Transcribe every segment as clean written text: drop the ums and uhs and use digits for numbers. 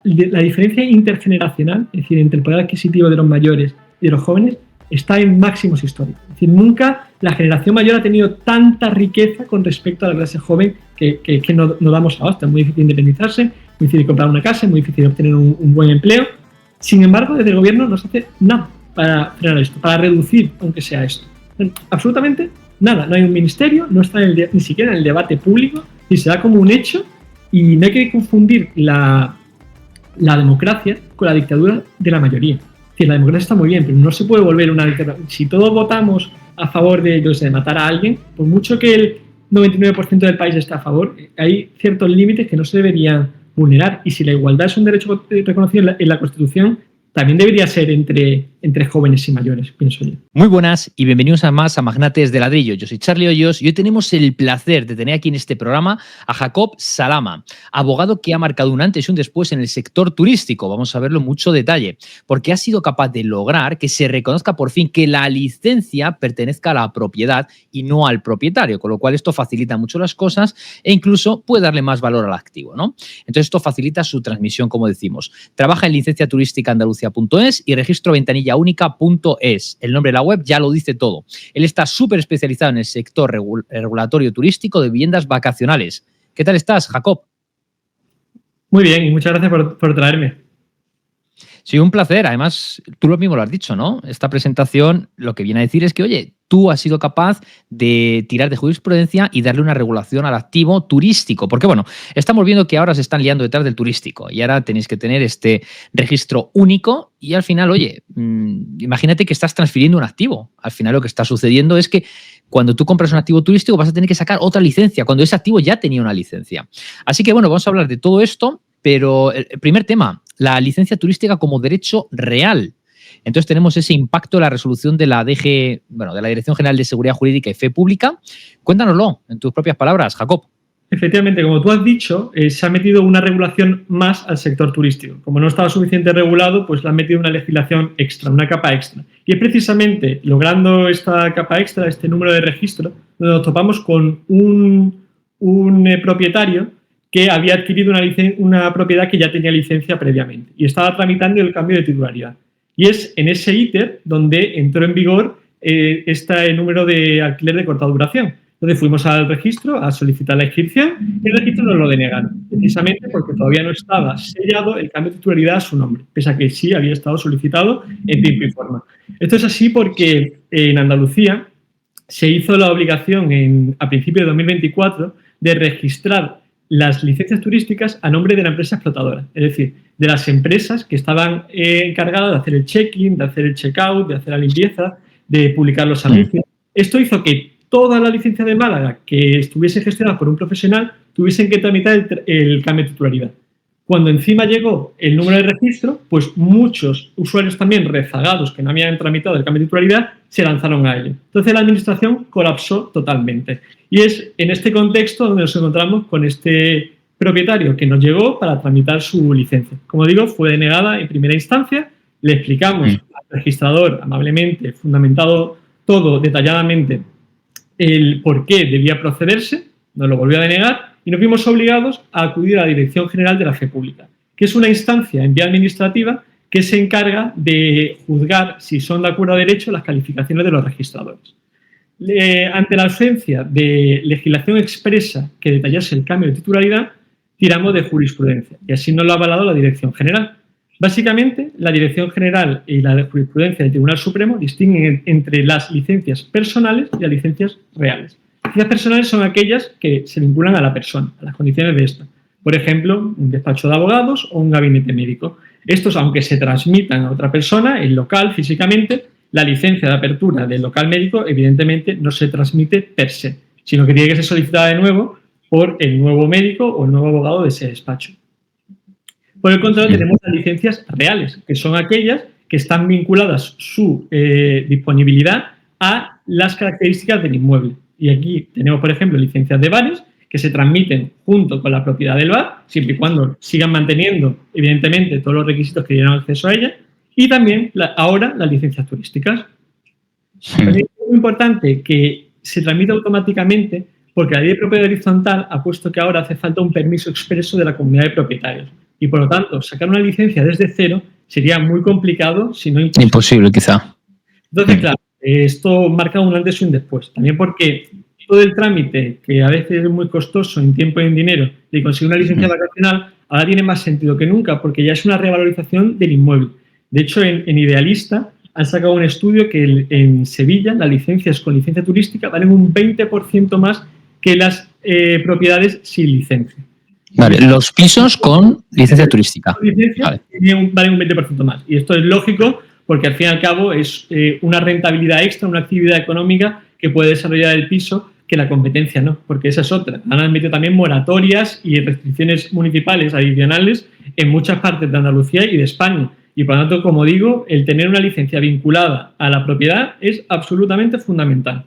la diferencia intergeneracional, es decir, entre el poder adquisitivo de los mayores y de los jóvenes, está en máximos históricos. Es decir, nunca la generación mayor ha tenido tanta riqueza con respecto a la clase joven que no damos abasto. Es muy difícil independizarse, muy difícil comprar una casa, muy difícil obtener un buen empleo. Sin embargo, desde el gobierno no se hace nada para frenar esto, para reducir, aunque sea esto. Absolutamente nada. No hay un ministerio, no está ni siquiera en el debate público, y se da como un hecho, y no hay que confundir la democracia con la dictadura de la mayoría. Es decir, la democracia está muy bien, pero no se puede volver una dictadura. Si todos votamos a favor de matar a alguien, por mucho que el 99% del país esté a favor, hay ciertos límites que no se deberían vulnerar. Y si la igualdad es un derecho reconocido en la Constitución, también debería ser entre jóvenes y mayores, pienso yo. Muy buenas y bienvenidos a Magnates de Ladrillo. Yo soy Charlie Hoyos y hoy tenemos el placer de tener aquí en este programa a Jacob Salama, abogado que ha marcado un antes y un después en el sector turístico. Vamos a verlo en mucho detalle, porque ha sido capaz de lograr que se reconozca por fin que la licencia pertenezca a la propiedad y no al propietario, con lo cual esto facilita mucho las cosas e incluso puede darle más valor al activo, ¿no? Entonces esto facilita su transmisión, como decimos. Trabaja en licencia turística andalucía.es y registro ventanilla única.es. El nombre de la web ya lo dice todo. Él está súper especializado en el sector regulatorio turístico de viviendas vacacionales. ¿Qué tal estás, Jacob? Muy bien, y muchas gracias por traerme. Sí, un placer. Además, tú lo mismo lo has dicho, ¿no? Esta presentación lo que viene a decir es que, oye, tú has sido capaz de tirar de jurisprudencia y darle una regulación al activo turístico. Porque, bueno, estamos viendo que ahora se están liando detrás del turístico y ahora tenéis que tener este registro único y al final, oye, imagínate que estás transfiriendo un activo. Al final lo que está sucediendo es que cuando tú compras un activo turístico vas a tener que sacar otra licencia, cuando ese activo ya tenía una licencia. Así que, bueno, vamos a hablar de todo esto, pero el primer tema, la licencia turística como derecho real. Entonces tenemos ese impacto de la resolución de la DG, bueno, de la Dirección General de Seguridad Jurídica y Fe Pública. Cuéntanoslo en tus propias palabras, Jacob. Efectivamente, como tú has dicho, se ha metido una regulación más al sector turístico. Como no estaba suficiente regulado, pues le han metido una legislación extra, una capa extra. Y es precisamente logrando esta capa extra, este número de registro, donde nos topamos con un propietario que había adquirido una propiedad que ya tenía licencia previamente y estaba tramitando el cambio de titularidad. Y es en ese íter donde entró en vigor este número de alquiler de corta duración. Entonces fuimos al registro a solicitar la inscripción y el registro nos lo denegaron, precisamente porque todavía no estaba sellado el cambio de titularidad a su nombre, pese a que sí había estado solicitado en tiempo y forma. Esto es así porque en Andalucía se hizo la obligación a principios de 2024 de registrar las licencias turísticas a nombre de la empresa explotadora, es decir, de las empresas que estaban encargadas de hacer el check-in, de hacer el check-out, de hacer la limpieza, de publicar los anuncios. Esto hizo que toda la licencia de Málaga que estuviese gestionada por un profesional tuviesen que tramitar el cambio de titularidad. Cuando encima llegó el número de registro, pues muchos usuarios también rezagados que no habían tramitado el cambio de titularidad se lanzaron a ello. Entonces la administración colapsó totalmente. Y es en este contexto donde nos encontramos con este propietario que nos llegó para tramitar su licencia. Como digo, fue denegada en primera instancia. Le explicamos al registrador amablemente, fundamentado todo detalladamente, el por qué debía procederse, nos lo volvió a denegar y nos vimos obligados a acudir a la Dirección General de la Fe Pública, que es una instancia en vía administrativa que se encarga de juzgar si son de acuerdo a derecho las calificaciones de los registradores. Ante la ausencia de legislación expresa que detallase el cambio de titularidad, tiramos de jurisprudencia y así nos lo ha avalado la Dirección General. Básicamente, la Dirección General y la jurisprudencia del Tribunal Supremo distinguen entre las licencias personales y las licencias reales. Las licencias personales son aquellas que se vinculan a la persona, a las condiciones de esta. Por ejemplo, un despacho de abogados o un gabinete médico. Estos, aunque se transmitan a otra persona, el local, físicamente, la licencia de apertura del local médico, evidentemente, no se transmite per se, sino que tiene que ser solicitada de nuevo por el nuevo médico o el nuevo abogado de ese despacho. Por el contrario, tenemos las licencias reales, que son aquellas que están vinculadas su disponibilidad a las características del inmueble. Y aquí tenemos, por ejemplo, licencias de bares que se transmiten junto con la propiedad del bar, siempre y cuando sigan manteniendo, evidentemente, todos los requisitos que dieran acceso a ella, y también ahora las licencias turísticas. También es muy importante que se tramite automáticamente porque la ley de propiedad horizontal ha puesto que ahora hace falta un permiso expreso de la comunidad de propietarios. y por lo tanto sacar una licencia desde cero sería muy complicado, si no imposible. Imposible, quizá. Entonces, claro, esto marca un antes y un después. También porque todo el trámite, que a veces es muy costoso en tiempo y en dinero, de conseguir una licencia vacacional, ahora tiene más sentido que nunca, porque ya es una revalorización del inmueble. De hecho, en Idealista han sacado un estudio que en Sevilla las licencias con licencia turística valen un 20% más que las propiedades sin licencia. Vale, los pisos con licencia turística. Vale. Valen un 20% más. Y esto es lógico porque al fin y al cabo es una rentabilidad extra, una actividad económica que puede desarrollar el piso que la competencia no, porque esa es otra. Han admitido también moratorias y restricciones municipales adicionales en muchas partes de Andalucía y de España. Y por lo tanto, como digo, el tener una licencia vinculada a la propiedad es absolutamente fundamental.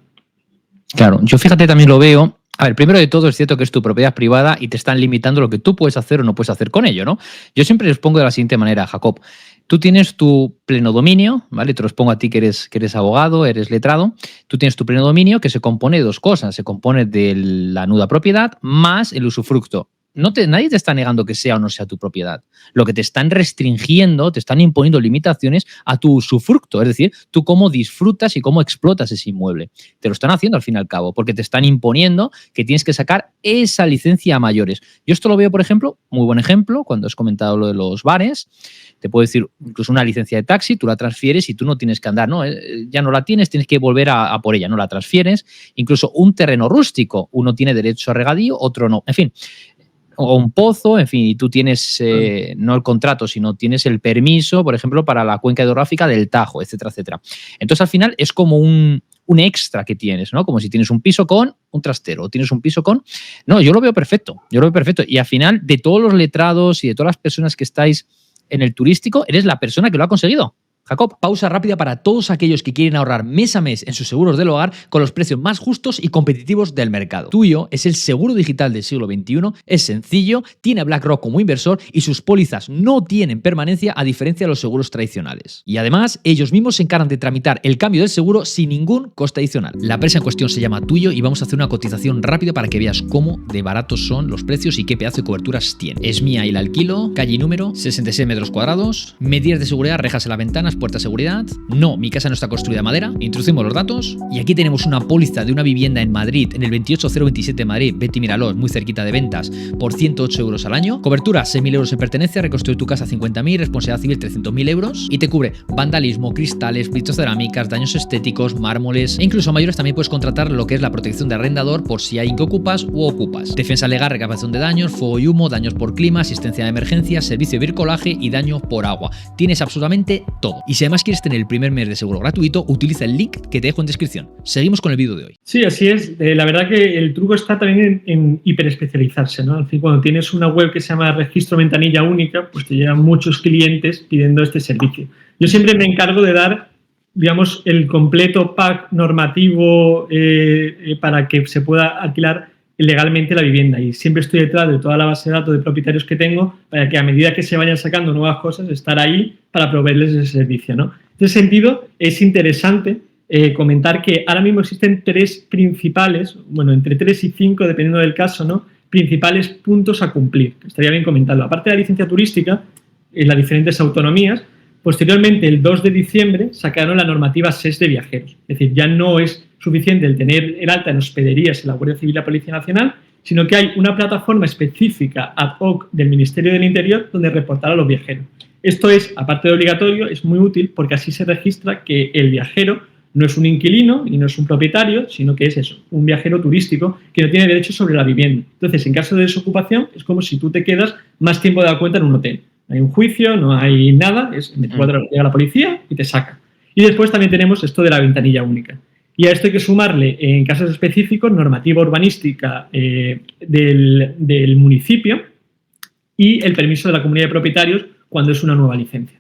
Claro, yo fíjate también lo veo. A ver, primero de todo es cierto que es tu propiedad privada y te están limitando lo que tú puedes hacer o no puedes hacer con ello, ¿no? Yo siempre les pongo de la siguiente manera, Jacob. Tú tienes tu pleno dominio, ¿vale? Te los pongo a ti que eres abogado, eres letrado. Tú tienes tu pleno dominio que se compone de dos cosas. Se compone de la nuda propiedad más el usufructo. Nadie te está negando que sea o no sea tu propiedad. Lo que te están restringiendo, te están imponiendo limitaciones a tu usufructo, es decir, tú cómo disfrutas y cómo explotas ese inmueble. Te lo están haciendo al fin y al cabo, porque te están imponiendo que tienes que sacar esa licencia a mayores. Yo esto lo veo, por ejemplo, muy buen ejemplo, cuando has comentado lo de los bares. Te puedo decir, incluso una licencia de taxi, tú la transfieres y tú no tienes que andar, ¿no? Ya no la tienes que volver a por ella, no la transfieres. Incluso un terreno rústico, uno tiene derecho a regadío, otro no. En fin, o un pozo, en fin, y tú tienes no el contrato, sino tienes el permiso, por ejemplo, para la cuenca hidrográfica del Tajo, etcétera, etcétera. Entonces, al final, es como un extra que tienes, ¿no? Como si tienes un piso con un trastero, o tienes un piso con... No, yo lo veo perfecto, y al final, de todos los letrados y de todas las personas que estáis en el turístico, eres la persona que lo ha conseguido. Jacob, pausa rápida para todos aquellos que quieren ahorrar mes a mes en sus seguros del hogar con los precios más justos y competitivos del mercado. Tuyo es el seguro digital del siglo XXI, es sencillo, tiene a BlackRock como inversor y sus pólizas no tienen permanencia a diferencia de los seguros tradicionales. Y además, ellos mismos se encargan de tramitar el cambio del seguro sin ningún coste adicional. La empresa en cuestión se llama Tuyo y vamos a hacer una cotización rápida para que veas cómo de baratos son los precios y qué pedazo de coberturas tiene. Es mía y la alquilo, calle y número, 66 metros cuadrados, medidas de seguridad, rejas en las ventanas, puerta de seguridad. No, mi casa no está construida de madera. Introducimos los datos y aquí tenemos una póliza de una vivienda en Madrid, en el 28027 de Madrid, Betty Miraló, muy cerquita de Ventas, por 108 euros al año. Cobertura 6.000 euros en pertenencia, reconstruir tu casa 50.000, responsabilidad civil 300.000 euros y te cubre vandalismo, cristales, vitrocerámicas, daños estéticos, mármoles e incluso a mayores también puedes contratar lo que es la protección de arrendador por si hay inquiocupas u ocupas. Defensa legal, recaptación de daños, fuego y humo, daños por clima, asistencia de emergencia, servicio de bricolaje y daño por agua. Tienes absolutamente todo. Y si además quieres tener el primer mes de seguro gratuito, utiliza el link que te dejo en descripción. Seguimos con el vídeo de hoy. Sí, así es. La verdad que el truco está también en hiperespecializarse, ¿no? Al fin, cuando tienes una web que se llama Registro Ventanilla Única, pues te llegan muchos clientes pidiendo este servicio. Yo siempre me encargo de dar, digamos, el completo pack normativo para que se pueda alquilar legalmente la vivienda, y siempre estoy detrás de toda la base de datos de propietarios que tengo para que a medida que se vayan sacando nuevas cosas, estar ahí para proveerles ese servicio, ¿no? En ese sentido, es interesante comentar que ahora mismo existen tres principales, bueno, entre 3 y 5, dependiendo del caso, ¿no?, principales puntos a cumplir. Estaría bien comentarlo. Aparte de la licencia turística, en las diferentes autonomías, posteriormente, el 2 de diciembre, sacaron la normativa SES de viajeros. Es decir, ya no es suficiente el tener el alta en hospederías en la Guardia Civil y la Policía Nacional, sino que hay una plataforma específica ad hoc del Ministerio del Interior donde reportar a los viajeros. Esto es, aparte de obligatorio, es muy útil porque así se registra que el viajero no es un inquilino y no es un propietario, sino que es eso, un viajero turístico que no tiene derecho sobre la vivienda. Entonces, en caso de desocupación, es como si tú te quedas más tiempo de la cuenta en un hotel. No hay un juicio, no hay nada, es 24 horas, llega la policía y te saca. Y después también tenemos esto de la ventanilla única. Y a esto hay que sumarle, en casos específicos, normativa urbanística del municipio y el permiso de la comunidad de propietarios cuando es una nueva licencia.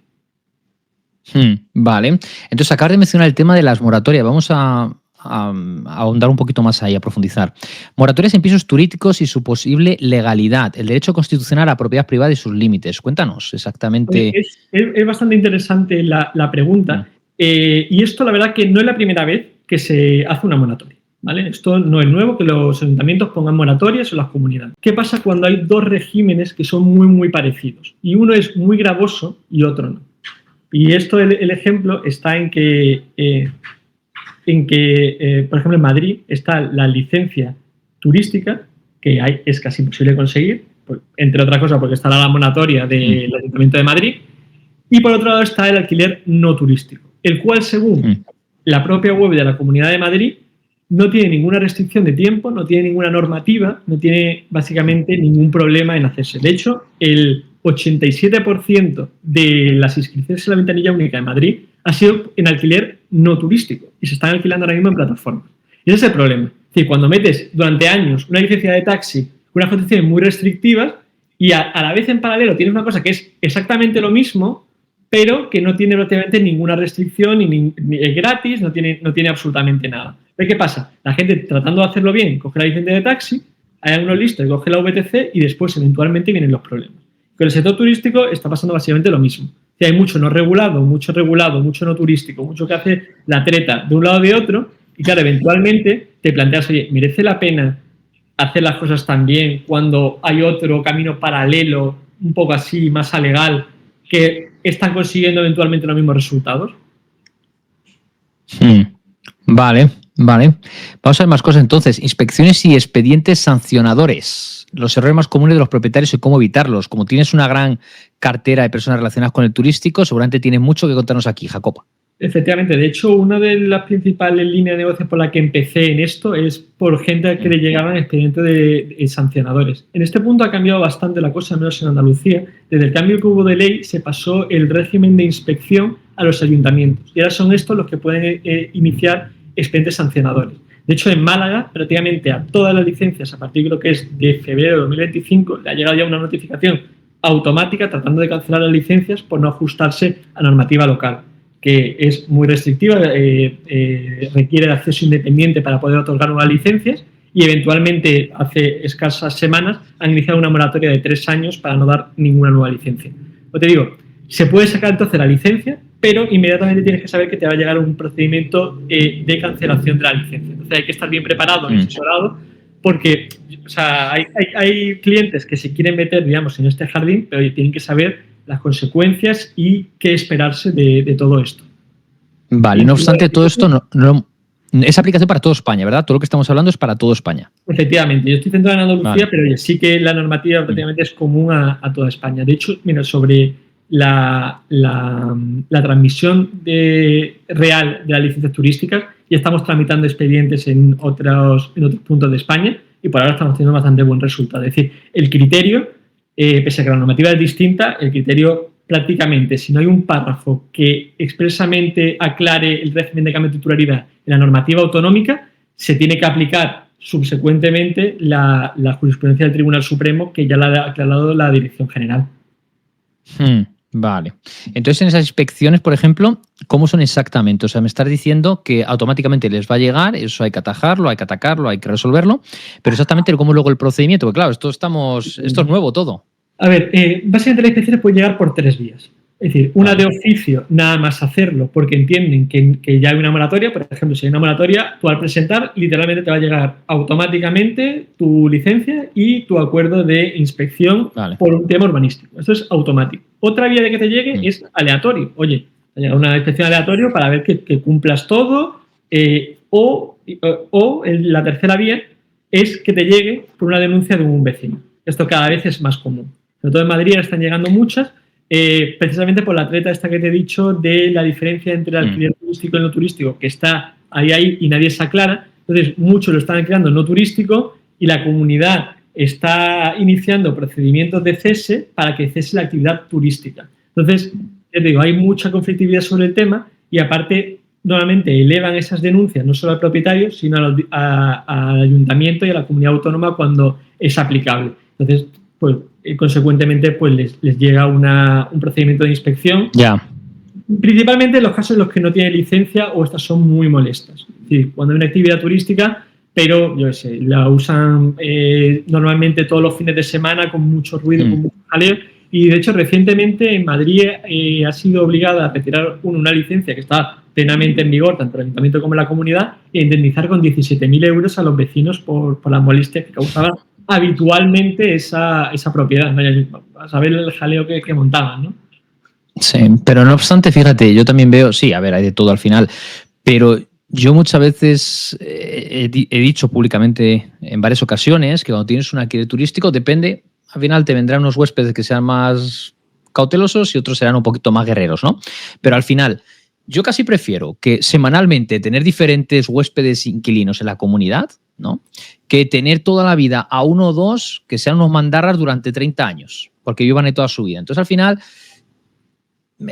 Vale. Entonces, acabas de mencionar el tema de las moratorias. Vamos a ahondar un poquito más ahí, a profundizar. Moratorias en pisos turísticos y su posible legalidad. El derecho constitucional a propiedad privada y sus límites. Cuéntanos exactamente. Es bastante interesante la pregunta. Y esto, la verdad, que no es la primera vez que se hace una moratoria. ¿vale? Esto no es nuevo, que los ayuntamientos pongan moratorias en las comunidades. ¿Qué pasa cuando hay dos regímenes que son muy, muy parecidos? Y uno es muy gravoso y otro no. Y esto, el ejemplo está en que, por ejemplo, en Madrid está la licencia turística, que es casi imposible conseguir, entre otras cosas porque está la moratoria del Ayuntamiento de Madrid, y por otro lado está el alquiler no turístico, el cual, según la propia web de la Comunidad de Madrid, no tiene ninguna restricción de tiempo, no tiene ninguna normativa, no tiene básicamente ningún problema en hacerse. De hecho, el 87% de las inscripciones en la ventanilla única de Madrid ha sido en alquiler no turístico y se están alquilando ahora mismo en plataformas. Y ese es el problema. Es decir, cuando metes durante años una licencia de taxi con unas condiciones muy restrictivas y a la vez en paralelo tienes una cosa que es exactamente lo mismo, pero que no tiene prácticamente ninguna restricción, ni es gratis, no tiene absolutamente nada. ¿Pero qué pasa? La gente, tratando de hacerlo bien, coge la licencia de taxi, hay algunos listos, coge la VTC y después, eventualmente, vienen los problemas. Con el sector turístico está pasando básicamente lo mismo. Si hay mucho no regulado, mucho no turístico, mucho que hace la treta de un lado o de otro, y claro, eventualmente te planteas, oye, ¿merece la pena hacer las cosas tan bien cuando hay otro camino paralelo, un poco así, más alegal, que están consiguiendo eventualmente los mismos resultados? Vale. Vamos a ver más cosas entonces. Inspecciones y expedientes sancionadores. Los errores más comunes de los propietarios y cómo evitarlos. Como tienes una gran cartera de personas relacionadas con el turístico, seguramente tienes mucho que contarnos aquí, Jacobo. Efectivamente. De hecho, una de las principales líneas de negocio por la que empecé en esto es por gente que le llegaban expedientes de sancionadores. En este punto ha cambiado bastante la cosa, al menos en Andalucía. Desde el cambio que hubo de ley se pasó el régimen de inspección a los ayuntamientos. Y ahora son estos los que pueden iniciar expedientes sancionadores. De hecho, en Málaga, prácticamente a todas las licencias, a partir de lo que es de febrero de 2025, le ha llegado ya una notificación automática tratando de cancelar las licencias por no ajustarse a normativa local, que es muy restrictiva, requiere de acceso independiente para poder otorgar unas licencias y eventualmente hace escasas semanas han iniciado una moratoria de 3 años para no dar ninguna nueva licencia. Pues te digo, se puede sacar entonces la licencia, pero inmediatamente tienes que saber que te va a llegar un procedimiento de cancelación de la licencia. Entonces hay que estar bien preparado, asesorado, porque o sea, hay clientes que se quieren meter, digamos, en este jardín, pero tienen que saber las consecuencias y qué esperarse de todo esto. Vale, no obstante, todo esto no es aplicación para toda España, ¿verdad? Todo lo que estamos hablando es para toda España. Efectivamente, yo estoy centrado en Andalucía, pero sí que la normativa prácticamente es común a toda España. De hecho, mira, sobre la transmisión real de las licencias turísticas, ya estamos tramitando expedientes en otros puntos de España y por ahora estamos teniendo bastante buen resultado. Es decir, el criterio, pese a que la normativa es distinta, el criterio prácticamente, si no hay un párrafo que expresamente aclare el régimen de cambio de titularidad en la normativa autonómica, se tiene que aplicar subsecuentemente la jurisprudencia del Tribunal Supremo, que ya la ha aclarado la Dirección General. Vale. Entonces, en esas inspecciones, por ejemplo, ¿cómo son exactamente? O sea, me estás diciendo que automáticamente les va a llegar, eso hay que atajarlo, hay que atacarlo, hay que resolverlo, pero exactamente cómo luego el procedimiento, porque claro, esto es nuevo todo. A ver, básicamente las inspecciones pueden llegar por 3 vías. Es decir, una de oficio, nada más hacerlo, porque entienden que ya hay una moratoria. Por ejemplo, si hay una moratoria, tú al presentar, literalmente te va a llegar automáticamente tu licencia y tu acuerdo de inspección por un tema urbanístico. Eso es automático. Otra vía de que te llegue es aleatorio. Oye, te llega una inspección aleatoria para ver que cumplas todo, o la tercera vía es que te llegue por una denuncia de un vecino. Esto cada vez es más común. Sobre todo en Madrid están llegando muchas, precisamente por la treta esta que te he dicho de la diferencia entre el alquiler turístico y el no turístico, que está ahí y nadie se aclara. Entonces, muchos lo están alquilando no turístico y la comunidad está iniciando procedimientos de cese para que cese la actividad turística. Entonces, te digo, hay mucha conflictividad sobre el tema y aparte, normalmente elevan esas denuncias no solo al propietario, sino al ayuntamiento y a la comunidad autónoma cuando es aplicable. Entonces, pues consecuentemente, pues les llega un procedimiento de inspección. Ya. Principalmente en los casos en los que no tiene licencia o estas son muy molestas. Es decir, cuando hay una actividad turística, pero yo qué sé, la usan normalmente todos los fines de semana con mucho ruido, con mucho jaleo. Y de hecho, recientemente en Madrid ha sido obligada a retirar una licencia que estaba plenamente en vigor tanto el ayuntamiento como la comunidad e indemnizar con 17.000 euros a los vecinos por las molestias que causaba habitualmente esa propiedad. A saber el jaleo que montaban, ¿no? Sí, pero no obstante, fíjate, yo también veo, sí, a ver, hay de todo al final, pero yo muchas veces he dicho públicamente en varias ocasiones que cuando tienes un alquiler turístico depende, al final te vendrán unos huéspedes que sean más cautelosos y otros serán un poquito más guerreros, ¿no? Pero al final, yo casi prefiero que semanalmente tener diferentes huéspedes inquilinos en la comunidad, ¿no? Que tener toda la vida a uno o dos que sean unos mandarras durante 30 años, porque vivan ahí toda su vida. Entonces, al final,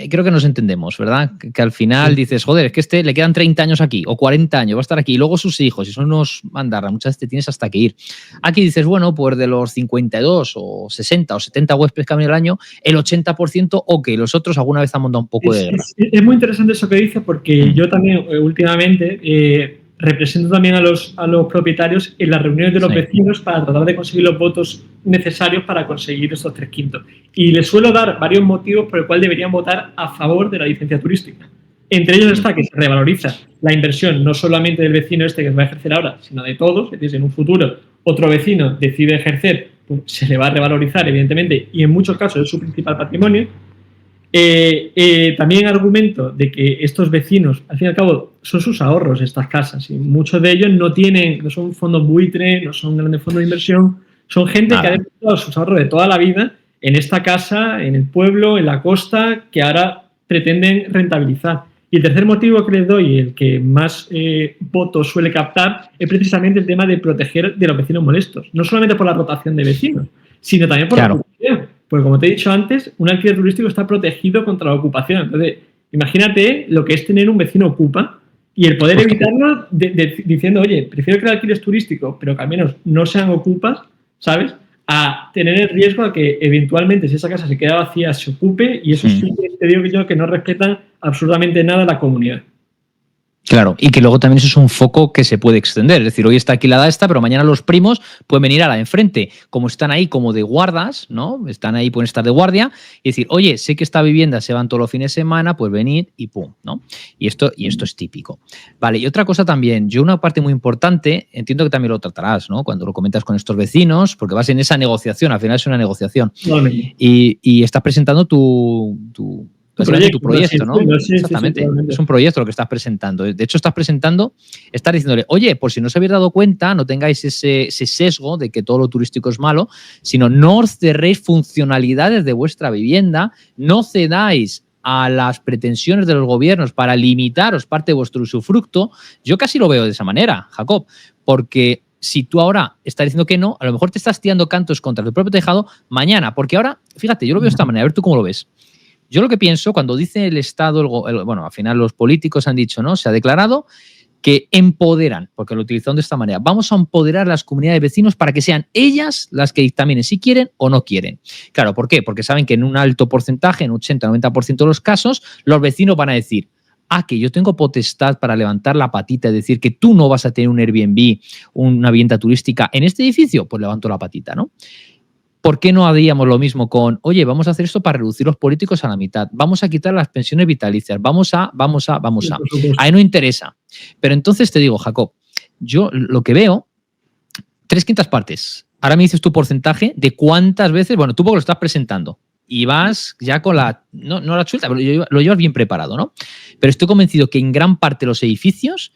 creo que nos entendemos, ¿verdad? Que al final dices, joder, es que le quedan 30 años aquí o 40 años, va a estar aquí, y luego sus hijos, y son unos mandarras, muchas veces te tienes hasta que ir. Aquí dices, bueno, pues de los 52 o 60 o 70 huéspedes que han venido al año, el 80%, ok, los otros alguna vez han montado un poco de guerra. Es muy interesante eso que dices, porque yo también últimamente represento también a los propietarios en las reuniones de los vecinos para tratar de conseguir los votos necesarios para conseguir estos 3/5. Y les suelo dar varios motivos por el cual deberían votar a favor de la licencia turística. Entre ellos está que se revaloriza la inversión no solamente del vecino este que va a ejercer ahora, sino de todos. Es decir, en un futuro otro vecino decide ejercer, pues se le va a revalorizar, evidentemente, y en muchos casos es su principal patrimonio. También argumento de que estos vecinos, al fin y al cabo, son sus ahorros estas casas y muchos de ellos no son fondos buitre, no son grandes fondos de inversión, son gente que ha depositado sus ahorros de toda la vida en esta casa, en el pueblo, en la costa, que ahora pretenden rentabilizar. Y el tercer motivo que les doy, el que más votos suele captar, es precisamente el tema de proteger de los vecinos molestos, no solamente por la rotación de vecinos, sino también por la ocupación. Porque, como te he dicho antes, un alquiler turístico está protegido contra la ocupación. Entonces, imagínate lo que es tener un vecino ocupa y el poder evitarlo diciendo, oye, prefiero que el alquiler es turístico, pero que al menos no sean ocupas, ¿sabes? A tener el riesgo de que eventualmente, si esa casa se queda vacía, se ocupe, y eso sí te digo que no respetan absolutamente nada a la comunidad. Claro, y que luego también eso es un foco que se puede extender. Es decir, hoy está alquilada esta, pero mañana los primos pueden venir a la de enfrente. Como están ahí como de guardas, ¿no? Están ahí, pueden estar de guardia y decir, oye, sé que esta vivienda se van todos los fines de semana, pues venid y pum, ¿no? Y esto es típico. Vale, y otra cosa también, yo una parte muy importante, entiendo que también lo tratarás, ¿no? Cuando lo comentas con estos vecinos, porque vas en esa negociación, al final es una negociación. Y estás presentando tu proyecto, ¿no? Exactamente. Es un proyecto lo que estás presentando. De hecho, estás diciéndole, oye, por si no os habéis dado cuenta, no tengáis ese sesgo de que todo lo turístico es malo, sino no os cerréis funcionalidades de vuestra vivienda, no cedáis a las pretensiones de los gobiernos para limitaros parte de vuestro usufructo. Yo casi lo veo de esa manera, Jacob, porque si tú ahora estás diciendo que no, a lo mejor te estás tirando cantos contra tu propio tejado mañana, porque ahora, fíjate, yo lo veo de esta manera, a ver tú cómo lo ves. Yo lo que pienso, cuando dice el Estado, bueno, al final los políticos han dicho, ¿no? Se ha declarado que empoderan, porque lo utilizan de esta manera. Vamos a empoderar a las comunidades de vecinos para que sean ellas las que dictaminen si quieren o no quieren. Claro, ¿por qué? Porque saben que en un alto porcentaje, en 80-90% de los casos, los vecinos van a decir, que yo tengo potestad para levantar la patita y decir que tú no vas a tener un Airbnb, una vivienda turística en este edificio, pues levanto la patita, ¿no? ¿Por qué no haríamos lo mismo con, oye, vamos a hacer esto para reducir los políticos a la mitad, vamos a quitar las pensiones vitalicias, vamos a? Ahí no interesa. Pero entonces te digo, Jacob, yo lo que veo, 3/5 partes. Ahora me dices tu porcentaje de cuántas veces, bueno, tú porque lo estás presentando y vas ya con no la chuleta, pero lo llevas bien preparado, ¿no? Pero estoy convencido que en gran parte de los edificios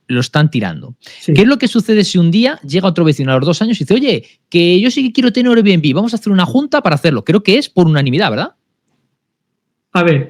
lo están tirando. Sí. ¿Qué es lo que sucede si un día llega otro vecino a los 2 años y dice, oye, que yo sí que quiero tener Airbnb, vamos a hacer una junta para hacerlo? Creo que es por unanimidad, ¿verdad? A ver,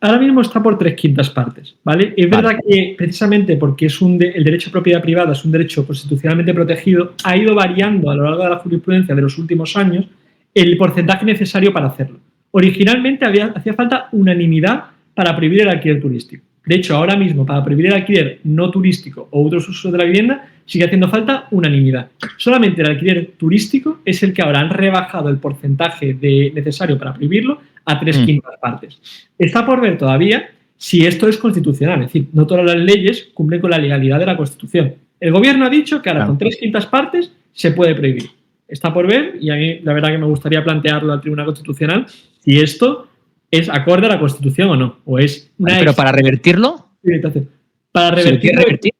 ahora mismo está por 3/5 partes, ¿vale? Es verdad que precisamente porque es el derecho a propiedad privada es un derecho constitucionalmente protegido, ha ido variando a lo largo de la jurisprudencia de los últimos años el porcentaje necesario para hacerlo. Originalmente hacía falta unanimidad para prohibir el alquiler turístico. De hecho, ahora mismo, para prohibir el alquiler no turístico o otros usos de la vivienda, sigue haciendo falta unanimidad. Solamente el alquiler turístico es el que ahora han rebajado el porcentaje necesario para prohibirlo a 3/5 partes. Está por ver todavía si esto es constitucional. Es decir, no todas las leyes cumplen con la legalidad de la Constitución. El gobierno ha dicho que ahora con 3/5 partes se puede prohibir. Está por ver, y a mí la verdad que me gustaría plantearlo al Tribunal Constitucional, si esto es acorde a la Constitución o no. O es pero para revertirlo, Para ¿Se lo quiere revertir?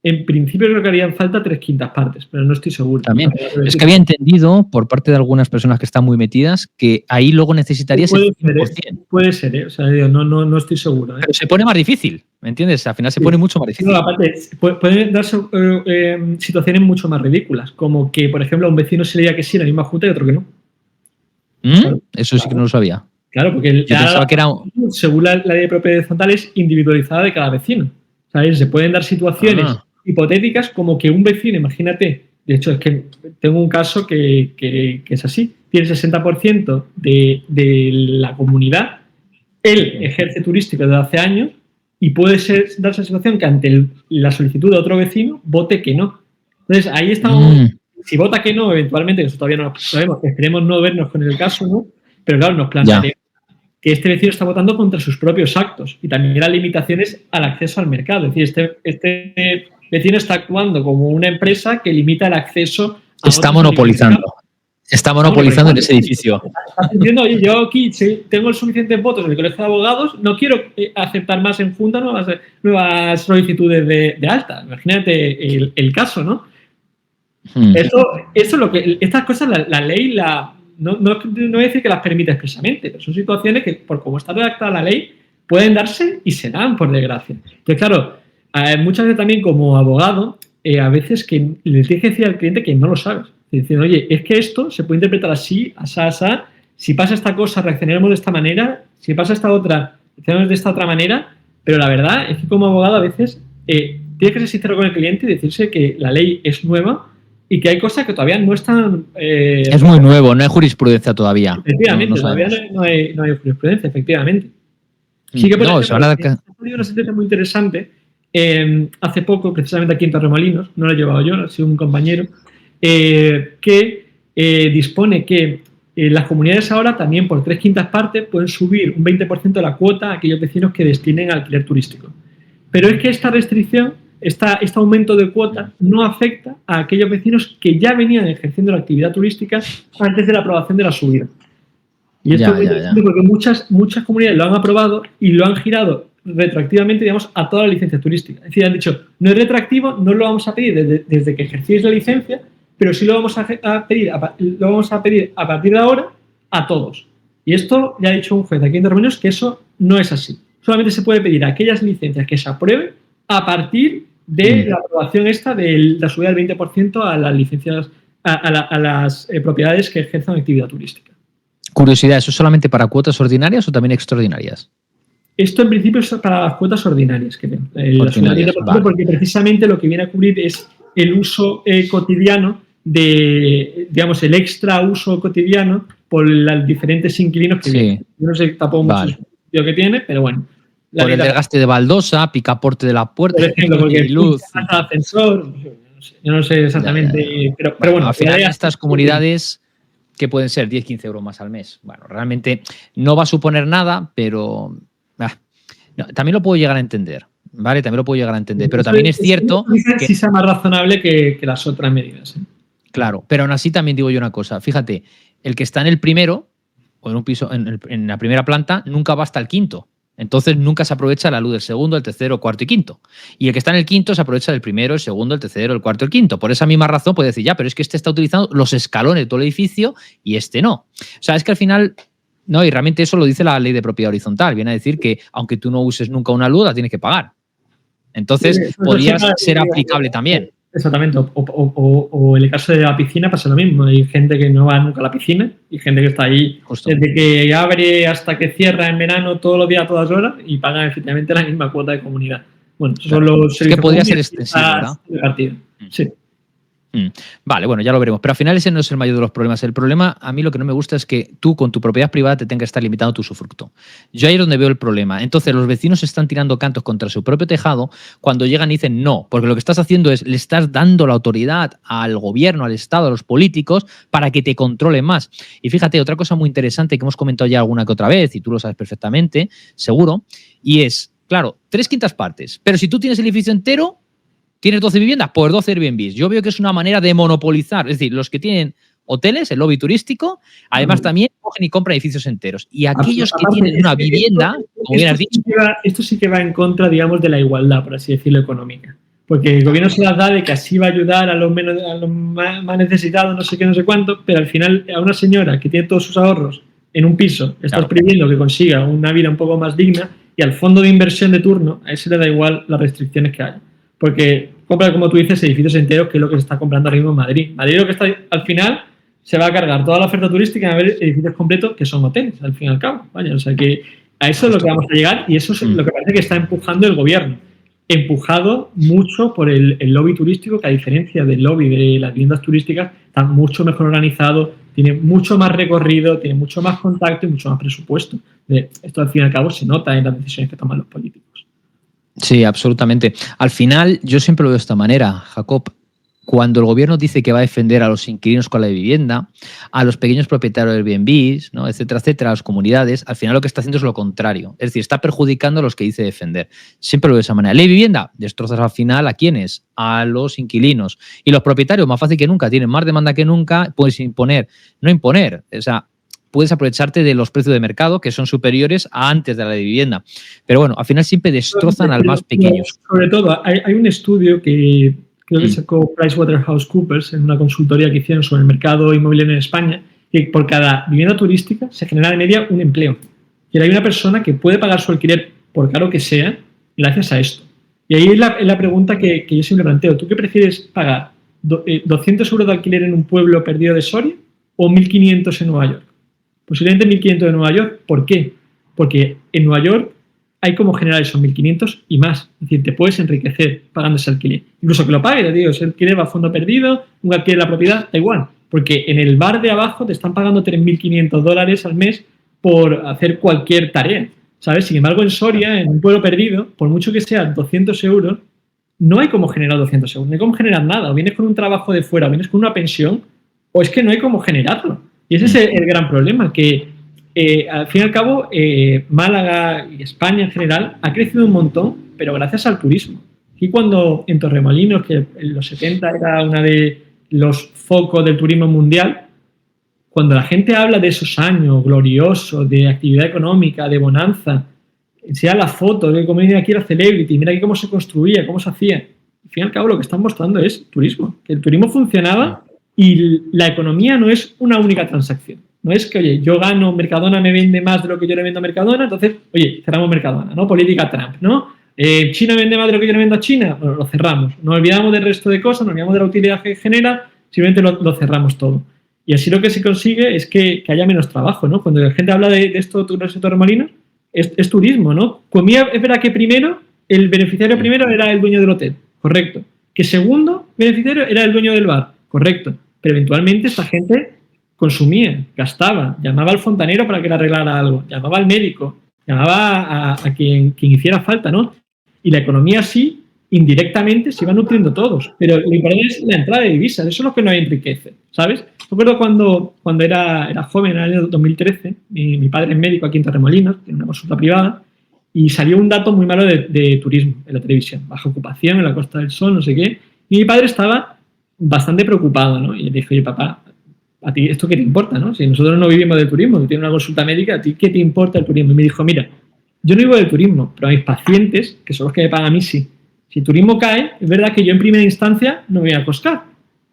En principio creo que harían falta 3/5 partes, pero no estoy seguro. También. Es que había entendido por parte de algunas personas que están muy metidas que ahí luego necesitarías el 100%. Puede ser, o sea, no estoy seguro. Pero se pone más difícil, ¿me entiendes? Al final se pone mucho más difícil. No, aparte, pueden darse situaciones mucho más ridículas, como que, por ejemplo, a un vecino se le diga que sí en la misma junta y otro que no. Eso sí que no lo sabía. Claro, porque yo pensaba que era... según la ley de propiedad horizontal es individualizada de cada vecino. ¿Sabes? Se pueden dar situaciones hipotéticas como que un vecino, imagínate, de hecho es que tengo un caso que es así, tiene el 60% de la comunidad, él ejerce turístico desde hace años y puede darse la situación que ante la solicitud de otro vecino vote que no. Entonces ahí estamos, si vota que no, eventualmente, eso todavía no lo sabemos, esperemos no vernos con el caso, ¿no? Pero claro, nos plantearemos que este vecino está votando contra sus propios actos y también las limitaciones al acceso al mercado. Es decir, este vecino está actuando como una empresa que limita el acceso a Está monopolizando. Está monopolizando en ese edificio. Está diciendo, oye, yo aquí tengo los suficientes votos en el colegio de abogados, no quiero aceptar más en Junta nuevas solicitudes de alta. Imagínate el caso, ¿no? Eso lo que estas cosas la ley no voy a decir que las permite expresamente, pero son situaciones que, por cómo está redactada la ley, pueden darse y se dan, por desgracia. Entonces, claro, muchas veces también como abogado, a veces que le tienes que decir al cliente que no lo sabes. Diciendo, oye, es que esto se puede interpretar así, asá, si pasa esta cosa, reaccionaremos de esta manera, si pasa esta otra, reaccionaremos de esta otra manera, pero la verdad es que como abogado a veces tienes que ser sincero con el cliente y decirse que la ley es nueva y que hay cosas que todavía no están... es muy nuevo, no hay jurisprudencia todavía. Efectivamente, todavía no hay jurisprudencia, efectivamente. Sí que, por ejemplo, ha salido una sentencia muy interesante hace poco, precisamente aquí en Torremolinos, no lo he llevado yo, ha sido un compañero, que dispone que las comunidades ahora también por 3/5 partes pueden subir un 20% de la cuota a aquellos vecinos que destinen alquiler turístico. Pero es que esta restricción, este aumento de cuota no afecta a aquellos vecinos que ya venían ejerciendo la actividad turística antes de la aprobación de la subida. Y esto es muy interesante porque muchas comunidades lo han aprobado y lo han girado retroactivamente, digamos, a todas las licencias turísticas. Es decir, han dicho, no es retroactivo, no lo vamos a pedir desde que ejercéis la licencia, pero sí lo vamos a pedir a partir de ahora a todos. Y esto ya ha dicho un juez aquí en Torremolinos que eso no es así. Solamente se puede pedir a aquellas licencias que se aprueben a partir de la aprobación esta de la subida del 20% a las licencias, a las propiedades que ejerzan actividad turística. Curiosidad, ¿eso es solamente para cuotas ordinarias o también extraordinarias? Esto en principio es para las cuotas ordinarias, creo. Vale. Porque precisamente lo que viene a cubrir es el uso cotidiano digamos, el extra uso cotidiano por los diferentes inquilinos que vienen. Yo no sé tampoco mucho el sentido que tiene, pero bueno. Por el desgaste de baldosa, picaporte de la puerta, por ejemplo, porque luz. Ascensor, yo no sé exactamente, pero bueno. Al final estas comunidades que pueden ser 10-15 euros más al mes. Bueno, realmente no va a suponer nada, pero también lo puedo llegar a entender. ¿Vale? También lo puedo llegar a entender. Pero también es cierto que sí sea más razonable que las otras medidas. Claro, pero aún así también digo yo una cosa. Fíjate, el que está en el primero, o en un piso, en la primera planta, nunca va hasta el quinto. Entonces nunca se aprovecha la luz del segundo, el tercero, cuarto y quinto. Y el que está en el quinto se aprovecha del primero, el segundo, el tercero, el cuarto, el quinto. Por esa misma razón puede decir, ya, pero es que este está utilizando los escalones de todo el edificio y este no. O sea, es que al final, no, y realmente eso lo dice la ley de propiedad horizontal. Viene a decir que aunque tú no uses nunca una luz, la tienes que pagar. Entonces, podría ser aplicable también. Exactamente. O en el caso de la piscina pasa lo mismo. Hay gente que no va nunca a la piscina y gente que está ahí desde que abre hasta que cierra en verano todos los días, a todas horas y pagan efectivamente la misma cuota de comunidad. Bueno, esos son los servicios que podría ser extensivo, ¿verdad? Sí. Vale, bueno, ya lo veremos. Pero al final ese no es el mayor de los problemas. El problema, a mí lo que no me gusta es que tú con tu propiedad privada te tengas que estar limitando tu usufructo. Yo ahí es donde veo el problema. Entonces los vecinos están tirando cantos contra su propio tejado cuando llegan y dicen no, porque lo que estás haciendo es le estás dando la autoridad al gobierno, al Estado, a los políticos para que te controlen más. Y fíjate, otra cosa muy interesante que hemos comentado ya alguna que otra vez, y tú lo sabes perfectamente, seguro, y es, claro, 3/5 partes. Pero si tú tienes el edificio entero, ¿tienes 12 viviendas? Pues 12 Airbnbs. Yo veo que es una manera de monopolizar. Es decir, los que tienen hoteles, el lobby turístico, además también cogen y compran edificios enteros. Y aquellos que tienen una vivienda, como bien has dicho... Esto sí que va en contra, digamos, de la igualdad, por así decirlo, económica. Porque el gobierno se las da de que así va a ayudar a los más necesitados, no sé qué, no sé cuánto, pero al final a una señora que tiene todos sus ahorros en un piso, estás prohibiendo que consiga una vida un poco más digna, y al fondo de inversión de turno, a ese le da igual las restricciones que haya. Porque compra, como tú dices, edificios enteros, que es lo que se está comprando ahora mismo en Madrid. Madrid lo que está, al final, se va a cargar toda la oferta turística y va a haber edificios completos que son hoteles, al fin y al cabo. Vaya, o sea que a eso es lo que vamos a llegar, y eso es lo que parece que está empujando el gobierno. Empujado mucho por el lobby turístico, que a diferencia del lobby de las viviendas turísticas, está mucho mejor organizado, tiene mucho más recorrido, tiene mucho más contacto y mucho más presupuesto. Esto, al fin y al cabo, se nota en las decisiones que toman los políticos. Sí, absolutamente. Al final, yo siempre lo veo de esta manera, Jacob. Cuando el gobierno dice que va a defender a los inquilinos con la vivienda, a los pequeños propietarios de Airbnb, ¿no?, etcétera, etcétera, a las comunidades, al final lo que está haciendo es lo contrario. Es decir, está perjudicando a los que dice defender. Siempre lo veo de esa manera. Ley de vivienda, destrozas al final ¿a quiénes? A los inquilinos. Y los propietarios, más fácil que nunca, tienen más demanda que nunca, puedes no imponer, o sea, puedes aprovecharte de los precios de mercado que son superiores a antes de la de vivienda. Pero bueno, al final siempre destrozan al más pequeño. Sobre todo, hay un estudio que creo que sacó PricewaterhouseCoopers en una consultoría que hicieron sobre el mercado inmobiliario en España, que por cada vivienda turística se genera de media un empleo. Y hay una persona que puede pagar su alquiler, por caro que sea, gracias a esto. Y ahí es la pregunta que yo siempre planteo. ¿Tú qué prefieres pagar? ¿200 euros de alquiler en un pueblo perdido de Soria o 1.500 en Nueva York? Posiblemente 1.500 en Nueva York. ¿Por qué? Porque en Nueva York hay como generar esos 1.500 y más. Es decir, te puedes enriquecer pagando ese alquiler. Incluso que lo pagues, te digo, ese alquiler va a fondo perdido, un alquiler de la propiedad, da igual. Porque en el bar de abajo te están pagando $3.500 al mes por hacer cualquier tarea, ¿sabes? Sin embargo, en Soria, en un pueblo perdido, por mucho que sean 200 euros, no hay cómo generar 200 euros, no hay cómo generar nada. O vienes con un trabajo de fuera, o vienes con una pensión, o es que no hay cómo generarlo. Y ese es el gran problema, que al fin y al cabo, Málaga y España en general ha crecido un montón, pero gracias al turismo. Y cuando en Torremolinos, que en los 70 era uno de los focos del turismo mundial, cuando la gente habla de esos años gloriosos, de actividad económica, de bonanza, enseña las fotos de cómo venía aquí la Celebrity, mira aquí cómo se construía, cómo se hacía. Al fin y al cabo, lo que están mostrando es turismo, que el turismo funcionaba y la economía no es una única transacción. No es que, oye, yo gano, Mercadona me vende más de lo que yo le vendo a Mercadona, entonces, oye, cerramos Mercadona, ¿no? Política Trump, ¿no? China vende más de lo que yo le vendo a China, bueno, lo cerramos. Nos olvidamos del resto de cosas, nos olvidamos de la utilidad que genera, simplemente lo cerramos todo. Y así lo que se consigue es que haya menos trabajo, ¿no? Cuando la gente habla de esto del sector Torremolinos, es turismo, ¿no? Comía, es verdad que primero, el beneficiario primero era el dueño del hotel, correcto. Que segundo beneficiario era el dueño del bar, correcto. Pero eventualmente esta gente consumía, gastaba, llamaba al fontanero para que le arreglara algo, llamaba al médico, llamaba a quien hiciera falta, ¿no? Y la economía así, indirectamente, se iba nutriendo todos. Pero lo importante es la entrada de divisas, eso es lo que nos enriquece, ¿sabes? Recuerdo cuando era joven, en el año 2013, mi padre es médico aquí en Torremolinos, tiene una consulta privada, y salió un dato muy malo de turismo en la televisión, baja ocupación en la Costa del Sol, no sé qué, y mi padre estaba bastante preocupado, ¿no? Y le dije, oye, papá, ¿a ti esto qué te importa, no? Si nosotros no vivimos del turismo, tú tienes una consulta médica, ¿a ti qué te importa el turismo? Y me dijo, mira, yo no vivo del turismo, pero a mis pacientes, que son los que me pagan a mí, sí. Si el turismo cae, es verdad que yo en primera instancia no me voy a coscar.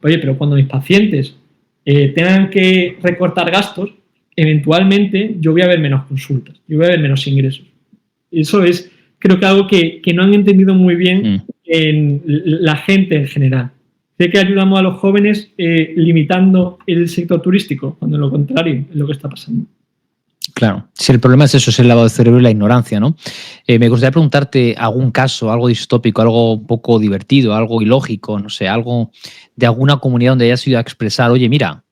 Oye, pero cuando mis pacientes tengan que recortar gastos, eventualmente yo voy a ver menos consultas, yo voy a ver menos ingresos. Eso es, creo que algo que no han entendido muy bien en la gente en general. Sé que ayudamos a los jóvenes limitando el sector turístico, cuando en lo contrario es lo que está pasando. Claro, si el problema es eso, es el lavado de cerebro y la ignorancia, ¿no? Me gustaría preguntarte algún caso, algo distópico, algo un poco divertido, algo ilógico, no sé, algo de alguna comunidad donde hayas ido a expresar, oye, mira,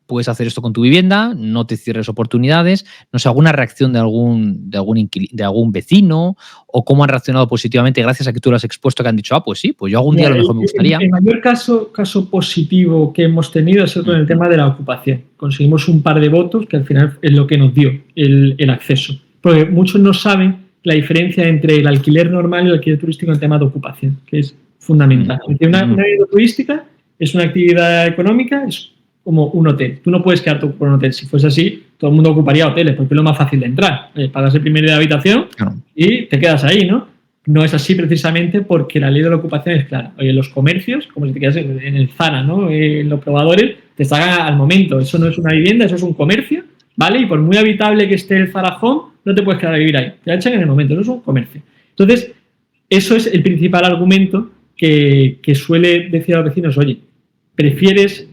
puedes hacer esto con tu vivienda, no te cierres oportunidades, no sé, alguna reacción de algún vecino o cómo han reaccionado positivamente gracias a que tú lo has expuesto, que han dicho, pues sí, pues yo algún día a lo mejor me gustaría. El mayor caso positivo que hemos tenido ha sido con el tema de la ocupación. Conseguimos un par de votos que al final es lo que nos dio el acceso. Porque muchos no saben la diferencia entre el alquiler normal y el alquiler turístico en el tema de ocupación, que es fundamental. Una vivienda turística es una actividad económica, es como un hotel. Tú no puedes quedarte por un hotel. Si fuese así, todo el mundo ocuparía hoteles porque es lo más fácil de entrar. Pagas el primer día de habitación y te quedas ahí, ¿no? No es así precisamente porque la ley de la ocupación es clara. Oye, los comercios, como si te quedas en el Zara, ¿no? En los probadores, te sacan al momento. Eso no es una vivienda, eso es un comercio, ¿vale? Y por muy habitable que esté el Zara Home, no te puedes quedar a vivir ahí. Te echan en el momento, no es un comercio. Entonces, eso es el principal argumento que suele decir a los vecinos, oye, ¿prefieres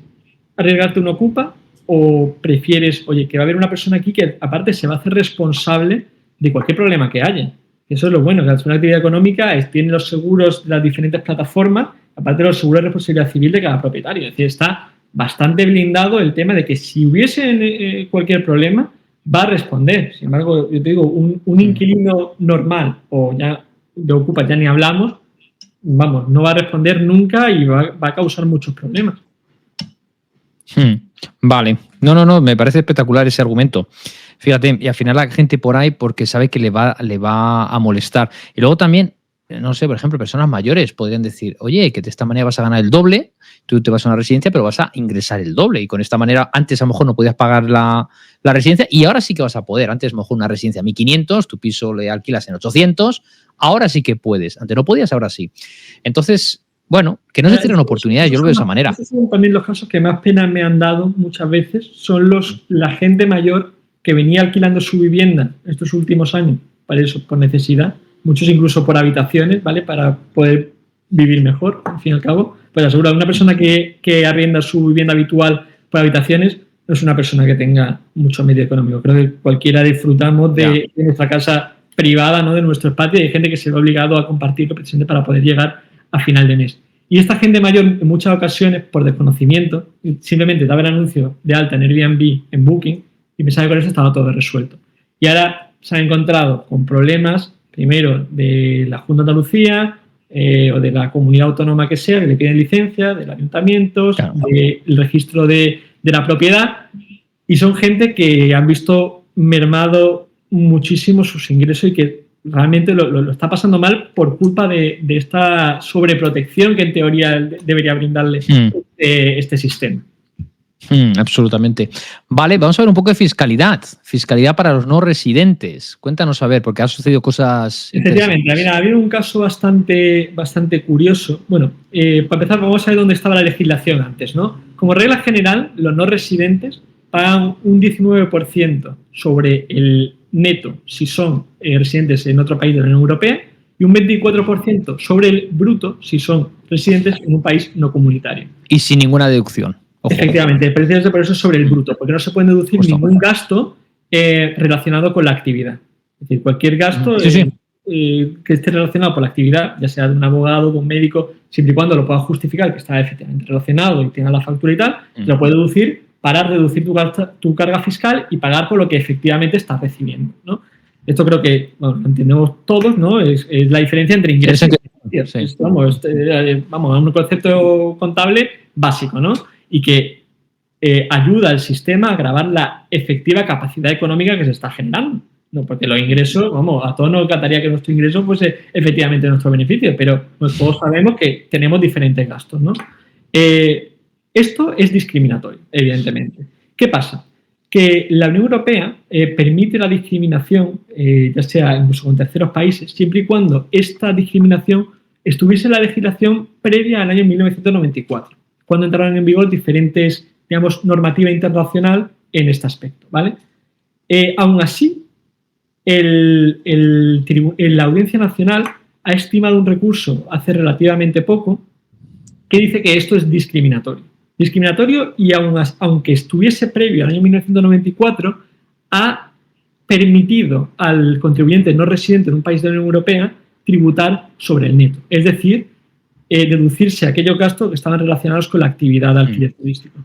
arriesgarte una ocupa o prefieres, oye, que va a haber una persona aquí que aparte se va a hacer responsable de cualquier problema que haya? Eso es lo bueno, que al ser una actividad económica tiene los seguros de las diferentes plataformas, aparte de los seguros de responsabilidad civil de cada propietario. Es decir, está bastante blindado el tema de que si hubiese cualquier problema, va a responder. Sin embargo, yo te digo, un inquilino normal o ya de ocupa, ya ni hablamos, vamos, no va a responder nunca y va a causar muchos problemas. Vale. No, me parece espectacular ese argumento. Fíjate, y al final la gente por ahí porque sabe que le va a molestar. Y luego también, no sé, por ejemplo, personas mayores podrían decir, oye, que de esta manera vas a ganar el doble, tú te vas a una residencia, pero vas a ingresar el doble. Y con esta manera, antes a lo mejor no podías pagar la residencia y ahora sí que vas a poder. Antes a lo mejor una residencia 1.500, tu piso le alquilas en 800, ahora sí que puedes. Antes no podías, ahora sí. Entonces, bueno, que no se cierren oportunidades, yo lo veo de esa manera. Esos son también los casos que más pena me han dado muchas veces, son la gente mayor que venía alquilando su vivienda estos últimos años, para eso, por necesidad, muchos incluso por habitaciones, ¿vale? Para poder vivir mejor, al fin y al cabo. Pues asegura, una persona que arrienda su vivienda habitual por habitaciones no es una persona que tenga mucho medio económico. Creo que cualquiera disfrutamos de nuestra casa privada, ¿no? De nuestro espacio, y hay gente que se ve obligado a compartirlo precisamente para poder llegar a final de mes. Y esta gente mayor, en muchas ocasiones, por desconocimiento, simplemente daba el anuncio de alta en Airbnb, en Booking, y pensaba que con eso estaba todo resuelto. Y ahora se ha encontrado con problemas, primero de la Junta de Andalucía o de la comunidad autónoma que sea, que le piden licencia, del ayuntamiento, del registro de la propiedad, y son gente que han visto mermado muchísimo sus ingresos y que realmente lo está pasando mal por culpa de esta sobreprotección que en teoría debería brindarle este sistema. Absolutamente. Vale, vamos a ver un poco de fiscalidad. Fiscalidad para los no residentes. Cuéntanos a ver, porque han sucedido cosas. Efectivamente, ha habido un caso bastante curioso. Bueno, para empezar, vamos a ver dónde estaba la legislación antes, ¿no? Como regla general, los no residentes pagan un 19% sobre el neto si son residentes en otro país de la Unión Europea y un 24% sobre el bruto si son residentes en un país no comunitario. Y sin ninguna deducción. Ojo. Efectivamente, precisamente por eso sobre el bruto, porque no se puede deducir ningún gasto relacionado con la actividad. Es decir, cualquier gasto que esté relacionado con la actividad, ya sea de un abogado, de un médico, siempre y cuando lo pueda justificar que está efectivamente relacionado y tenga la factura y tal, lo puede deducir para reducir tu carga fiscal y pagar por lo que efectivamente estás recibiendo, ¿no? Esto creo que lo entendemos todos, ¿no? Es la diferencia entre ingresos y beneficios. Vamos, un concepto contable básico, ¿no? Y que ayuda al sistema a grabar la efectiva capacidad económica que se está generando. No, porque los ingresos, vamos, a todos nos encantaría que nuestro ingreso fuese efectivamente nuestro beneficio, pero todos sabemos que tenemos diferentes gastos, ¿no? Esto es discriminatorio, evidentemente. ¿Qué pasa? Que la Unión Europea permite la discriminación, ya sea incluso con terceros países, siempre y cuando esta discriminación estuviese en la legislación previa al año 1994, cuando entraron en vigor diferentes, digamos, normativa internacional en este aspecto, ¿vale? Aún así, la Audiencia Nacional ha estimado un recurso hace relativamente poco que dice que esto es discriminatorio. Discriminatorio y aunque estuviese previo al año 1994, ha permitido al contribuyente no residente en un país de la Unión Europea tributar sobre el neto. Es decir, deducirse aquellos gastos que estaban relacionados con la actividad de alquiler turístico.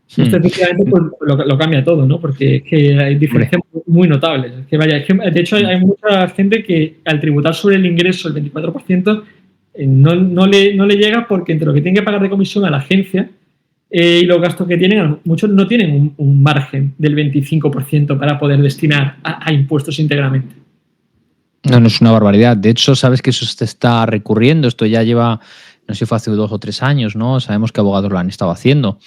Esto efectivamente pues, lo cambia todo, ¿no? Porque es que hay diferencias muy notables. De hecho, hay mucha gente que al tributar sobre el ingreso el 24%, no le llega porque entre lo que tienen que pagar de comisión a la agencia y los gastos que tienen, muchos no tienen un margen del 25% para poder destinar a impuestos íntegramente. No es una barbaridad. De hecho, sabes que eso se está recurriendo. Esto ya lleva, no sé si fue hace 2 o 3 años, ¿no? Sabemos que abogados lo han estado haciendo.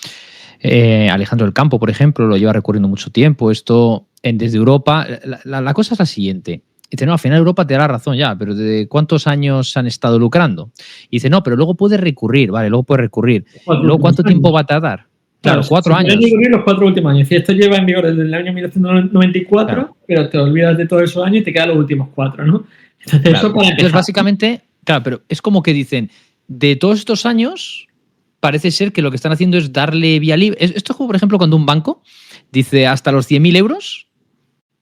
Alejandro del Campo, por ejemplo, lo lleva recurriendo mucho tiempo. Esto desde Europa. La cosa es la siguiente. Dice, no, al final Europa te da la razón ya, pero ¿de cuántos años han estado lucrando? Y dice, no, pero luego puedes recurrir, vale, luego puedes recurrir. ¿Y luego cuánto tiempo va a tardar? Claro, 4 años. Recurrir los 4 últimos años. Y esto lleva en vigor desde el año 1994, claro. Pero te olvidas de todos esos años y te quedan los últimos 4, ¿no? Entonces, claro. Eso para empezar. Entonces, básicamente, claro, pero es como que dicen, de todos estos años, parece ser que lo que están haciendo es darle vía libre. Esto es como, por ejemplo, cuando un banco dice hasta los 100.000 euros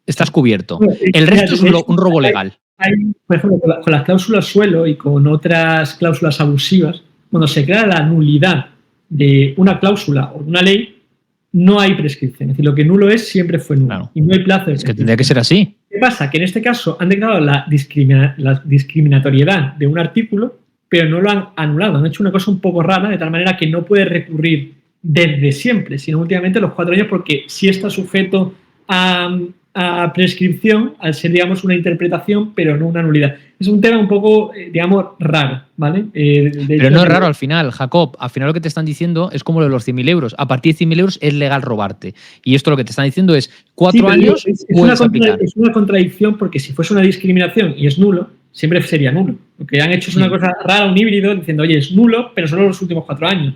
estás cubierto. El resto es un robo legal. Por ejemplo, con las cláusulas suelo y con otras cláusulas abusivas, cuando se crea la nulidad de una cláusula o de una ley, no hay prescripción. Es decir, lo que nulo es siempre fue nulo. Claro. Y no hay plazo de prescripción. Es que tendría que ser así. ¿Qué pasa? Que en este caso han declarado la discriminatoriedad de un artículo, pero no lo han anulado. Han hecho una cosa un poco rara, de tal manera que no puede recurrir desde siempre, sino últimamente los 4 años, porque sí está sujeto a prescripción al ser, digamos, una interpretación, pero no una nulidad. Es un tema un poco, digamos, raro, ¿vale? Pero no es raro al final, Jacob. Al final lo que te están diciendo es como lo de los 100.000 euros. A partir de 100.000 euros es legal robarte. Y esto lo que te están diciendo es 4 años puedes aplicar. Es una contradicción, porque si fuese una discriminación y es nulo, siempre sería nulo. Lo que han hecho es una cosa rara, un híbrido, diciendo, oye, es nulo, pero solo los últimos 4 años.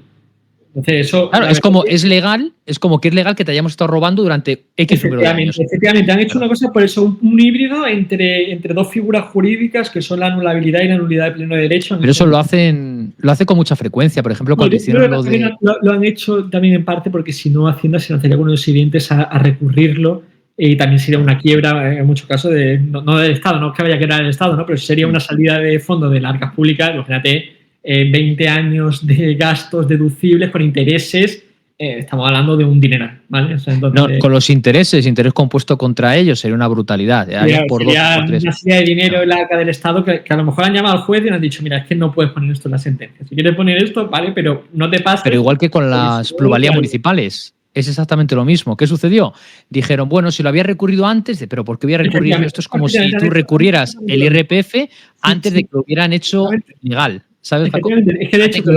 Entonces, eso, claro, es como que es legal que te hayamos estado robando durante X número de años. Efectivamente, han hecho una cosa, por eso, un híbrido entre 2 figuras jurídicas que son la anulabilidad y la nulidad de pleno derecho. Pero eso lo hacen con mucha frecuencia, por ejemplo, cuando hicieron lo de... Lo han hecho también en parte porque si no, Hacienda se lanzaría con los siguientes a recurrirlo, y también sería una quiebra, en muchos casos, no del Estado, no que vaya a quebrar el Estado, ¿no? Pero sería una salida de fondos de las arcas públicas, imagínate, 20 años de gastos deducibles con intereses, estamos hablando de un dineral, ¿vale? O sea, entonces, no, con los interés compuesto contra ellos sería una brutalidad. Sería una serie de dinero en la arca del Estado que a lo mejor han llamado al juez y le han dicho, mira, es que no puedes poner esto en la sentencia. Si quieres poner esto, vale, pero no te pases. Pero igual que con las plusvalías municipales. Es exactamente lo mismo. ¿Qué sucedió? Dijeron, bueno, si lo había recurrido antes, pero ¿por qué voy a recurrir? Esto es como si tú recurrieras el IRPF antes de que lo hubieran hecho legal. ¿Sabes, Jacob? Es que de hecho con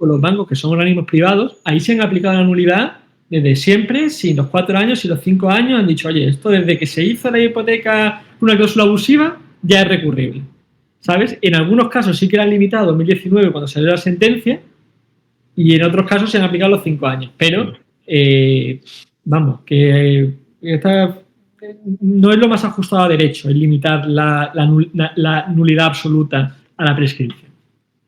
los bancos, que son organismos privados, ahí se han aplicado la nulidad desde siempre, si los 4 años y los 5 años han dicho, oye, esto desde que se hizo la hipoteca una cláusula abusiva, ya es recurrible. ¿Sabes? En algunos casos sí que era limitado 2019 cuando salió la sentencia, y en otros casos se han aplicado los 5 años. Pero, vamos, que no es lo más ajustado a derecho, el limitar la nulidad absoluta a la prescripción.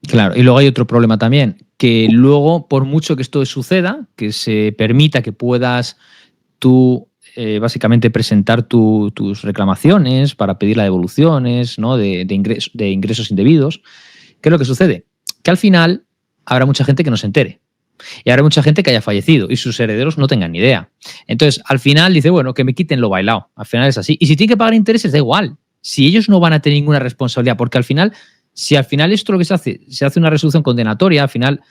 Claro, y luego hay otro problema también, que luego, por mucho que esto suceda, que se permita que puedas tú básicamente presentar tus reclamaciones para pedir las devoluciones, ¿no? de ingresos indebidos, ¿qué es lo que sucede? Que al final habrá mucha gente que no se entere. Y habrá mucha gente que haya fallecido y sus herederos no tengan ni idea. Entonces, al final dice, bueno, que me quiten lo bailado. Al final es así. Y si tienen que pagar intereses, da igual. Si ellos no van a tener ninguna responsabilidad, porque al final, si al final esto lo que se hace una resolución condenatoria, al final,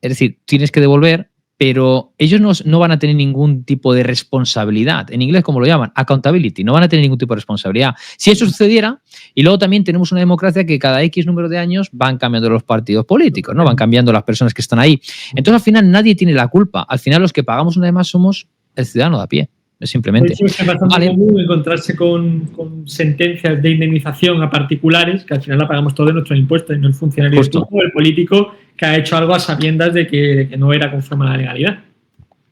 es decir, tienes que devolver, pero ellos no van a tener ningún tipo de responsabilidad. En inglés, como lo llaman, accountability, no van a tener ningún tipo de responsabilidad. Si eso sucediera, y luego también tenemos una democracia que cada X número de años van cambiando los partidos políticos, ¿no? Van cambiando las personas que están ahí. Entonces, al final, nadie tiene la culpa. Al final, los que pagamos una vez más somos el ciudadano de a pie. Simplemente. Por eso es bastante común encontrarse con sentencias de indemnización a particulares, que al final la pagamos todos de nuestros impuestos, y no el funcionario o el político que ha hecho algo a sabiendas de que no era conforme a la legalidad.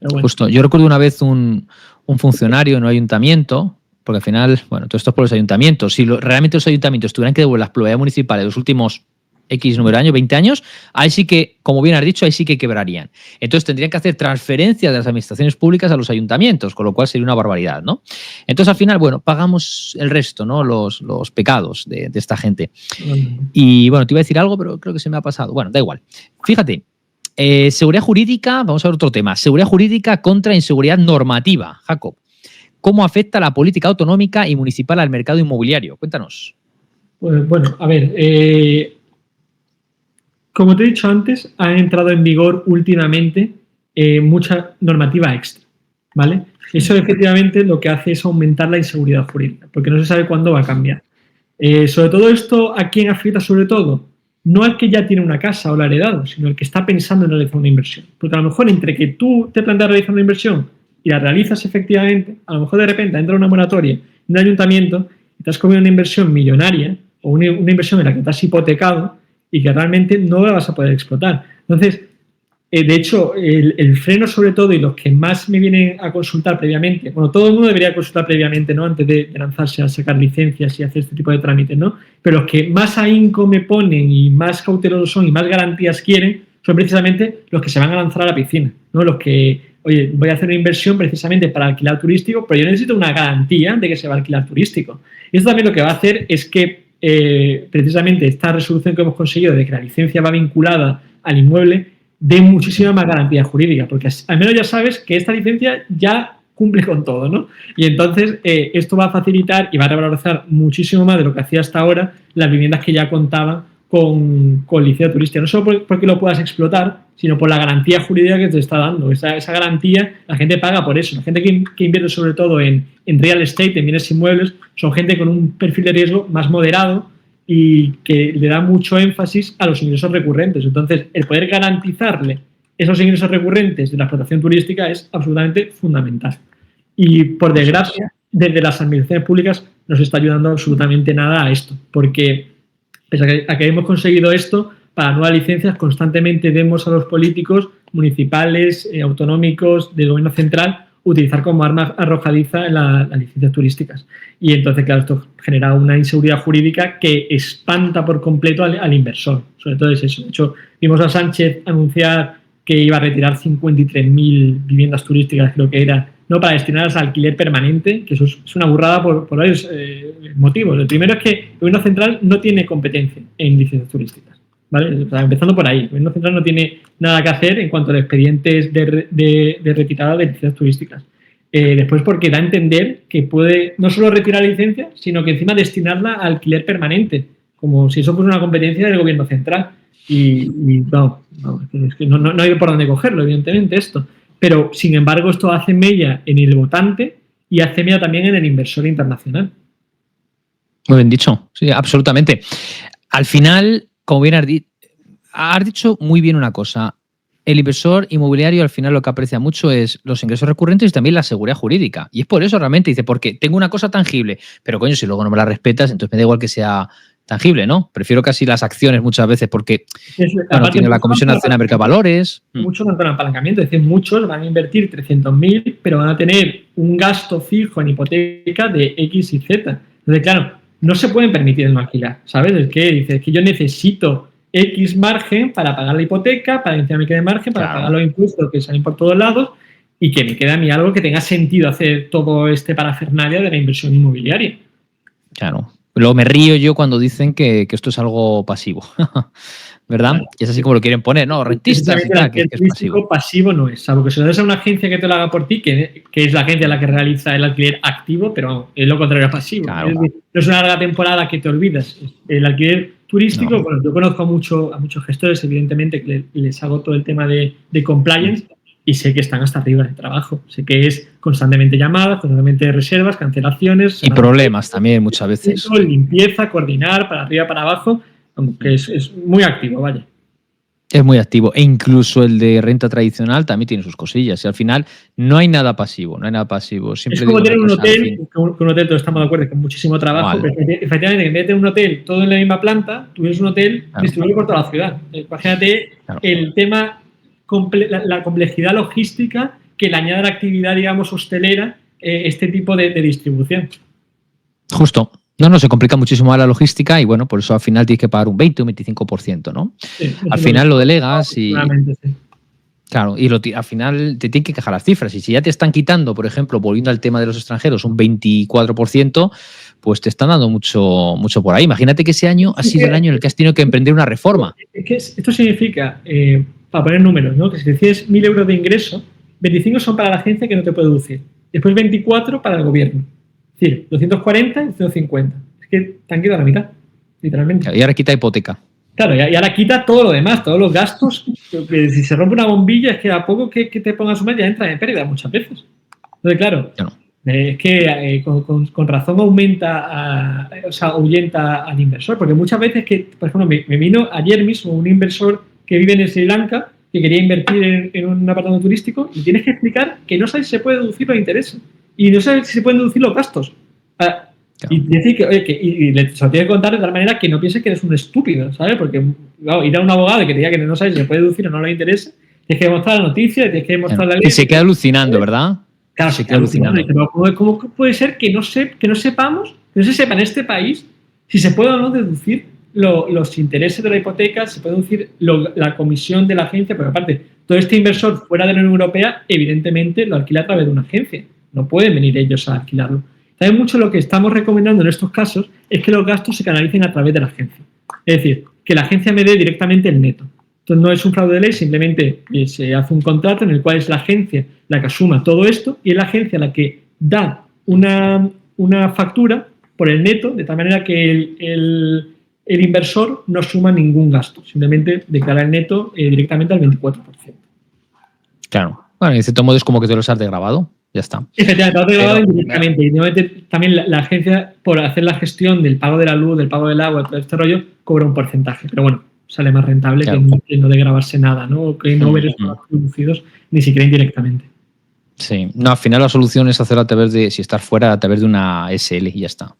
Pero bueno. Justo. Yo recuerdo una vez un funcionario en un ayuntamiento, porque al final, bueno, todo esto es por los ayuntamientos. Si realmente los ayuntamientos tuvieran que devolver las pluralidades municipales de los últimos X número de años, 20 años, ahí sí que, como bien has dicho, ahí sí que quebrarían. Entonces tendrían que hacer transferencias de las administraciones públicas a los ayuntamientos, con lo cual sería una barbaridad, ¿no? Entonces al final, bueno, pagamos el resto, ¿no? Los pecados de esta gente. Y bueno, te iba a decir algo, pero creo que se me ha pasado. Bueno, da igual. Fíjate, seguridad jurídica, vamos a ver otro tema. Seguridad jurídica contra inseguridad normativa. Jacob, ¿cómo afecta la política autonómica y municipal al mercado inmobiliario? Cuéntanos. Pues bueno, a ver, como te he dicho antes, han entrado en vigor últimamente mucha normativa extra, ¿vale? Eso efectivamente lo que hace es aumentar la inseguridad jurídica, porque no se sabe cuándo va a cambiar. Sobre todo esto, ¿a quién afecta sobre todo? no al que ya tiene una casa o la ha heredado, sino al que está pensando en realizar una inversión. Porque a lo mejor entre que tú te planteas realizar una inversión y la realizas efectivamente, a lo mejor de repente entra una moratoria en un ayuntamiento y te has comido una inversión millonaria o una inversión en la que te has hipotecado y que realmente no la vas a poder explotar. Entonces, de hecho, el freno sobre todo y los que más me vienen a consultar previamente, bueno, todo el mundo debería consultar previamente, ¿no? Antes de lanzarse a sacar licencias y hacer este tipo de trámites, ¿no? Pero los que más ahínco me ponen y más cautelosos son y más garantías quieren son precisamente los que se van a lanzar a la piscina, ¿no? Los que, oye, voy a hacer una inversión precisamente para alquilar turístico, pero yo necesito una garantía de que se va a alquilar turístico. Y esto también lo que va a hacer es que precisamente esta resolución que hemos conseguido de que la licencia va vinculada al inmueble de muchísima más garantía jurídica, porque al menos ya sabes que esta licencia ya cumple con todo, ¿no? Y entonces esto va a facilitar y va a revalorizar muchísimo más de lo que hacía hasta ahora las viviendas que ya contaban con licencia turística, no solo porque lo puedas explotar, sino por la garantía jurídica que te está dando. Esa garantía, la gente paga por eso. La gente que invierte sobre todo en real estate, en bienes inmuebles, son gente con un perfil de riesgo más moderado y que le da mucho énfasis a los ingresos recurrentes. Entonces, el poder garantizarle esos ingresos recurrentes de la explotación turística es absolutamente fundamental. Y, por desgracia, desde las administraciones públicas no se está ayudando absolutamente nada a esto, porque pese a que hemos conseguido esto, para nuevas licencias constantemente vemos a los políticos municipales, autonómicos, del gobierno central, utilizar como arma arrojadiza las licencias turísticas. Y entonces, claro, esto genera una inseguridad jurídica que espanta por completo al inversor. Sobre todo es eso. De hecho, vimos a Sánchez anunciar que iba a retirar 53.000 viviendas turísticas, creo que era, no para destinarlas al alquiler permanente, que eso es una burrada por varios motivos. El primero es que el gobierno central no tiene competencia en licencias turísticas, ¿vale? O sea, empezando por ahí, el gobierno central no tiene nada que hacer en cuanto a expedientes de retirada de licencias turísticas. Después porque da a entender que puede no solo retirar la licencia, sino que encima destinarla a alquiler permanente, como si eso fuera una competencia del gobierno central. Y no hay por dónde cogerlo, evidentemente, esto. Pero, sin embargo, esto hace mella en el votante y hace mella también en el inversor internacional. Muy bien dicho, sí, absolutamente. Al final, como bien has dicho muy bien una cosa. El inversor inmobiliario al final lo que aprecia mucho es los ingresos recurrentes y también la seguridad jurídica. Y es por eso realmente, dice, porque tengo una cosa tangible, pero coño, si luego no me la respetas, entonces me da igual que sea tangible, ¿no? Prefiero casi las acciones muchas veces porque bueno, tiene la Comisión Nacional de Mercado de Valores. Muchos no con apalancamiento, es decir, muchos van a invertir 300.000, pero van a tener un gasto fijo en hipoteca de X y Z. Entonces, claro, no se pueden permitir el no alquilar, ¿sabes? Es que yo necesito X margen para pagar la hipoteca, para que encima me quede margen, para pagar los impuestos que salen por todos lados y que me quede a mí algo que tenga sentido hacer todo este parafernalia de la inversión inmobiliaria. Claro. Luego me río yo cuando dicen que esto es algo pasivo, ¿verdad? Claro. Y es así como lo quieren poner, ¿no? Rentistas y tal, que es pasivo. Pasivo no es, salvo que se lo des a una agencia que te lo haga por ti, que es la agencia la que realiza el alquiler activo, pero es lo contrario a pasivo. Claro. No es una larga temporada que te olvidas. El alquiler turístico, no. Bueno, yo conozco a muchos gestores, evidentemente, que les hago todo el tema de compliance y sé que están hasta arriba de trabajo. Sé que es constantemente llamadas, constantemente reservas, cancelaciones. Y problemas también muchas veces. Limpieza, coordinar, para arriba, para abajo, aunque es muy activo, vaya. Es muy activo. E incluso el de renta tradicional también tiene sus cosillas. Y al final no hay nada pasivo, no hay nada pasivo. Siempre es como tener un hotel, con un hotel todos estamos de acuerdo, con muchísimo trabajo. Vale. Pero efectivamente, en vez de tener un hotel todo en la misma planta, tú tienes un hotel distribuido por toda la ciudad. Imagínate el tema, la complejidad logística que le añade a la actividad, digamos, hostelera, este tipo de distribución. Justo. No, se complica muchísimo más la logística y bueno, por eso al final tienes que pagar un 20 o un 25%, ¿no? Sí, al final lo delegas y... Sí. Claro, y al final te tienen que quejar las cifras. Y si ya te están quitando, por ejemplo, volviendo al tema de los extranjeros, un 24%, pues te están dando mucho por ahí. Imagínate que ese año ha sido el año en el que has tenido que emprender una reforma. Es que esto significa, para poner números, ¿no? Que si recibes 1.000 euros de ingreso, 25 son para la agencia que no te puede deducir. Después 24 para el gobierno. Es decir, 240 y 250. Es que te han quitado la mitad, literalmente. Y ahora quita hipoteca. Claro, y ahora quita todo lo demás, todos los gastos. Que si se rompe una bombilla, es que a poco que te pongas un mes ya entra en pérdida muchas veces. Entonces, claro, Es que con razón ahuyenta al inversor, porque muchas veces por ejemplo, me vino ayer mismo un inversor que vive en Sri Lanka que quería invertir en un apartamento turístico y tienes que explicar que no sabes si se puede deducir los intereses y no sabes si se pueden deducir los gastos. Claro. Y decir que, oye, y se lo tiene que contar de tal manera que no pienses que eres un estúpido, ¿sabes? Porque claro, ir a un abogado y que te diga que no sabes si se puede deducir o no le interesa, tienes que demostrar la noticia, tienes que demostrar la ley. Y se queda alucinando, ¿verdad? Claro, se queda alucinando. ¿Cómo puede ser que no sepamos, que no se sepa en este país si se puede o no deducir los intereses de la hipoteca, se puede deducir la comisión de la agencia? Pero aparte, todo este inversor fuera de la Unión Europea, evidentemente lo alquila a través de una agencia. No pueden venir ellos a alquilarlo. También mucho lo que estamos recomendando en estos casos es que los gastos se canalicen a través de la agencia. Es decir, que la agencia me dé directamente el neto. Entonces no es un fraude de ley, simplemente se hace un contrato en el cual es la agencia la que asuma todo esto y es la agencia la que da una factura por el neto, de tal manera que el inversor no suma ningún gasto, simplemente declara el neto directamente al 24%. Claro. Bueno, en cierto modo es como que te los has degrabado. Ya está. Efectivamente, lo has degrabado indirectamente. Y también la agencia, por hacer la gestión del pago de la luz, del pago del agua, todo este rollo, cobra un porcentaje. Pero bueno, sale más rentable que no degravarse nada, ¿no? O que no ver estos producidos ni siquiera indirectamente. Sí. No, al final la solución es hacerlo a través de, si estás fuera, a través de una SL y ya está.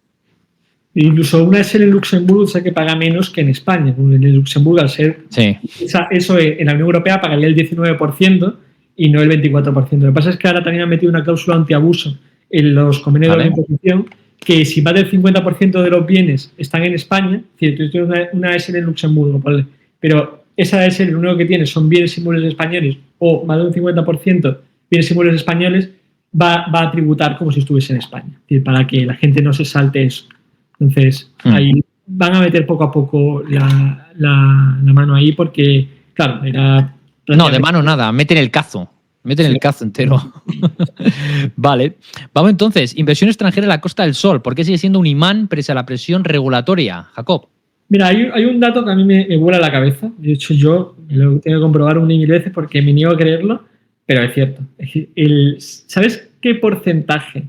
Incluso una SL en Luxemburgo sé que paga menos que en España. En Luxemburgo, al ser eso en la Unión Europea pagaría el 19% y no el 24%. Lo que pasa es que ahora también han metido una cláusula antiabuso en los convenios de imposición que si más del 50% de los bienes están en España, es decir, tú tienes una SL en Luxemburgo, ¿vale? Pero esa SL lo único que tiene son bienes inmuebles españoles o más de un 50% bienes inmuebles españoles, va a tributar como si estuviese en España. Es decir, para que la gente no se salte eso. Entonces, ahí van a meter poco a poco la mano ahí porque, claro, era... No, de mano nada, meten el cazo. Meten el cazo entero. Vale. Vamos entonces. Inversión extranjera en la Costa del Sol. ¿Por qué sigue siendo un imán pese a la presión regulatoria, Jacob? Mira, hay un dato que a mí me vuela la cabeza. De hecho, yo lo tengo que comprobar un mil veces porque me niego a creerlo, pero es cierto. ¿Sabes qué porcentaje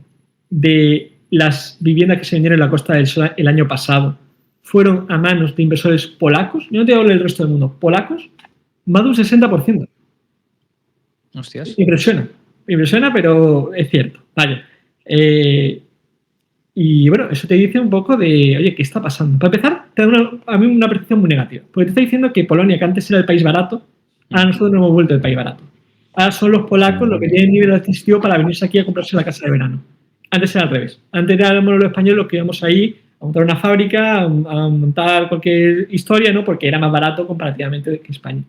de las viviendas que se vendieron en la Costa del Sol el año pasado fueron a manos de inversores polacos? Yo no te hablo del resto del mundo. ¿Polacos? Más de un 60%. Hostias. Impresiona, pero es cierto. Vaya. Y bueno, eso te dice un poco de, oye, ¿qué está pasando? Para empezar, te da a mí una percepción muy negativa. Porque te está diciendo que Polonia, que antes era el país barato, ahora nosotros no hemos vuelto el país barato. Ahora son los polacos los que tienen nivel adquisitivo para venirse aquí a comprarse la casa de verano. Antes era al revés. Antes éramos los españoles los que íbamos ahí a montar una fábrica, a montar cualquier historia, ¿no? Porque era más barato comparativamente que España.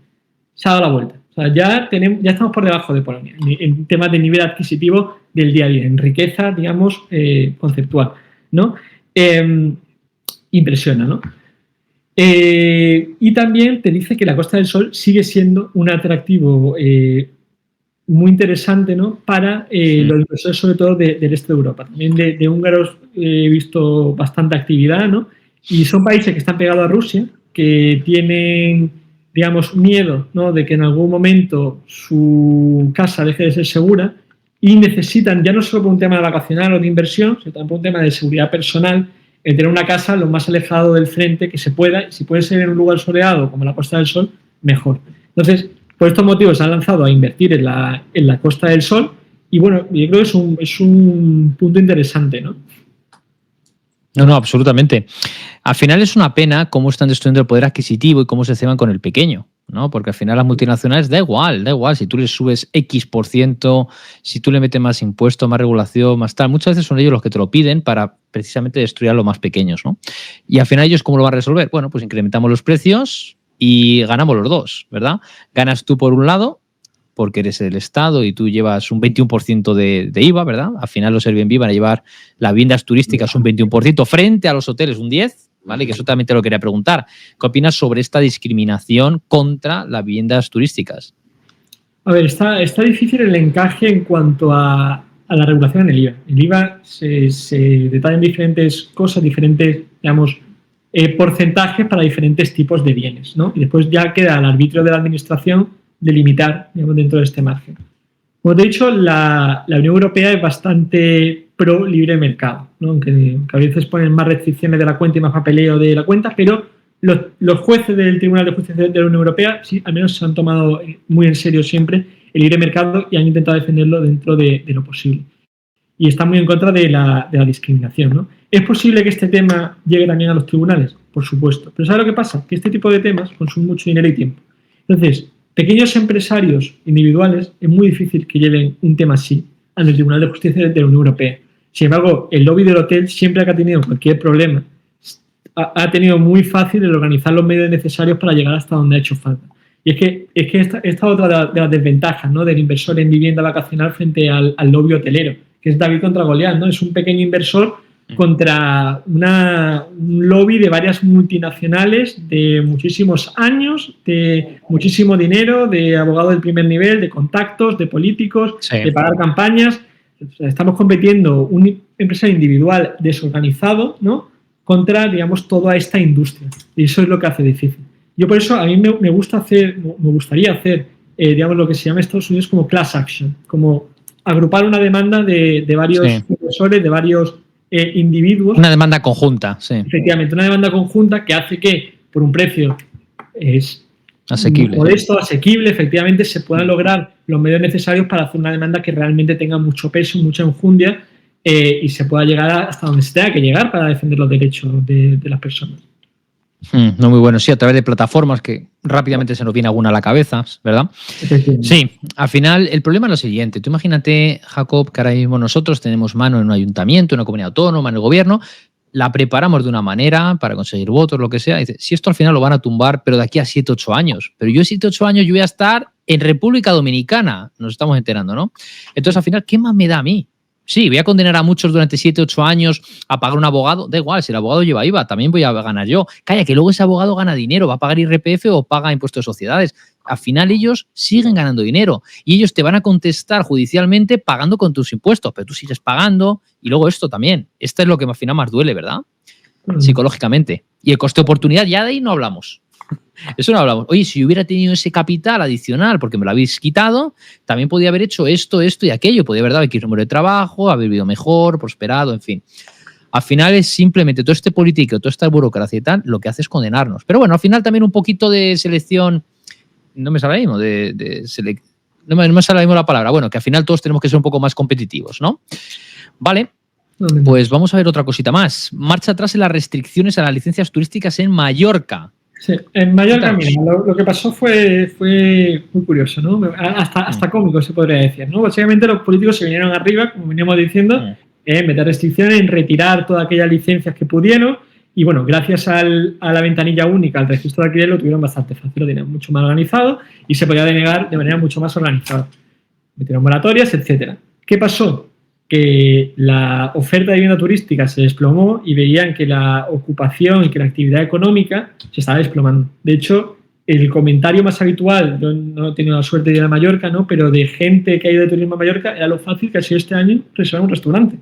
Se ha dado la vuelta. O sea, ya estamos por debajo de Polonia en temas de nivel adquisitivo del día a día, en riqueza, digamos, conceptual, ¿no? Impresiona, ¿no? Y también te dice que la Costa del Sol sigue siendo un atractivo muy interesante, ¿no? Para los inversores, sobre todo del este de Europa. También de húngaros he visto bastante actividad, ¿no? Y son países que están pegados a Rusia, que tienen, digamos, miedo, ¿no? De que en algún momento su casa deje de ser segura y necesitan, ya no solo por un tema vacacional o de inversión, sino también por un tema de seguridad personal, el tener una casa lo más alejado del frente que se pueda. Si puede ser en un lugar soleado como la Costa del Sol, mejor. Entonces, por estos motivos se han lanzado a invertir en la Costa del Sol y bueno, yo creo que es un punto interesante, ¿no? No, absolutamente. Al final es una pena cómo están destruyendo el poder adquisitivo y cómo se ceban con el pequeño, ¿no? Porque al final las multinacionales da igual. Si tú les subes X%, si tú le metes más impuestos, más regulación, más tal, muchas veces son ellos los que te lo piden para precisamente destruir a los más pequeños, ¿no? Y al final ellos, ¿cómo lo van a resolver? Bueno, pues incrementamos los precios y ganamos los dos, ¿verdad? Ganas tú por un lado, porque eres el Estado y tú llevas un 21% de IVA, ¿verdad? Al final los Airbnb van a llevar las viviendas turísticas un 21% frente a los hoteles un 10%, ¿vale? Que eso también te lo quería preguntar. ¿Qué opinas sobre esta discriminación contra las viviendas turísticas? A ver, está difícil el encaje en cuanto a la regulación en el IVA. El IVA se detalla en diferentes cosas, diferentes, digamos, porcentajes para diferentes tipos de bienes, ¿no? Y después ya queda al arbitrio de la administración delimitar, digamos, dentro de este margen. Como te he dicho, la Unión Europea es bastante pro libre mercado, ¿no? Aunque a veces ponen más restricciones de la cuenta y más papeleo de la cuenta, pero los jueces del Tribunal de Justicia de la Unión Europea sí, al menos se han tomado muy en serio siempre el libre mercado y han intentado defenderlo dentro de lo posible. Y están muy en contra de la discriminación, ¿no? ¿Es posible que este tema llegue también a los tribunales? Por supuesto. Pero ¿sabes lo que pasa? Que este tipo de temas consumen mucho dinero y tiempo. Entonces, pequeños empresarios individuales es muy difícil que lleven un tema así al Tribunal de Justicia de la Unión Europea. Sin embargo, el lobby del hotel, siempre que ha tenido cualquier problema, ha tenido muy fácil el organizar los medios necesarios para llegar hasta donde ha hecho falta. Y es que esta otra de las desventajas, ¿no?, del inversor en vivienda vacacional frente al lobby hotelero, que es David contra Goliat, ¿no? Es un pequeño inversor contra un lobby de varias multinacionales de muchísimos años, de muchísimo dinero, de abogados del primer nivel, de contactos, de políticos, sí, de pagar campañas. Estamos compitiendo un empresario individual desorganizado, ¿no?, contra, digamos, toda esta industria. Y eso es lo que hace difícil. Yo por eso a mí me gustaría hacer, digamos, lo que se llama en Estados Unidos como class action, como agrupar una demanda de varios inversores, de varios individuos. Una demanda conjunta, sí. Efectivamente, una demanda conjunta que hace que, por un precio asequible, modesto, asequible, efectivamente, se puedan lograr los medios necesarios para hacer una demanda que realmente tenga mucho peso, mucha enjundia y se pueda llegar hasta donde se tenga que llegar para defender los derechos de las personas. No, muy bueno. Sí, a través de plataformas que rápidamente se nos viene alguna a la cabeza, ¿verdad? Sí, al final el problema es lo siguiente. Tú imagínate, Jacob, que ahora mismo nosotros tenemos mano en un ayuntamiento, en una comunidad autónoma, en el gobierno, la preparamos de una manera para conseguir votos, lo que sea. Y dice, si esto al final lo van a tumbar, pero de aquí a 7, 8 años. Pero yo 7, 8 años yo voy a estar en República Dominicana, nos estamos enterando, ¿no? Entonces, al final, ¿qué más me da a mí? Sí, voy a condenar a muchos durante 7, 8 años a pagar un abogado. Da igual, si el abogado lleva IVA, también voy a ganar yo. Calla, que luego ese abogado gana dinero, va a pagar IRPF o paga impuestos de sociedades. Al final ellos siguen ganando dinero y ellos te van a contestar judicialmente pagando con tus impuestos, pero tú sigues pagando y luego esto también. Esto es lo que al final más duele, ¿verdad? Psicológicamente. Y el coste de oportunidad, ya de ahí no hablamos. Eso no hablamos. Oye, si hubiera tenido ese capital adicional porque me lo habéis quitado, también podía haber hecho esto y aquello. Podía haber dado X número de trabajo, haber vivido mejor, prosperado, en fin. Al final es simplemente todo este político, toda esta burocracia y tal, lo que hace es condenarnos. Pero bueno, al final también un poquito de selección, no me sale ahora mismo, no me sale ahora mismo la palabra. Bueno, que al final todos tenemos que ser un poco más competitivos, ¿no? Vale. Pues vamos a ver otra cosita más. Marcha atrás en las restricciones a las licencias turísticas en Mallorca. Sí, en Mallorca, mira, lo que pasó fue muy curioso, ¿no? Hasta cómico, se podría decir, ¿no? Básicamente los políticos se vinieron arriba, como veníamos diciendo, meter restricciones, en retirar todas aquellas licencias que pudieron y, bueno, gracias a la ventanilla única, al registro de alquiler, lo tuvieron bastante fácil, lo tenían mucho más organizado y se podía denegar de manera mucho más organizada. Metieron moratorias, etcétera. ¿Qué pasó? Que la oferta de vivienda turística se desplomó y veían que la ocupación y que la actividad económica se estaba desplomando. De hecho, el comentario más habitual, yo no he tenido la suerte de ir a Mallorca, ¿no?, pero de gente que ha ido de turismo a Mallorca, era lo fácil que ha sido este año reservar un restaurante.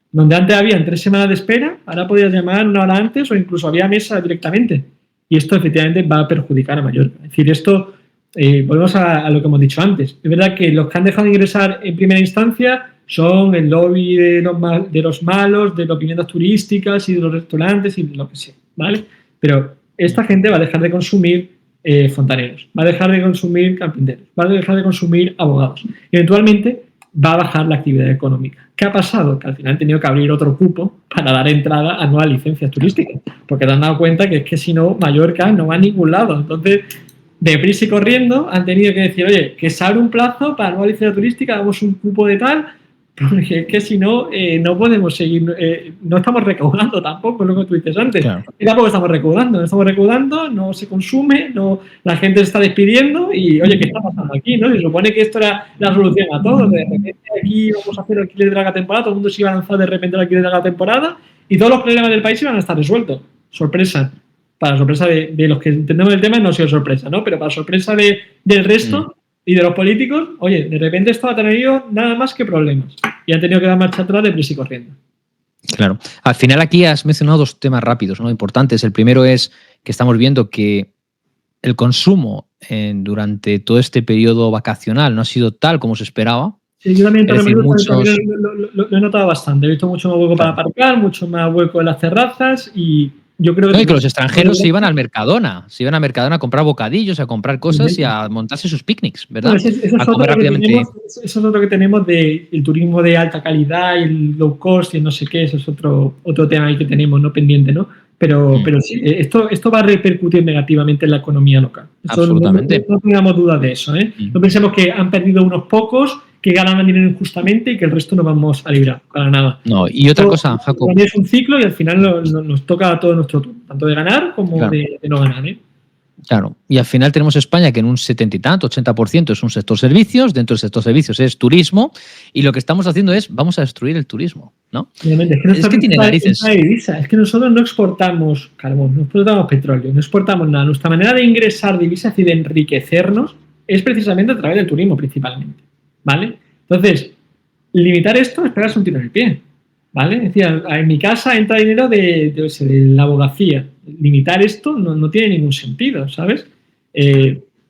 Donde antes habían 3 semanas de espera, ahora podías llamar 1 hora antes o incluso había mesa directamente. Y esto efectivamente va a perjudicar a Mallorca. Es decir, esto, volvemos a lo que hemos dicho antes. Es verdad que los que han dejado de ingresar en primera instancia son el lobby de los malos, de las viviendas turísticas y de los restaurantes y lo que sea, ¿vale? Pero esta gente va a dejar de consumir fontaneros, va a dejar de consumir carpinteros, va a dejar de consumir abogados. Y eventualmente va a bajar la actividad económica. ¿Qué ha pasado? Que al final han tenido que abrir otro cupo para dar entrada a nuevas licencias turísticas, porque te han dado cuenta que es que si no, Mallorca no va a ningún lado. Entonces, deprisa y corriendo, han tenido que decir, oye, que se abre un plazo para nueva licencia turística, damos un cupo de tal, porque es que si no, no podemos seguir, no estamos recaudando tampoco, lo que tú dices antes. Claro. Y tampoco estamos recaudando, no se consume, la gente se está despidiendo y, oye, ¿qué está pasando aquí? ¿No? Se supone que esto era la solución a todo. De repente aquí vamos a hacer el alquiler de larga temporada, todo el mundo se iba a lanzar de repente el alquiler de larga temporada y todos los problemas del país iban a estar resueltos. Sorpresa. Para sorpresa de los que entendemos el tema no ha sido sorpresa, ¿no? Pero para sorpresa del resto y de los políticos, oye, de repente esto ha tenido nada más que problemas y han tenido que dar marcha atrás deprisa y corriendo. Claro. Al final aquí has mencionado 2 temas rápidos, ¿no?, importantes. El primero es que estamos viendo que el consumo durante todo este periodo vacacional no ha sido tal como se esperaba. Yo también, Es decir, muchos... lo he notado bastante. He visto mucho más hueco para aparcar, mucho más hueco en las terrazas y yo creo No, que... y que los extranjeros se iban al Mercadona, a comprar bocadillos, a comprar cosas y a montarse sus picnics, ¿verdad? No, eso A comer rápidamente. eso es otro que tenemos del turismo de alta calidad, el low cost y no sé qué, eso es otro tema ahí que tenemos, ¿no? Pendiente, ¿no? Pero sí, esto va a repercutir negativamente en la economía local. Eso Absolutamente. no tengamos duda de eso, ¿eh? No pensemos que han perdido unos pocos, que ganan dinero injustamente y que el resto no vamos a librar, para nada. No, y otra cosa, Jacob. Es un ciclo y al final nos toca a todo nuestro turno, tanto de ganar como de no ganar, ¿eh? Claro, y al final tenemos España que en un 70 y tanto, 80% es un sector servicios, dentro del sector servicios es turismo, y lo que estamos haciendo es, vamos a destruir el turismo, ¿no? Obviamente, es que tiene narices. Es que nosotros no exportamos carbón, no exportamos petróleo, no exportamos nada. Nuestra manera de ingresar divisas y de enriquecernos es precisamente a través del turismo principalmente, ¿vale? Entonces, limitar esto es pegarse un tiro en el pie, ¿vale? Es decir, en mi casa entra dinero de la abogacía. Limitar esto no tiene ningún sentido, ¿sabes?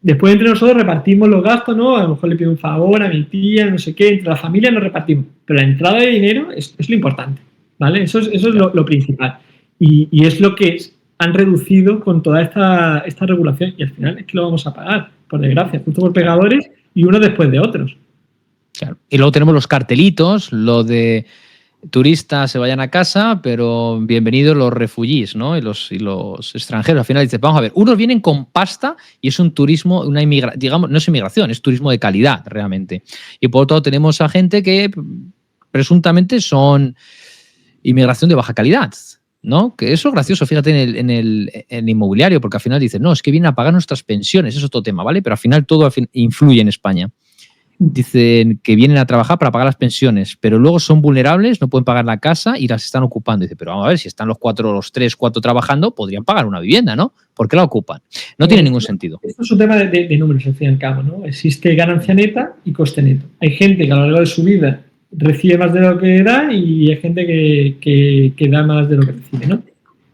Después entre nosotros repartimos los gastos, ¿no? A lo mejor le pido un favor a mi tía, no sé qué, entre la familia nos repartimos. Pero la entrada de dinero es lo importante, ¿vale? Eso es lo principal. Y es lo que han reducido con toda esta regulación. Y al final es que lo vamos a pagar, por desgracia, justo por pegadores y uno después de otros. Claro. Y luego tenemos los cartelitos, lo de turistas se vayan a casa, pero bienvenidos los refugiés, ¿no? Y los extranjeros. Al final dices, vamos a ver, unos vienen con pasta y es un turismo, una inmigración, digamos, no es inmigración, es turismo de calidad realmente. Y por otro lado tenemos a gente que presuntamente son inmigración de baja calidad, ¿no? Que eso es gracioso, fíjate, en el inmobiliario, porque al final dices, no, es que vienen a pagar nuestras pensiones, es otro tema, ¿vale? Pero al final todo influye en España. Dicen que vienen a trabajar para pagar las pensiones, pero luego son vulnerables, no pueden pagar la casa y las están ocupando. Dice, pero vamos a ver, si están los 3, 4 trabajando, podrían pagar una vivienda, ¿no? ¿Por qué la ocupan? No tiene ningún sentido. Esto es un tema de números, al fin y al cabo, ¿no? Existe ganancia neta y coste neto. Hay gente que a lo largo de su vida recibe más de lo que da y hay gente que da más de lo que recibe, ¿no?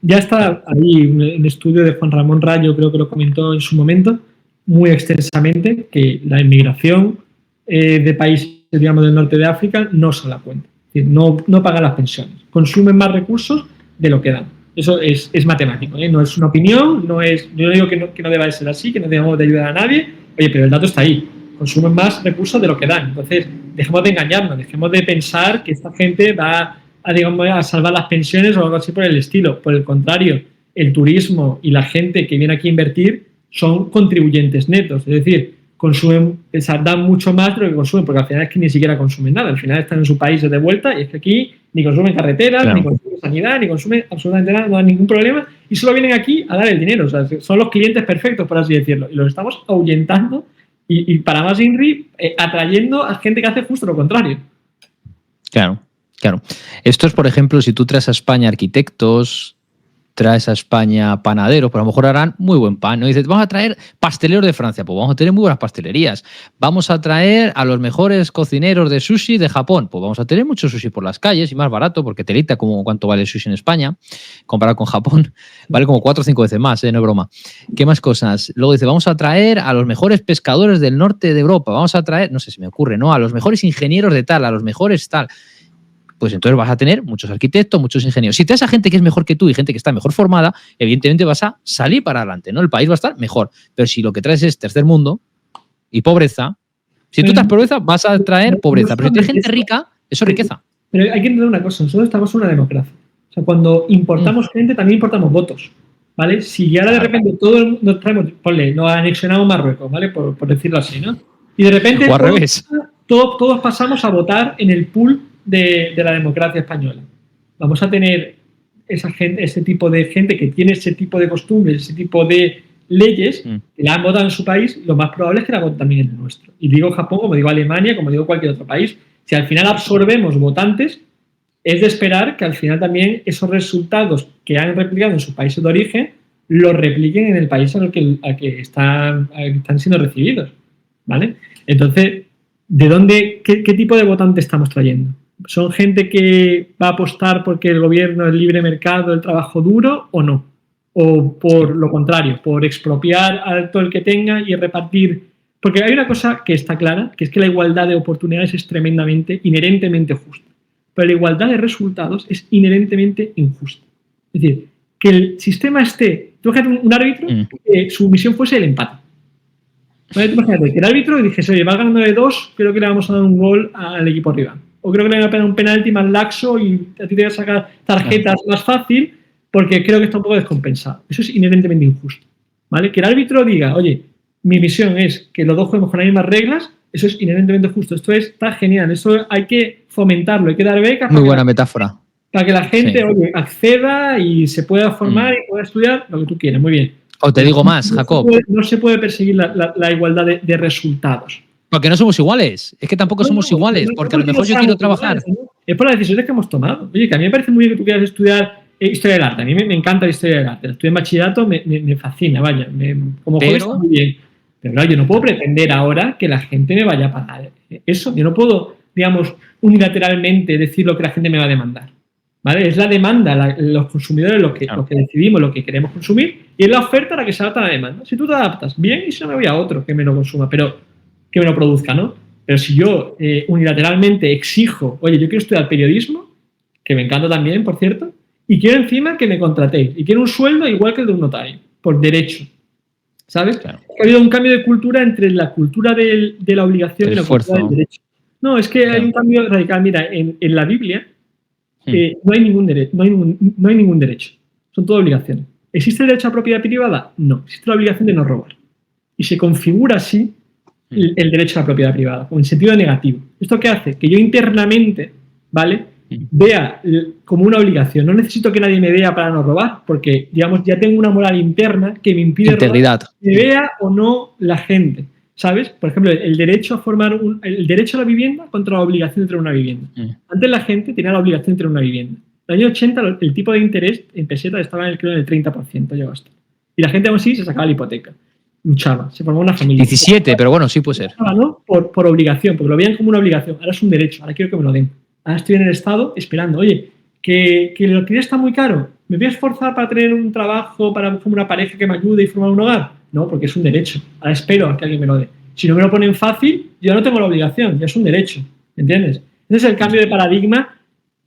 Ya está ahí un estudio de Juan Ramón Rayo, creo que lo comentó en su momento, muy extensamente, que la inmigración de países, digamos, del norte de África no se la cuenta. Es decir, no pagan las pensiones. Consumen más recursos de lo que dan. Eso es matemático, ¿eh? No es una opinión, yo no digo que no deba de ser así, que no debamos de ayudar a nadie, oye, pero el dato está ahí. Consumen más recursos de lo que dan. Entonces, dejemos de engañarnos, dejemos de pensar que esta gente va a salvar las pensiones o algo así por el estilo. Por el contrario, el turismo y la gente que viene aquí a invertir son contribuyentes netos. Es decir, consumen, o sea, dan mucho más de lo que consumen, porque al final es que ni siquiera consumen nada. Al final están en su país de vuelta y es que aquí ni consumen carreteras, claro, ni consumen sanidad, ni consumen absolutamente nada, no dan ningún problema y solo vienen aquí a dar el dinero. O sea, son los clientes perfectos, por así decirlo, y los estamos ahuyentando y para más INRI, atrayendo a gente que hace justo lo contrario. Claro. Esto es, por ejemplo, si tú traes a España arquitectos, traes a España panaderos, pues a lo mejor harán muy buen pan, ¿no? Y dices, vamos a traer pasteleros de Francia, pues vamos a tener muy buenas pastelerías. Vamos a traer a los mejores cocineros de sushi de Japón, pues vamos a tener mucho sushi por las calles y más barato, porque telita como cuánto vale el sushi en España, comparado con Japón, vale como 4 o 5 veces más, no es broma. ¿Qué más cosas? Luego dice, vamos a traer a los mejores pescadores del norte de Europa, vamos a traer, no sé si me ocurre, ¿no? A los mejores ingenieros de tal, a los mejores tal. Pues entonces vas a tener muchos arquitectos, muchos ingenieros. Si traes a gente que es mejor que tú y gente que está mejor formada, evidentemente vas a salir para adelante, ¿no? El país va a estar mejor. Pero si lo que traes es tercer mundo y pobreza, si tú traes pobreza, vas a traer pobreza. Pero si traes gente rica, eso es riqueza. Pero hay que entender una cosa, nosotros estamos en una democracia. O sea, cuando importamos gente, también importamos votos, ¿vale? Si ahora de repente todo el mundo traemos, ponle, nos anexionamos Marruecos, ¿vale? Por decirlo así, ¿no? Y de repente o al revés. Todos pasamos a votar en el pool de la democracia española. Vamos a tener ese tipo de gente que tiene ese tipo de costumbres, ese tipo de leyes, que la han votado en su país, lo más probable es que la voten también en el nuestro. Y digo Japón, como digo Alemania, como digo cualquier otro país. Si al final absorbemos votantes, es de esperar que al final también esos resultados que han replicado en sus países de origen los repliquen en el país al que están siendo recibidos, ¿vale? Entonces, ¿qué tipo de votante estamos trayendo? ¿Son gente que va a apostar porque el gobierno, el libre mercado, el trabajo duro o no? ¿O por lo contrario, por expropiar a todo el que tenga y repartir Porque hay una cosa que está clara, que es que la igualdad de oportunidades es inherentemente justa. Pero la igualdad de resultados es inherentemente injusta. Es decir, que el sistema esté... Tú imagínate un árbitro que su misión fuese el empate. ¿Vale? Tú imagínate que el árbitro dijese, oye, va ganando de 2, creo que le vamos a dar un gol al equipo rival. O creo que le van a pegar un penalti más laxo y a ti te vas a sacar tarjetas más fácil porque creo que está un poco descompensado. Eso es inherentemente injusto. ¿Vale? Que el árbitro diga, oye, mi misión es que los dos juguemos con las mismas reglas, eso es inherentemente justo. Esto está genial. Eso hay que fomentarlo, hay que dar becas. Muy buena metáfora. Para que la gente acceda y se pueda formar y pueda estudiar lo que tú quieras. Muy bien. O te digo más, Jacob. No se puede perseguir la igualdad de resultados. Porque no somos iguales. Es que tampoco somos iguales. Porque a lo mejor yo quiero trabajar. Es por las decisiones que hemos tomado. Oye, que a mí me parece muy bien que tú quieras estudiar historia del arte. A mí me encanta la historia del arte. Estudio en bachillerato, me fascina, vaya. Como joven está muy bien. Pero claro, yo no puedo pretender ahora que la gente me vaya a pagar eso. Yo no puedo, digamos, unilateralmente decir lo que la gente me va a demandar. ¿Vale? Es la demanda, los consumidores lo que decidimos, lo que queremos consumir, y es la oferta la que se adapta a la demanda. Si tú te adaptas, bien, y si no me voy a otro que me lo consuma, pero que me lo produzca, ¿no? Pero si yo unilateralmente exijo, oye, yo quiero estudiar periodismo, que me encanta también, por cierto, y quiero encima que me contratéis, y quiero un sueldo igual que el de un notario, por derecho. ¿Sabes? Claro. Ha habido un cambio de cultura entre la cultura de la obligación y la cultura del derecho. No, es que hay un cambio radical. Mira, en la Biblia no hay ningún derecho. Son todo obligaciones. ¿Existe el derecho a propiedad privada? No. Existe la obligación de no robar. Y se configura así el derecho a la propiedad privada, en sentido negativo. ¿Esto qué hace? Que yo internamente, ¿vale?, vea como una obligación. No necesito que nadie me vea para no robar, porque, digamos, ya tengo una moral interna que me impide integridad. Robar, que vea o no la gente, ¿sabes? Por ejemplo, el derecho a el derecho a la vivienda contra la obligación de tener una vivienda. Antes la gente tenía la obligación de tener una vivienda. En el año 80 el tipo de interés en pesetas estaba en el 30%, llegó hasta. Y la gente aún así se sacaba la hipoteca. Luchaba, se formaba una familia. 17, pero bueno, sí puede ser. ¿No? Por obligación, porque lo veían como una obligación. Ahora es un derecho, ahora quiero que me lo den. Ahora estoy en el Estado esperando, oye, que el alquiler está muy caro, ¿me voy a esforzar para tener un trabajo, para formar una pareja que me ayude y formar un hogar? No, porque es un derecho. Ahora espero a que alguien me lo dé. Si no me lo ponen fácil, yo no tengo la obligación, ya es un derecho, ¿entiendes? Ese es el cambio de paradigma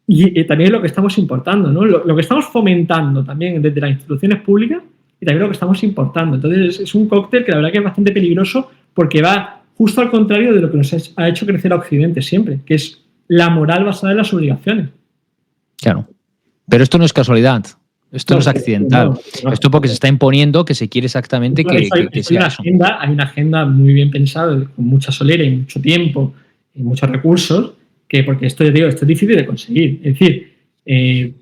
y también es lo que estamos importando, ¿no? Lo que estamos fomentando también desde las instituciones públicas y también lo que estamos importando. Entonces es un cóctel que la verdad que es bastante peligroso porque va justo al contrario de lo que nos ha hecho crecer a Occidente siempre, que es la moral basada en las obligaciones. Claro. Pero esto no es casualidad. Esto no es accidental. No. Esto porque se está imponiendo que se quiere exactamente que sea eso. Hay una agenda muy bien pensada, con mucha solera y mucho tiempo y muchos recursos, porque esto, esto es difícil de conseguir. Es decir,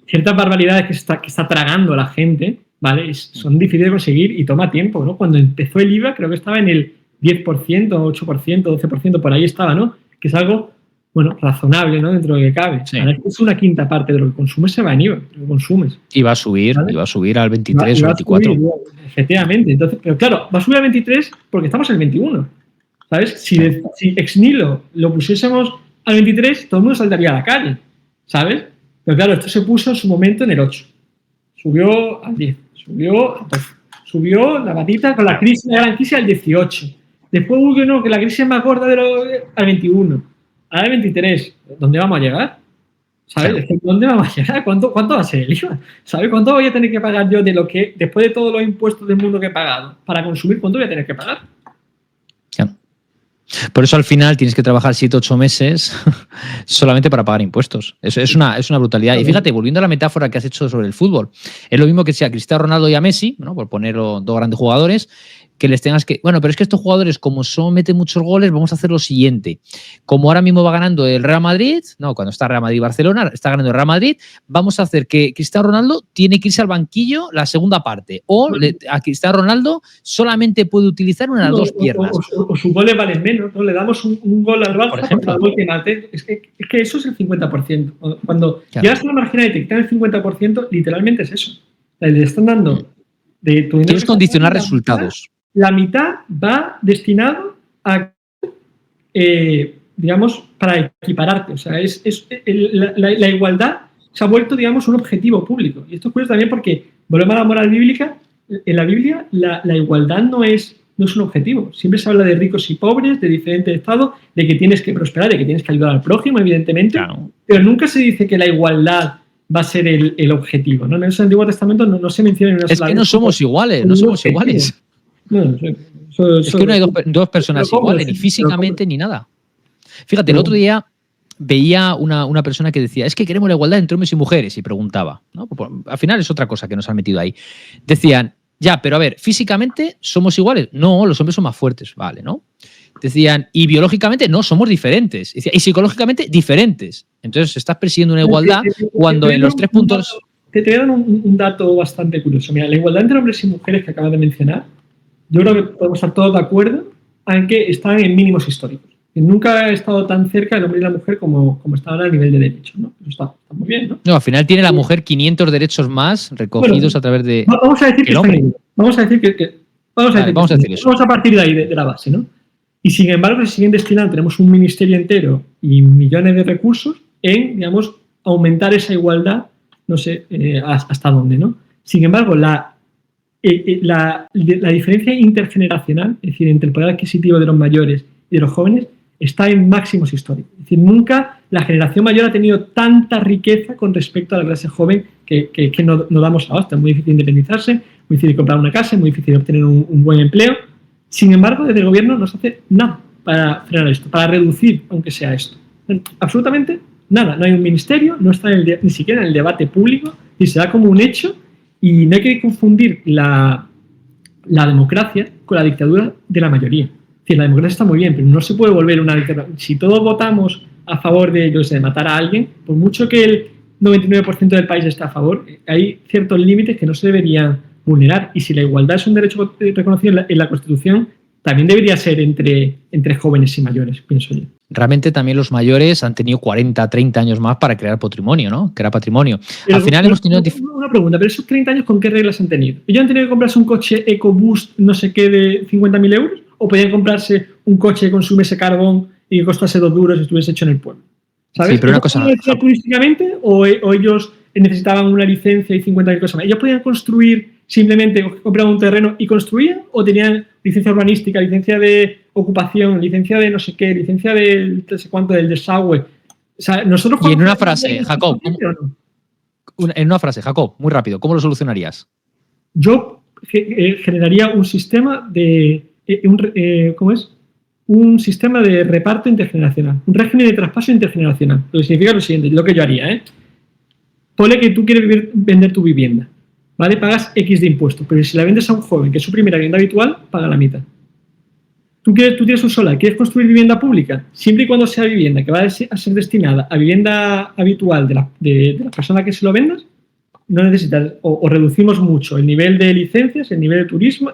ciertas barbaridades que está tragando la gente, ¿vale? Son difíciles de conseguir y toma tiempo, ¿no? Cuando empezó el IVA creo que estaba en el 10%, 8%, 12%, por ahí estaba, ¿no? Que es algo... bueno, razonable, ¿no? Dentro de lo que cabe. Sí. Ahora es una quinta parte de lo que consumes se va en IVA, lo que consumes. Y va a subir, ¿vale? Y va a subir al 23 o 24. Subir, efectivamente. Entonces, pero claro, va a subir al 23 porque estamos en el 21. ¿Sabes? Si ex nihilo lo pusiésemos al 23, todo el mundo saltaría a la calle. ¿Sabes? Pero claro, esto se puso en su momento en el 8. Subió al 10. Subió a 12. Subió la patita con la gran crisis al 18. Después hubo que la crisis más gorda al 21. Ahora el 23, ¿dónde vamos a llegar? ¿Sabes? Claro. ¿Dónde vamos a llegar? ¿Cuánto va a ser el IVA? ¿Sabes? ¿Cuánto voy a tener que pagar yo de lo que, después de todos los impuestos del mundo que he pagado, para consumir, cuánto voy a tener que pagar? Claro. Por eso al final tienes que trabajar 7 o 8 meses solamente para pagar impuestos. Eso es una brutalidad. Y fíjate, volviendo a la metáfora que has hecho sobre el fútbol, es lo mismo que si a Cristiano Ronaldo y a Messi, ¿no? Por poner dos grandes jugadores, que les tengas que... Bueno, pero es que estos jugadores, como meten muchos goles, vamos a hacer lo siguiente. Como ahora mismo va ganando el Real Madrid, no, cuando está Real Madrid-Barcelona, está ganando el Real Madrid, vamos a hacer que Cristiano Ronaldo tiene que irse al banquillo la segunda parte. O a Cristiano Ronaldo solamente puede utilizar una de las dos piernas. O sus goles valen menos, ¿no? Le damos un gol al Barça por cada gol que mate. Es que eso es el 50%. Cuando llegas a la margen de detectar el 50%, literalmente es eso. Le están dando... Tienes que condicionar resultados. La mitad va destinado a, digamos, para equipararte. O sea, la igualdad se ha vuelto, digamos, un objetivo público. Y esto es curioso también porque, volvemos a la moral bíblica, en la Biblia la igualdad no es no es un objetivo. Siempre se habla de ricos y pobres, de diferentes estados, de que tienes que prosperar, de que tienes que ayudar al prójimo, evidentemente, claro. Pero nunca se dice que la igualdad va a ser el objetivo, ¿no? En el Antiguo Testamento no se menciona en una sola vez. Es que no somos iguales, no somos iguales. No, es que no hay dos personas iguales, ni físicamente ni nada. Fíjate, el otro día veía una persona que decía, es que queremos la igualdad entre hombres y mujeres, y preguntaba, ¿no? Al final es otra cosa que nos han metido ahí. Decían, ya, pero a ver, ¿físicamente somos iguales? No, los hombres son más fuertes, vale, ¿no? Decían, y biológicamente no, somos diferentes. Y psicológicamente diferentes. Entonces estás persiguiendo una igualdad cuando en los 3 puntos... Te voy a dar un dato bastante curioso. Mira, la igualdad entre hombres y mujeres que acabas de mencionar, yo creo que podemos estar todos de acuerdo en que están en mínimos históricos. Nunca ha estado tan cerca el hombre y la mujer como está ahora a nivel de derechos, ¿no? Eso está muy bien, ¿no? No, al final tiene la mujer 500 derechos más recogidos a través de... Vamos a decir que hombre. Vamos a partir de ahí, de la base, ¿no? Y sin embargo, se siguen destinando, tenemos un ministerio entero y millones de recursos en, digamos, aumentar esa igualdad, no sé hasta dónde, ¿no? Sin embargo, la diferencia intergeneracional, es decir, entre el poder adquisitivo de los mayores y de los jóvenes, está en máximos históricos. Es decir, nunca la generación mayor ha tenido tanta riqueza con respecto a la clase joven que no damos abasto. Es muy difícil independizarse, muy difícil comprar una casa, muy difícil obtener un buen empleo. Sin embargo, desde el gobierno no se hace nada para frenar esto, para reducir, aunque sea esto. Absolutamente nada. No hay un ministerio, no está ni siquiera en el debate público, y se da como un hecho, y no hay que confundir la democracia con la dictadura de la mayoría. Es decir, la democracia está muy bien, pero no se puede volver una dictadura. Si todos votamos a favor de matar a alguien, por mucho que el 99% del país esté a favor, hay ciertos límites que no se deberían vulnerar. Y si la igualdad es un derecho reconocido en la Constitución, también debería ser entre jóvenes y mayores, pienso yo. Realmente también los mayores han tenido 40, 30 años más para crear patrimonio, ¿no? Crear patrimonio. Pero, al final hemos tenido... Una pregunta, ¿pero esos 30 años con qué reglas han tenido? ¿Ellos han tenido que comprarse un coche EcoBoost no sé qué de 50.000 euros? ¿O podían comprarse un coche que consumiese carbón y que costase 2 duros y estuviese hecho en el pueblo? ¿Sabes? Sí, pero una cosa... turísticamente o ellos necesitaban una licencia y 50.000 cosas más? ¿Ellos podían construir simplemente, compraban un terreno y construían? ¿O tenían licencia urbanística, licencia de ocupación, licencia de no sé qué, licencia de no sé cuánto, del desagüe? O sea, nosotros... Y en una frase, Jacob, muy rápido, ¿cómo lo solucionarías? Yo generaría un sistema de... ¿cómo es? Un sistema de reparto intergeneracional, un régimen de traspaso intergeneracional. Lo que significa lo siguiente, lo que yo haría, Ponle que tú quieres vender tu vivienda, ¿vale? Pagas X de impuestos, pero si la vendes a un joven que es su primera vivienda habitual, paga la mitad. Tú tienes un solar, ¿quieres construir vivienda pública? Siempre y cuando sea vivienda que va a ser destinada a vivienda habitual de la persona que se lo vendas, no necesitas, o reducimos mucho el nivel de licencias, el nivel de turismo,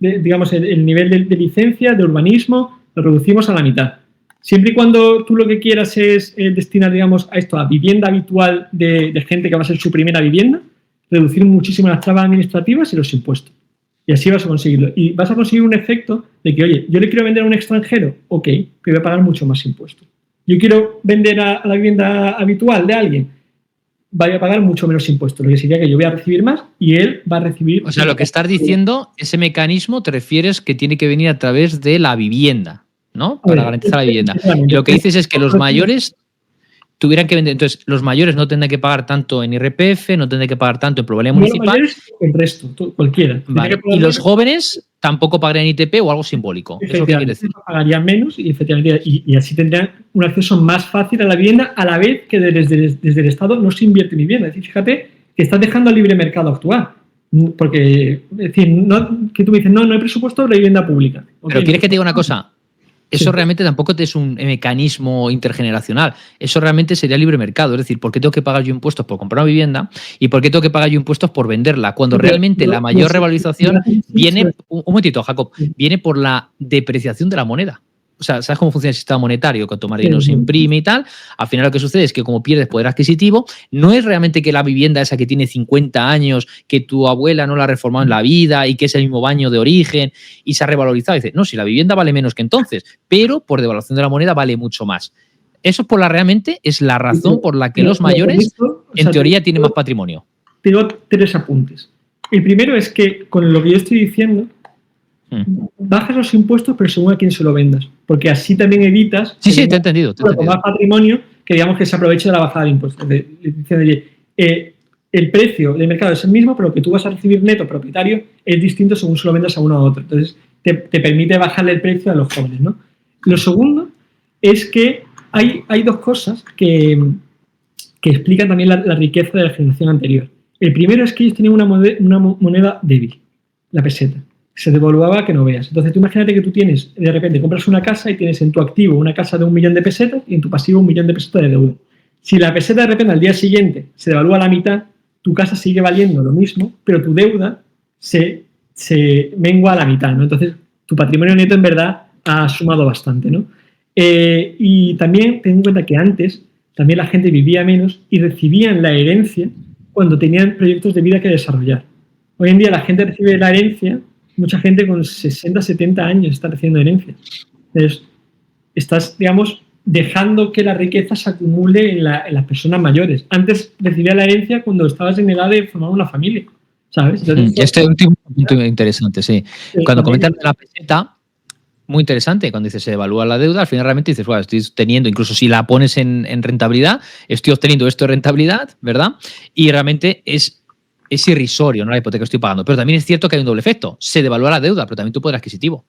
digamos, el nivel de licencia, de urbanismo, lo reducimos a la mitad. Siempre y cuando tú lo que quieras es destinar, digamos, a esto, a vivienda habitual de gente que va a ser su primera vivienda, reducir muchísimo las trabas administrativas y los impuestos. Y así vas a conseguirlo. Y vas a conseguir un efecto de que, oye, yo le quiero vender a un extranjero, ok, que voy a pagar mucho más impuestos. Yo quiero vender a la vivienda habitual de alguien, vaya a pagar mucho menos impuestos, lo que significa que yo voy a recibir más y él va a recibir... O sea, lo que estás diciendo, ese mecanismo te refieres que tiene que venir a través de la vivienda, ¿no? Para garantizar la vivienda. Y lo que dices es que los mayores tuvieran que vender... Entonces, los mayores no tendrán que pagar tanto en IRPF, no tendrán que pagar tanto en probabilidad municipal. Los mayores, el resto, cualquiera. Vale. Y los jóvenes tampoco pagarían ITP o algo simbólico. Eso quiere decir. Pagarían menos y efectivamente y así tendrían un acceso más fácil a la vivienda, a la vez que desde el Estado no se invierte en vivienda. Es decir, fíjate que estás dejando al libre mercado actuar. Porque, es decir, que tú me dices, no hay presupuesto de la vivienda pública. Pero ¿quieres que te diga una cosa? Eso realmente tampoco es un mecanismo intergeneracional. Eso realmente sería libre mercado. Es decir, ¿por qué tengo que pagar yo impuestos por comprar una vivienda? ¿Y por qué tengo que pagar yo impuestos por venderla? Cuando realmente la mayor revalorización viene... Un momentito, Jacob. Viene por la depreciación de la moneda. O sea, ¿sabes cómo funciona el sistema monetario? Cuanto más dinero se imprime y tal, al final lo que sucede es que como pierdes poder adquisitivo, no es realmente que la vivienda esa que tiene 50 años, que tu abuela no la ha reformado en la vida y que es el mismo baño de origen y se ha revalorizado. Y dice, no, si la vivienda vale menos que entonces, pero por devaluación de la moneda vale mucho más. Eso realmente es la razón por la que los mayores, en teoría, tienen más patrimonio. Tengo 3 apuntes. El primero es que con lo que yo estoy diciendo, bajas los impuestos, pero según a quién se lo vendas. Porque así también evitas... Sí, te he entendido. Más patrimonio que digamos que se aproveche de la bajada de impuestos. Diciendo, oye, el precio de mercado es el mismo, pero lo que tú vas a recibir neto propietario es distinto según se lo vendas a uno a otro. Entonces, te permite bajarle el precio a los jóvenes, ¿no? Lo segundo es que hay dos cosas que explican también la riqueza de la generación anterior. El primero es que ellos tenían una moneda débil, la peseta. Se devaluaba que no veas. Entonces, tú imagínate que tú tienes, de repente, compras una casa y tienes en tu activo una casa de 1 millón de pesetas y en tu pasivo 1 millón de pesetas de deuda. Si la peseta de repente al día siguiente se devalúa a la mitad, tu casa sigue valiendo lo mismo, pero tu deuda se mengua a la mitad, ¿no? Entonces, tu patrimonio neto en verdad ha sumado bastante, ¿no? Y también ten en cuenta que antes también la gente vivía menos y recibían la herencia cuando tenían proyectos de vida que desarrollar. Hoy en día la gente recibe la herencia, mucha gente con 60, 70 años está recibiendo herencia. Entonces, estás, digamos, dejando que la riqueza se acumule en las personas mayores. Antes recibía la herencia cuando estabas en edad de formar una familia, ¿sabes? Entonces, este último punto interesante, sí. Cuando comentas de la peseta, muy interesante, cuando dices se devalúa la deuda, al final realmente dices, bueno, estoy teniendo, incluso si la pones en rentabilidad, estoy obteniendo esto de rentabilidad, ¿verdad? Y realmente es irrisorio, ¿no? La hipoteca que estoy pagando. Pero también es cierto que hay un doble efecto. Se devalúa la deuda, pero también tu poder adquisitivo.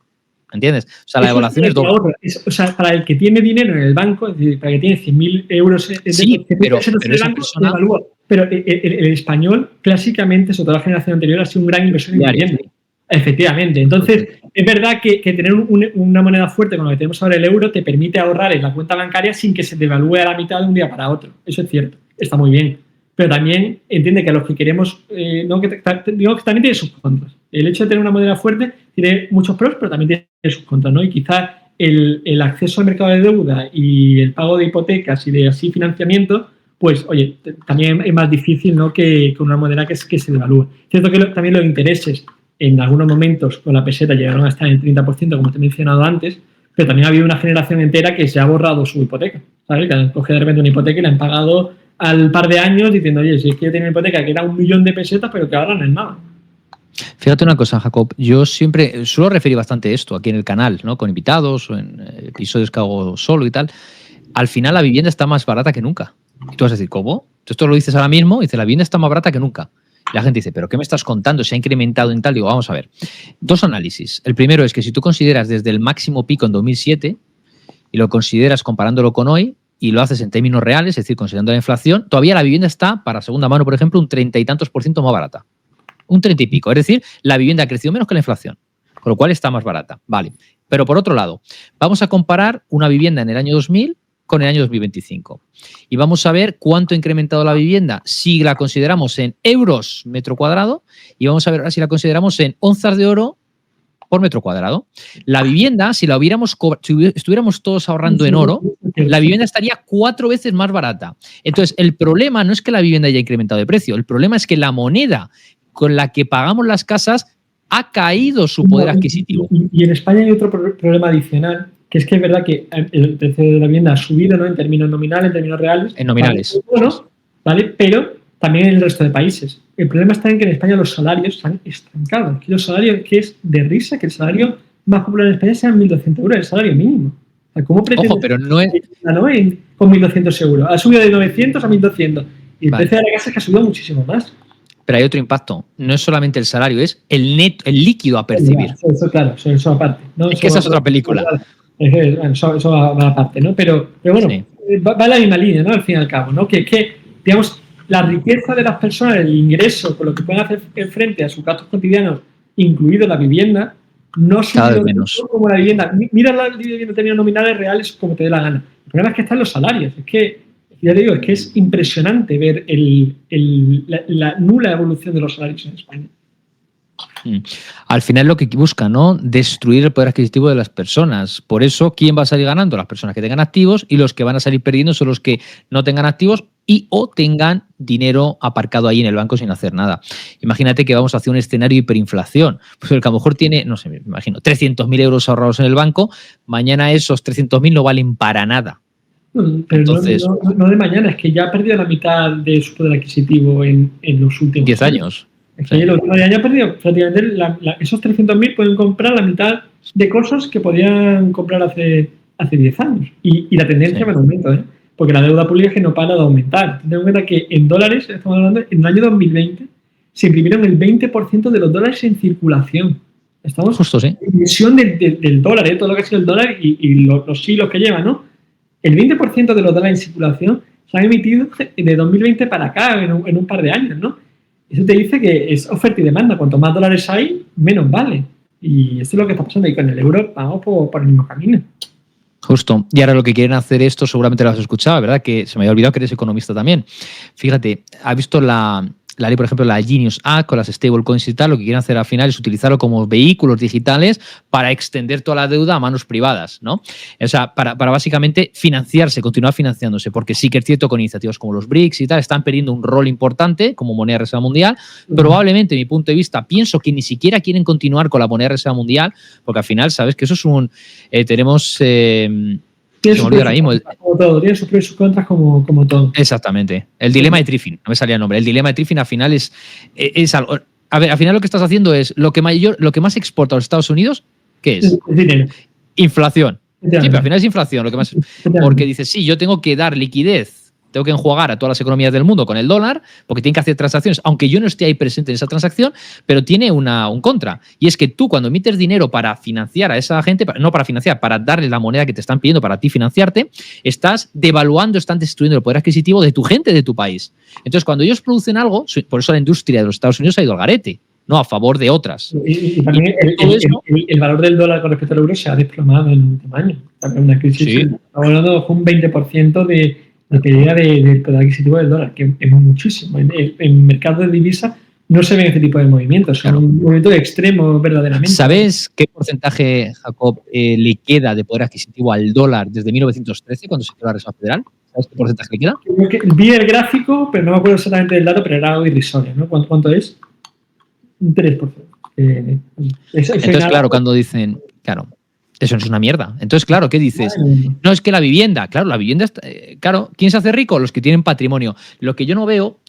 ¿Entiendes? O sea, la devaluación es doble. O sea, para el que tiene dinero en el banco, es decir, para el que tiene 100.000 euros sí, pero esa banco, persona... devalúa. Pero el español, clásicamente, sobre todo la generación anterior, ha sido un gran inversor en vivienda. Efectivamente. Entonces, es verdad que tener una moneda fuerte con lo que tenemos ahora el euro te permite ahorrar en la cuenta bancaria sin que se devalúe a la mitad de un día para otro. Eso es cierto. Está muy bien. Pero también entiende que a los que queremos, digo que también tiene sus contras. El hecho de tener una moneda fuerte tiene muchos pros, pero también tiene sus contras, ¿no? Y quizás el acceso al mercado de deuda y el pago de hipotecas y de así financiamiento, pues, oye, también es más difícil, ¿no? que con una moneda que se devalúe. Es cierto que también los intereses en algunos momentos con la peseta llegaron a estar en el 30%, como te he mencionado antes, pero también ha habido una generación entera que se ha borrado su hipoteca, ¿sabes? Que han cogido de repente una hipoteca y la han pagado al par de años diciendo, oye, si es que yo tenía una hipoteca que era 1 millón de pesetas, pero que ahora no es nada. Fíjate una cosa, Jacob, yo siempre suelo referir bastante esto aquí en el canal, ¿no? Con invitados o en episodios que hago solo y tal. Al final la vivienda está más barata que nunca. Y tú vas a decir, ¿cómo? Esto lo dices ahora mismo, y dice, la vivienda está más barata que nunca. Y la gente dice, ¿pero qué me estás contando? ¿Se ha incrementado en tal? Digo, vamos a ver. Dos análisis. El primero es que si tú consideras desde el máximo pico en 2007 y lo consideras comparándolo con hoy y lo haces en términos reales, es decir, considerando la inflación, todavía la vivienda está, para segunda mano, por ejemplo, un 30 y tantos % más barata. Un 30 y pico. Es decir, la vivienda ha crecido menos que la inflación, con lo cual está más barata. Vale. Pero por otro lado, vamos a comparar una vivienda en el año 2000 con el año 2025. Y vamos a ver cuánto ha incrementado la vivienda si la consideramos en euros metro cuadrado y vamos a ver ahora si la consideramos en onzas de oro por metro cuadrado. La vivienda, si la hubiéramos si estuviéramos todos ahorrando en oro, la vivienda estaría 4 veces más barata. Entonces, el problema no es que la vivienda haya incrementado de precio, el problema es que la moneda con la que pagamos las casas ha caído su poder adquisitivo. Y en España hay otro problema adicional, que es verdad que el precio de la vivienda ha subido, ¿no? En términos nominales, en términos reales. En nominales. ¿Vale? Pero también en el resto de países. El problema está en que en España los salarios están estancados. Aquí los salarios, que es de risa, que el salario más popular en España sean 1.200 euros, el salario mínimo. O sea, ¿cómo pretendes? Ojo, pero no es... con 1.200 euros. Ha subido de 900 a 1.200. Y el precio de la casa es que ha subido muchísimo más. Pero hay otro impacto. No es solamente el salario, es el líquido a percibir. Eso claro, eso aparte, ¿no? Es que esa es otra película. Eso va aparte, ¿no? Pero bueno, sí. va en la misma línea, ¿no? Al fin y al cabo, ¿no? Que digamos, la riqueza de las personas, el ingreso, con lo que pueden hacer frente a sus gastos cotidianos, incluido la vivienda, no sube menos como la vivienda. Mira la vivienda en términos nominales reales como te dé la gana. El problema es que están los salarios. Es que, ya te digo, es que es impresionante ver la nula evolución de los salarios en España. Al final lo que busca, ¿no? Destruir el poder adquisitivo de las personas. Por eso, ¿quién va a salir ganando? Las personas que tengan activos, y los que van a salir perdiendo son los que no tengan activos y o tengan dinero aparcado ahí en el banco sin hacer nada. Imagínate que vamos hacia un escenario de hiperinflación. Pues el que a lo mejor tiene, no sé, me imagino, 300.000 euros ahorrados en el banco, mañana esos 300.000 no valen para nada. Pero entonces, no de mañana, es que ya ha perdido la mitad de su poder adquisitivo en los últimos 10 años. Es que el último año ha perdido prácticamente esos 300.000 pueden comprar la mitad de cosas que podían comprar hace 10 años. Y la tendencia va en aumento, ¿eh? Porque la deuda pública es que no para de aumentar. Ten en cuenta que en dólares, estamos hablando, en el año 2020 se imprimieron el 20% de los dólares en circulación. Estamos justo, sí. En emisión del dólar, ¿eh? Todo lo que ha sido el dólar y los siglos que lleva, ¿no? El 20% de los dólares en circulación se han emitido de 2020 para acá, en un par de años, ¿no? Eso te dice que es oferta y demanda. Cuanto más dólares hay, menos vale. Y esto es lo que está pasando. Y con el euro vamos por el mismo camino. Justo. Y ahora lo que quieren hacer esto, seguramente lo has escuchado, ¿verdad? Que se me había olvidado que eres economista también. Fíjate, ¿has visto la ley, por ejemplo, la Genius Act con las stablecoins y tal? Lo que quieren hacer al final es utilizarlo como vehículos digitales para extender toda la deuda a manos privadas, ¿no? O sea, para básicamente financiarse, continuar financiándose, porque sí que es cierto con iniciativas como los BRICS y tal, están perdiendo un rol importante como moneda de reserva mundial. Probablemente, de mi punto de vista, pienso que ni siquiera quieren continuar con la moneda de reserva mundial, porque al final, sabes que eso es un... tenemos... Tiene sus pros y sus contras como todo. Exactamente. El dilema de Triffin, no me salía el nombre. El dilema de Triffin al final es algo. A ver, al final lo que estás haciendo es lo que más exporta a los Estados Unidos, ¿qué es? Dinero. Inflación. Sí, pero al final es inflación lo que más. Porque dices, sí, yo tengo que dar liquidez, tengo que enjuagar a todas las economías del mundo con el dólar, porque tienen que hacer transacciones, aunque yo no esté ahí presente en esa transacción, pero tiene un contra. Y es que tú, cuando emites dinero para financiar a esa gente, no para financiar, para darles la moneda que te están pidiendo para ti financiarte, estás devaluando, están destruyendo el poder adquisitivo de tu gente, de tu país. Entonces, cuando ellos producen algo, por eso la industria de los Estados Unidos ha ido al garete, ¿no? A favor de otras. Y también el valor del dólar con respecto al euro se ha desplomado en el último año. También una crisis. Sí. Estamos hablando de un 20% de pérdida del poder adquisitivo del dólar, que es muchísimo. En mercado de divisas no se ven este tipo de movimientos. Son un movimiento extremo verdaderamente. ¿Sabes qué porcentaje, Jacob, le queda de poder adquisitivo al dólar desde 1913, cuando se creó la Reserva Federal? ¿Sabes qué porcentaje le queda? Vi el gráfico, pero no me acuerdo exactamente del dato, pero era algo irrisorio, ¿no? ¿Cuánto es? Un 3%. Entonces, claro, cuando dicen... Claro. Eso no es una mierda. Entonces, claro, ¿qué dices? No, es que la vivienda, claro, la vivienda, claro, ¿quién se hace rico? Los que tienen patrimonio. Lo que yo no veo,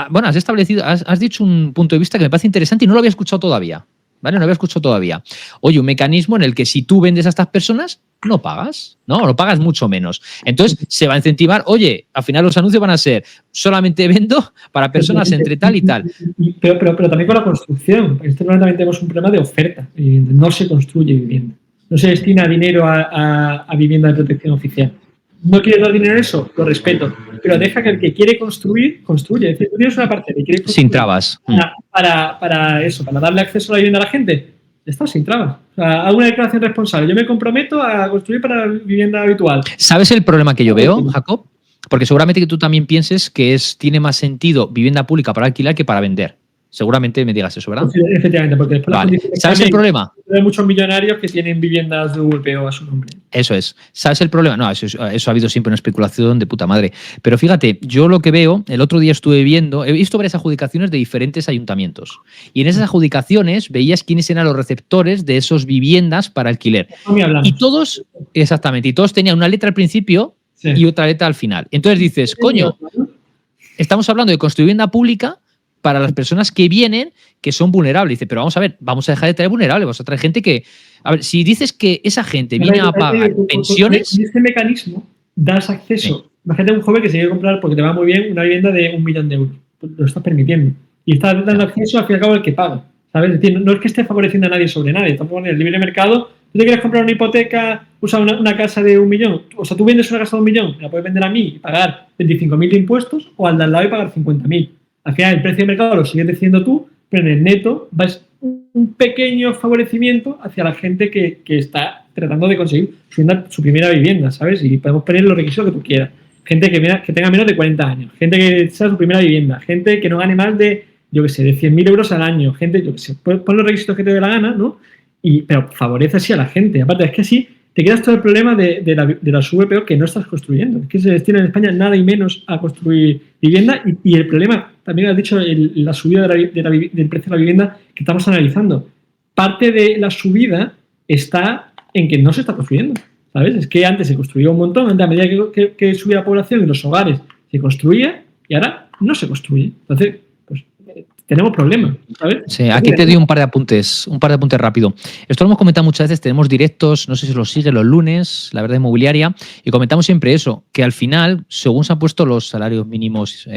bueno, has dicho un punto de vista que me parece interesante y no lo había escuchado todavía, ¿vale? No lo había escuchado todavía. Oye, un mecanismo en el que si tú vendes a estas personas, no pagas, ¿no? No pagas mucho menos. Entonces, se va a incentivar, oye, al final los anuncios van a ser, solamente vendo para personas entre tal y tal. Pero también con la construcción. En este momento también tenemos un problema de oferta. No se construye vivienda. No se destina dinero a vivienda de protección oficial. ¿No quieres dar dinero a eso? Lo respeto. Pero deja que el que quiere construir, construye. Es decir, tú tienes una parcela y quieres construir. Sin trabas. Para eso, para darle acceso a la vivienda a la gente. Está sin trabas. O sea, hago una declaración responsable. Yo me comprometo a construir para vivienda habitual. ¿Sabes el problema que yo veo, Jacob? Porque seguramente que tú también pienses que tiene más sentido vivienda pública para alquilar que para vender. Seguramente me digas eso, ¿verdad? Sí, efectivamente, porque después vale. ¿Sabes el problema? Hay muchos millonarios que tienen viviendas de VPO a su nombre. Eso es. ¿Sabes el problema? No, eso ha habido siempre una especulación de puta madre. Pero fíjate, yo lo que veo, el otro día estuve viendo, he visto varias adjudicaciones de diferentes ayuntamientos. Y en esas adjudicaciones veías quiénes eran los receptores de esas viviendas para alquiler. Y todos, exactamente, y todos tenían una letra al principio y otra letra al final. Entonces dices, coño, estamos hablando de construir vivienda pública para las personas que vienen, que son vulnerables. Dice, pero vamos a ver, vamos a dejar de traer vulnerables, vamos a traer gente que... A ver, si dices que esa gente viene a pagar pensiones... En este mecanismo das acceso. Sí. Imagínate un joven que se quiere comprar, porque te va muy bien, una vivienda de 1 millón de euros. Pues lo estás permitiendo. Y estás dando acceso, al fin y al cabo, al que paga. ¿Sabes? Es decir, no es que esté favoreciendo a nadie sobre nadie. Estamos en el libre mercado. Tú te quieres comprar una hipoteca, usar una casa de 1 millón. O sea, tú vendes una casa de 1 millón, la puedes vender a mí y pagar 25.000 de impuestos, o al de al lado y pagar 50.000. Al final, el precio de mercado lo sigues decidiendo tú, pero en el neto vas un pequeño favorecimiento hacia la gente que está tratando de conseguir su primera vivienda, ¿sabes? Y podemos poner los requisitos que tú quieras. Gente que tenga menos de 40 años, gente que sea su primera vivienda, gente que no gane más de, yo qué sé, de 100.000 euros al año, gente, yo qué sé, pon los requisitos que te dé la gana, ¿no? Pero favorece así a la gente. Aparte, es que así te quedas todo el problema de las VPO que no estás construyendo. Es que se destina en España nada y menos a construir vivienda y el problema, también has dicho, la subida del precio de la vivienda que estamos analizando. Parte de la subida está en que no se está construyendo, ¿sabes? Es que antes se construía un montón, antes a medida que subía la población y los hogares se construía y ahora no se construye. Entonces, pues tenemos problemas, ¿sabes? Sí, aquí te doy un par de apuntes rápido. Esto lo hemos comentado muchas veces, tenemos directos, no sé si los sigue los lunes, la verdad inmobiliaria, y comentamos siempre eso, que al final, según se han puesto los salarios mínimos,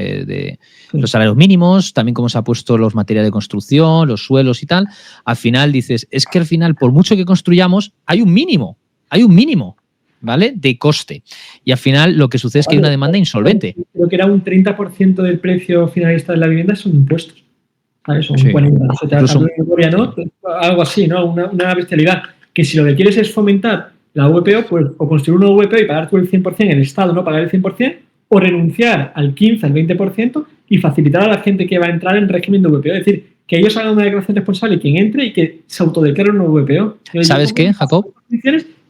también como se ha puesto los materiales de construcción, los suelos y tal, al final dices, es que al final, por mucho que construyamos, hay un mínimo, ¿vale? De coste. Y al final lo que sucede es que hay una demanda insolvente. Creo que era un 30% del precio finalista de la vivienda son impuestos. ¿Sabes? Son 40, ¿no? Algo así, ¿no? Una bestialidad. Que si lo que quieres es fomentar la VPO, pues o construir una VPO y pagar tú el 100%, el Estado no pagar el 100%, o renunciar al 15, al 20% y facilitar a la gente que va a entrar en régimen de VPO. Es decir, que ellos hagan una declaración responsable, quien entre, y que se autodeclaren una VPO. ¿Sabes qué, Jacob?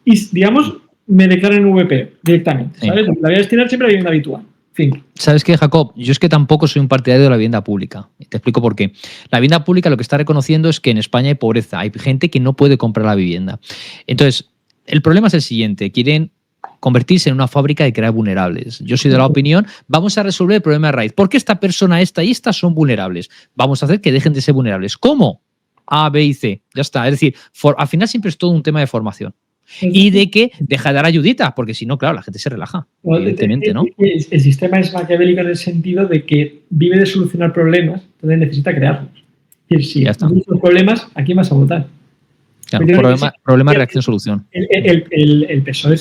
Y, digamos, me declaren VPO directamente, ¿sabes? Sí. La voy a destinar siempre a la vivienda habitual. Fin. ¿Sabes qué, Jacob? Yo es que tampoco soy un partidario de la vivienda pública. Te explico por qué. La vivienda pública lo que está reconociendo es que en España hay pobreza, hay gente que no puede comprar la vivienda. Entonces, el problema es el siguiente, quieren convertirse en una fábrica de crear vulnerables. Yo soy de la opinión, vamos a resolver el problema de raíz. ¿Por qué esta persona, esta y esta son vulnerables? Vamos a hacer que dejen de ser vulnerables. ¿Cómo? A, B y C. Ya está. Es decir, al final siempre es todo un tema de formación. Y de que deja de dar ayuditas, porque si no, claro, la gente se relaja, evidentemente, ¿no? El sistema es maquiavélico en el sentido de que vive de solucionar problemas, entonces necesita crearlos. Y si hay muchos problemas, ¿a quién vas a votar? Claro, problema, reacción, solución. El PSOE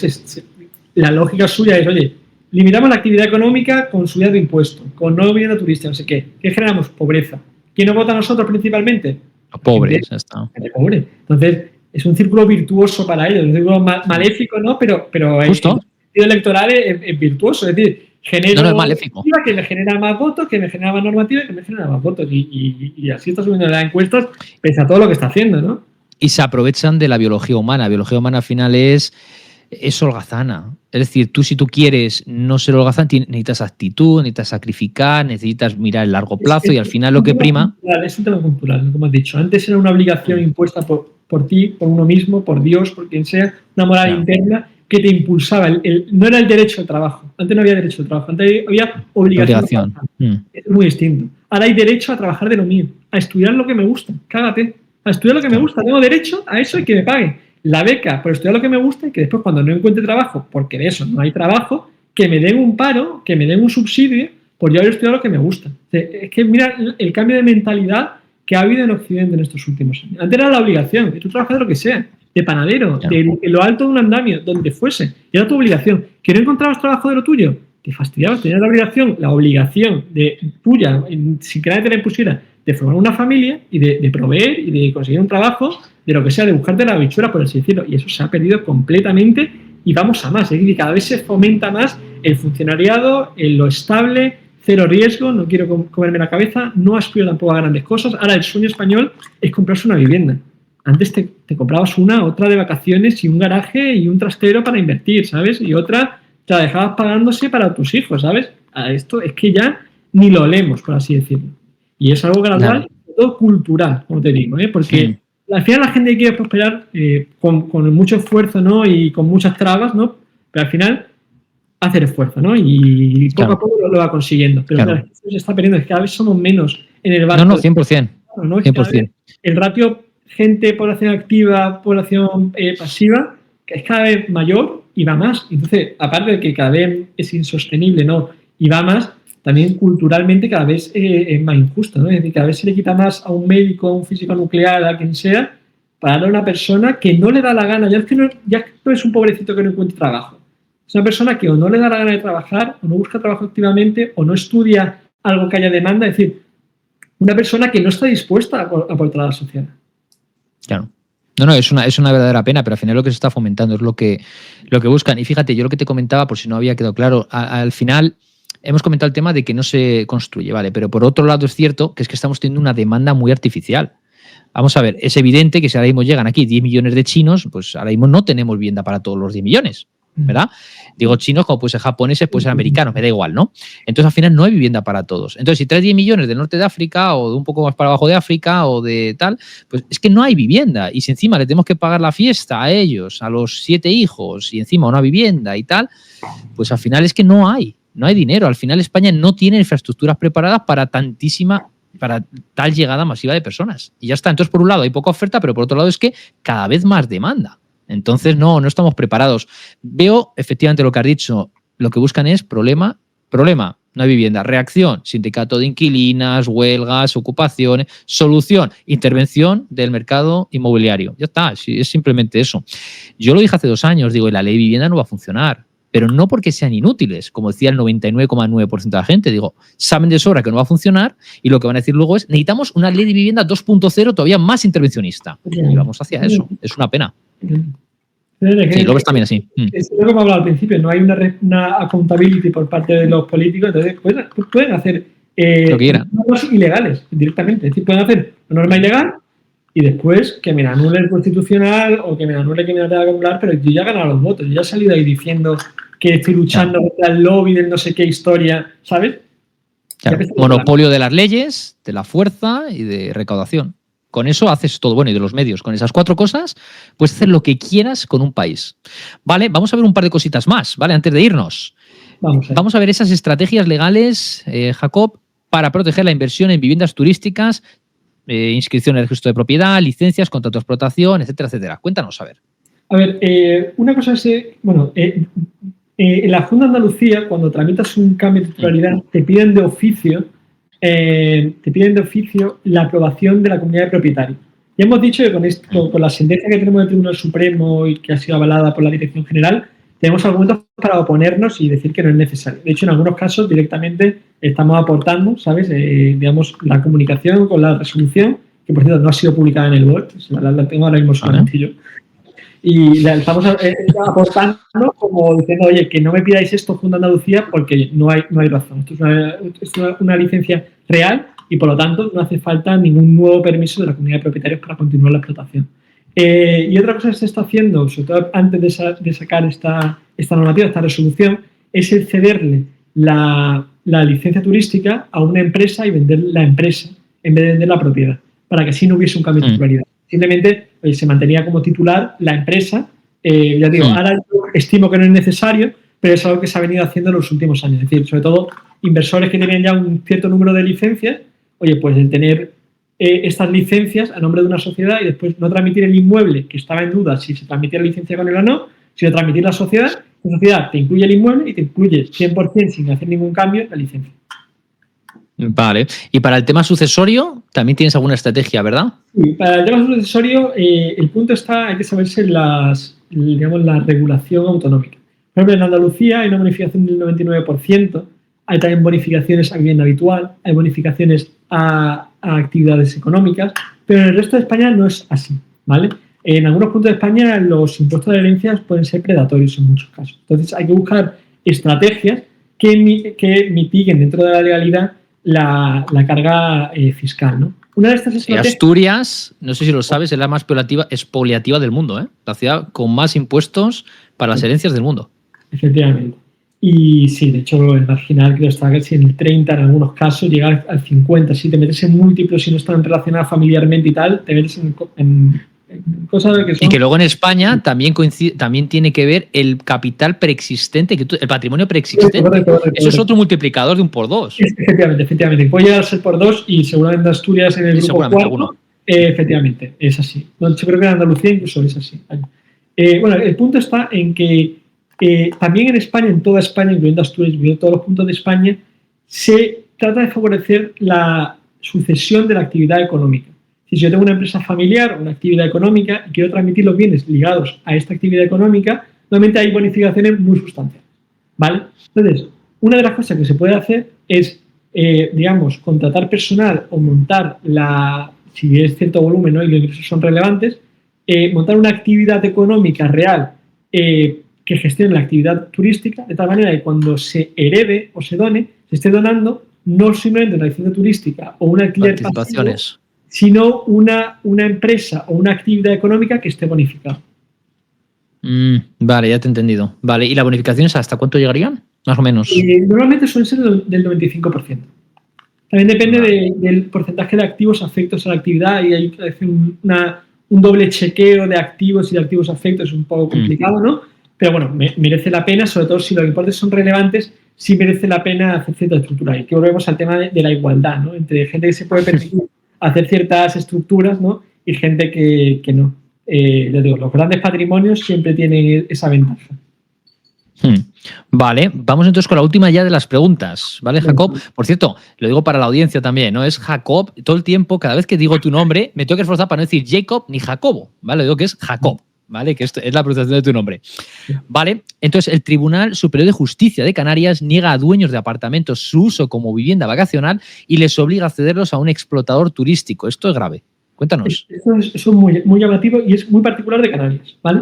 la lógica suya es, oye, limitamos la actividad económica con subida de impuestos, con no vivienda turística, no sé qué. ¿Qué generamos? Pobreza. ¿Quién nos vota a nosotros principalmente? Los pobres, ya está. Pobre. Entonces, es un círculo virtuoso para ellos, un círculo maléfico, ¿no? Pero justo. El sentido electoral es virtuoso, es decir, genera no es maléfico. Que me genera más votos, que me genera más normativa, que me genera más votos. Y así está subiendo las encuestas, pese a todo lo que está haciendo, ¿no? Y se aprovechan de la biología humana. La biología humana al final es holgazana. Es decir, tú si tú quieres no ser holgazán, necesitas actitud, necesitas sacrificar, necesitas mirar el largo plazo y al final lo que prima... Es un tema cultural, como has dicho. Antes era una obligación impuesta por ti, por uno mismo, por Dios, por quien sea, una moral interna que te impulsaba. No era el derecho al trabajo. Antes no había derecho al trabajo. Antes había obligación. Es muy distinto. Ahora hay derecho a trabajar de lo mío, a estudiar lo que me gusta. Cágate. A estudiar lo que me gusta. Tengo derecho a eso y que me paguen la beca por estudiar lo que me gusta y que después cuando no encuentre trabajo, porque de eso no hay trabajo, que me den un paro, que me den un subsidio por yo haber estudiado lo que me gusta. Es que mira el cambio de mentalidad que ha habido en Occidente en estos últimos años. Antes era la obligación, que tú trabajas de lo que sea, de panadero, de lo alto de un andamio, donde fuese, y era tu obligación. ¿Que no encontrabas trabajo de lo tuyo? Te fastidiabas, tenías la obligación de tuya, sin que nadie te la impusiera, de formar una familia y de proveer y de conseguir un trabajo, de lo que sea, de buscarte la bichura, por así decirlo. Y eso se ha perdido completamente y vamos a más. Es decir, cada vez se fomenta más el funcionariado, lo estable, cero riesgo, no quiero comerme la cabeza, no aspiro tampoco a grandes cosas. Ahora el sueño español es comprarse una vivienda. Antes te comprabas otra de vacaciones y un garaje y un trastero para invertir, ¿sabes? Y otra te la dejabas pagándose para tus hijos, ¿sabes? A esto es que ya ni lo olemos, por así decirlo. Y es algo gradual, todo cultural, como te digo, porque al final la gente quiere prosperar con mucho esfuerzo, ¿no? Y con muchas trabas, ¿no? Pero al final hacer esfuerzo, ¿no? Y poco a poco lo va consiguiendo. Pero claro, se está perdiendo, es que cada vez somos menos en el barco. No, 100%. ¿no? 100%. El ratio gente, población activa, población pasiva, que es cada vez mayor y va más. Entonces, aparte de que cada vez es insostenible, ¿no? Y va más, también culturalmente cada vez es más injusto, ¿no? Es decir, cada vez se le quita más a un médico, a un físico nuclear, a quien sea, para darle a una persona que no le da la gana. Ya no es un pobrecito que no encuentre trabajo. Es una persona que o no le da la gana de trabajar, o no busca trabajo activamente, o no estudia algo que haya demanda. Es decir, una persona que no está dispuesta a aportar a la sociedad. Claro. No, es una verdadera pena, pero al final lo que se está fomentando es lo que buscan. Y fíjate, yo lo que te comentaba, por si no había quedado claro, al final hemos comentado el tema de que no se construye, ¿vale? Pero por otro lado es cierto que es que estamos teniendo una demanda muy artificial. Vamos a ver, es evidente que si ahora mismo llegan aquí 10 millones de chinos, pues ahora mismo no tenemos vivienda para todos los 10 millones, ¿verdad? Digo chinos como puede ser japoneses, puede ser americanos, me da igual, ¿no? Entonces al final no hay vivienda para todos. Entonces si traes 10 millones del norte de África o de un poco más para abajo de África o de tal, pues es que no hay vivienda. Y si encima le tenemos que pagar la fiesta a ellos, a los 7 hijos y encima una vivienda y tal, pues al final es que no hay dinero. Al final España no tiene infraestructuras preparadas para tantísima para tal llegada masiva de personas. Y ya está. Entonces, por un lado hay poca oferta, pero por otro lado es que cada vez más demanda. Entonces, no estamos preparados. Veo efectivamente lo que has dicho. Lo que buscan es problema, no hay vivienda. Reacción, sindicato de inquilinas, huelgas, ocupaciones. Solución, intervención del mercado inmobiliario. Ya está, es simplemente eso. Yo lo dije hace 2 años, digo, la ley de vivienda no va a funcionar. Pero no porque sean inútiles, como decía el 99,9% de la gente. Digo, saben de sobra que no va a funcionar y lo que van a decir luego es necesitamos una ley de vivienda 2.0 todavía más intervencionista. Y vamos hacia eso. Es una pena. Sí, lo ves también así. Es lo que hemos hablado al principio, no hay una accountability por parte de los políticos, entonces pueden hacer normas ilegales directamente. Es decir, pueden hacer una norma ilegal y después que me la anule el Constitucional o que me la anule que me la tenga que anular, pero yo ya he ganado los votos, yo ya he salido ahí diciendo que estoy luchando contra el lobby del no sé qué historia, ¿sabes? Claro. Monopolio de las leyes, de la fuerza y de recaudación. Con eso haces todo, bueno, y de los medios. Con esas 4 cosas puedes hacer lo que quieras con un país. Vale, vamos a ver un par de cositas más, ¿vale? Antes de irnos. Vamos a ver esas estrategias legales, Jacob, para proteger la inversión en viviendas turísticas, inscripción en el registro de propiedad, licencias, contrato de explotación, etcétera, etcétera. Cuéntanos, a ver. A ver, una cosa es, en la Junta de Andalucía, cuando tramitas un cambio de titularidad, te piden de oficio la aprobación de la comunidad de propietarios. Ya hemos dicho que con la sentencia que tenemos del Tribunal Supremo y que ha sido avalada por la Dirección General, tenemos argumentos para oponernos y decir que no es necesario. De hecho, en algunos casos directamente estamos aportando, ¿sabes? Digamos, la comunicación con la resolución, que por cierto no ha sido publicada en el BOE, la tengo ahora mismo solamente yo. Y la estamos aportando como diciendo, oye, que no me pidáis esto Junta de Andalucía porque no hay razón. Esto es una licencia real y por lo tanto no hace falta ningún nuevo permiso de la comunidad de propietarios para continuar la explotación. Y otra cosa que se está haciendo, sobre todo antes de sacar esta normativa, esta resolución, es el cederle la licencia turística a una empresa y vender la empresa en vez de vender la propiedad, para que así no hubiese un cambio de titularidad. Simplemente se mantenía como titular la empresa. Ya digo, ahora yo estimo que no es necesario, pero es algo que se ha venido haciendo en los últimos años. Es decir, sobre todo inversores que tenían ya un cierto número de licencias, oye, pues el tener estas licencias a nombre de una sociedad y después no transmitir el inmueble, que estaba en duda si se transmitía la licencia con él o no, sino transmitir la sociedad te incluye el inmueble y te incluye 100% sin hacer ningún cambio la licencia. Vale. Y para el tema sucesorio, también tienes alguna estrategia, ¿verdad? Sí, para el tema sucesorio, el punto está, hay que saberse la regulación autonómica. Por ejemplo, en Andalucía hay una bonificación del 99%, hay también bonificaciones a vivienda habitual, hay bonificaciones a actividades económicas, pero en el resto de España no es así, ¿vale? En algunos puntos de España los impuestos de herencias pueden ser predatorios en muchos casos. Entonces hay que buscar estrategias que mitiguen dentro de la legalidad la carga fiscal, ¿no? Una de estas estrategias... Asturias, no sé si lo sabes, es la más expoliativa del mundo, ¿eh? La ciudad con más impuestos para las herencias del mundo. Efectivamente. Y sí, de hecho, el marginal creo que está casi en el 30, en algunos casos, llegar al 50. Si te metes en múltiplos y no están relacionadas familiarmente y tal, te metes en cosas que son... Y que luego en España también tiene que ver el capital preexistente, el patrimonio preexistente. Correcto. Eso es otro multiplicador de 1 por 2. Efectivamente. Puede llegar a ser por 2 y seguramente Asturias en el grupo 4. Efectivamente, es así. Yo creo que en Andalucía incluso es así. Bueno, el punto está en que también en España, en toda España, incluyendo Asturias, incluyendo todos los puntos de España, se trata de favorecer la sucesión de la actividad económica. Si yo tengo una empresa familiar o una actividad económica y quiero transmitir los bienes ligados a esta actividad económica, normalmente hay bonificaciones muy sustanciales, ¿vale? Entonces, una de las cosas que se puede hacer es, contratar personal o montar si es cierto volumen, ¿no? Y los ingresos son relevantes, montar una actividad económica real que gestione la actividad turística, de tal manera que cuando se herede o se done, se esté donando no simplemente una licencia turística o una actividad pasiva, sino una empresa o una actividad económica que esté bonificada. Vale, ya te he entendido. Vale, ¿y las bonificaciones hasta cuánto llegarían? Más o menos. Normalmente suelen ser del 95%. También depende del porcentaje de activos afectos a la actividad y hay que hacer un doble chequeo de activos y de activos afectos, es un poco complicado, ¿no? Pero bueno, merece la pena, sobre todo si los importes son relevantes, sí merece la pena hacer cierta estructura. Y que volvemos al tema de la igualdad, ¿no? Entre gente que se puede permitir hacer ciertas estructuras, ¿no? Y gente que no. Les digo, los grandes patrimonios siempre tienen esa ventaja. Vale, vamos entonces con la última ya de las preguntas, ¿vale, Jacob? Por cierto, lo digo para la audiencia también, ¿no? Es Jacob, todo el tiempo, cada vez que digo tu nombre, me tengo que esforzar para no decir Jacob ni Jacobo, ¿vale? Digo que es Jacob, ¿vale? Que esto es la pronunciación de tu nombre. Vale, entonces el Tribunal Superior de Justicia de Canarias niega a dueños de apartamentos su uso como vivienda vacacional y les obliga a cederlos a un explotador turístico. Esto es grave. Cuéntanos. Eso es muy, muy llamativo y es muy particular de Canarias, ¿vale?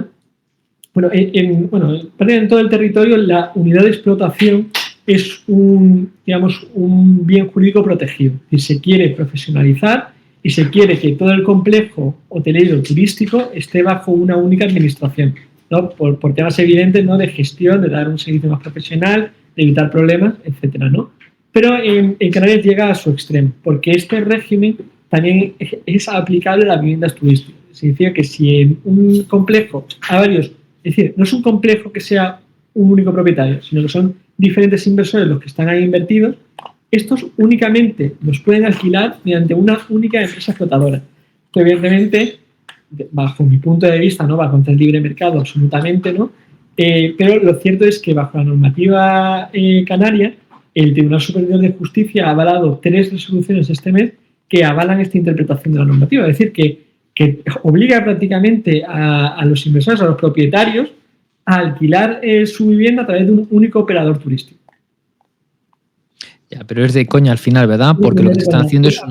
Bueno, en todo el territorio la unidad de explotación es un bien jurídico protegido. Y se quiere profesionalizar y se quiere que todo el complejo hotelero turístico esté bajo una única administración, ¿no? Por temas evidentes, ¿no? De gestión, de dar un servicio más profesional, de evitar problemas, etcétera, ¿no? Pero en Canarias llega a su extremo, porque este régimen también es aplicable a las viviendas turísticas. Significa que si en un complejo hay varios. Es decir, no es un complejo que sea un único propietario, sino que son diferentes inversores los que están ahí invertidos. Estos únicamente los pueden alquilar mediante una única empresa explotadora. Que evidentemente, bajo mi punto de vista, no va contra el libre mercado, absolutamente no. Pero lo cierto es que bajo la normativa canaria, el Tribunal Superior de Justicia ha avalado 3 resoluciones este mes que avalan esta interpretación de la normativa. Es decir, que obliga prácticamente a los inversores, a los propietarios, a alquilar su vivienda a través de un único operador turístico. Ya, pero es de coña al final, ¿verdad? Porque lo que están haciendo es...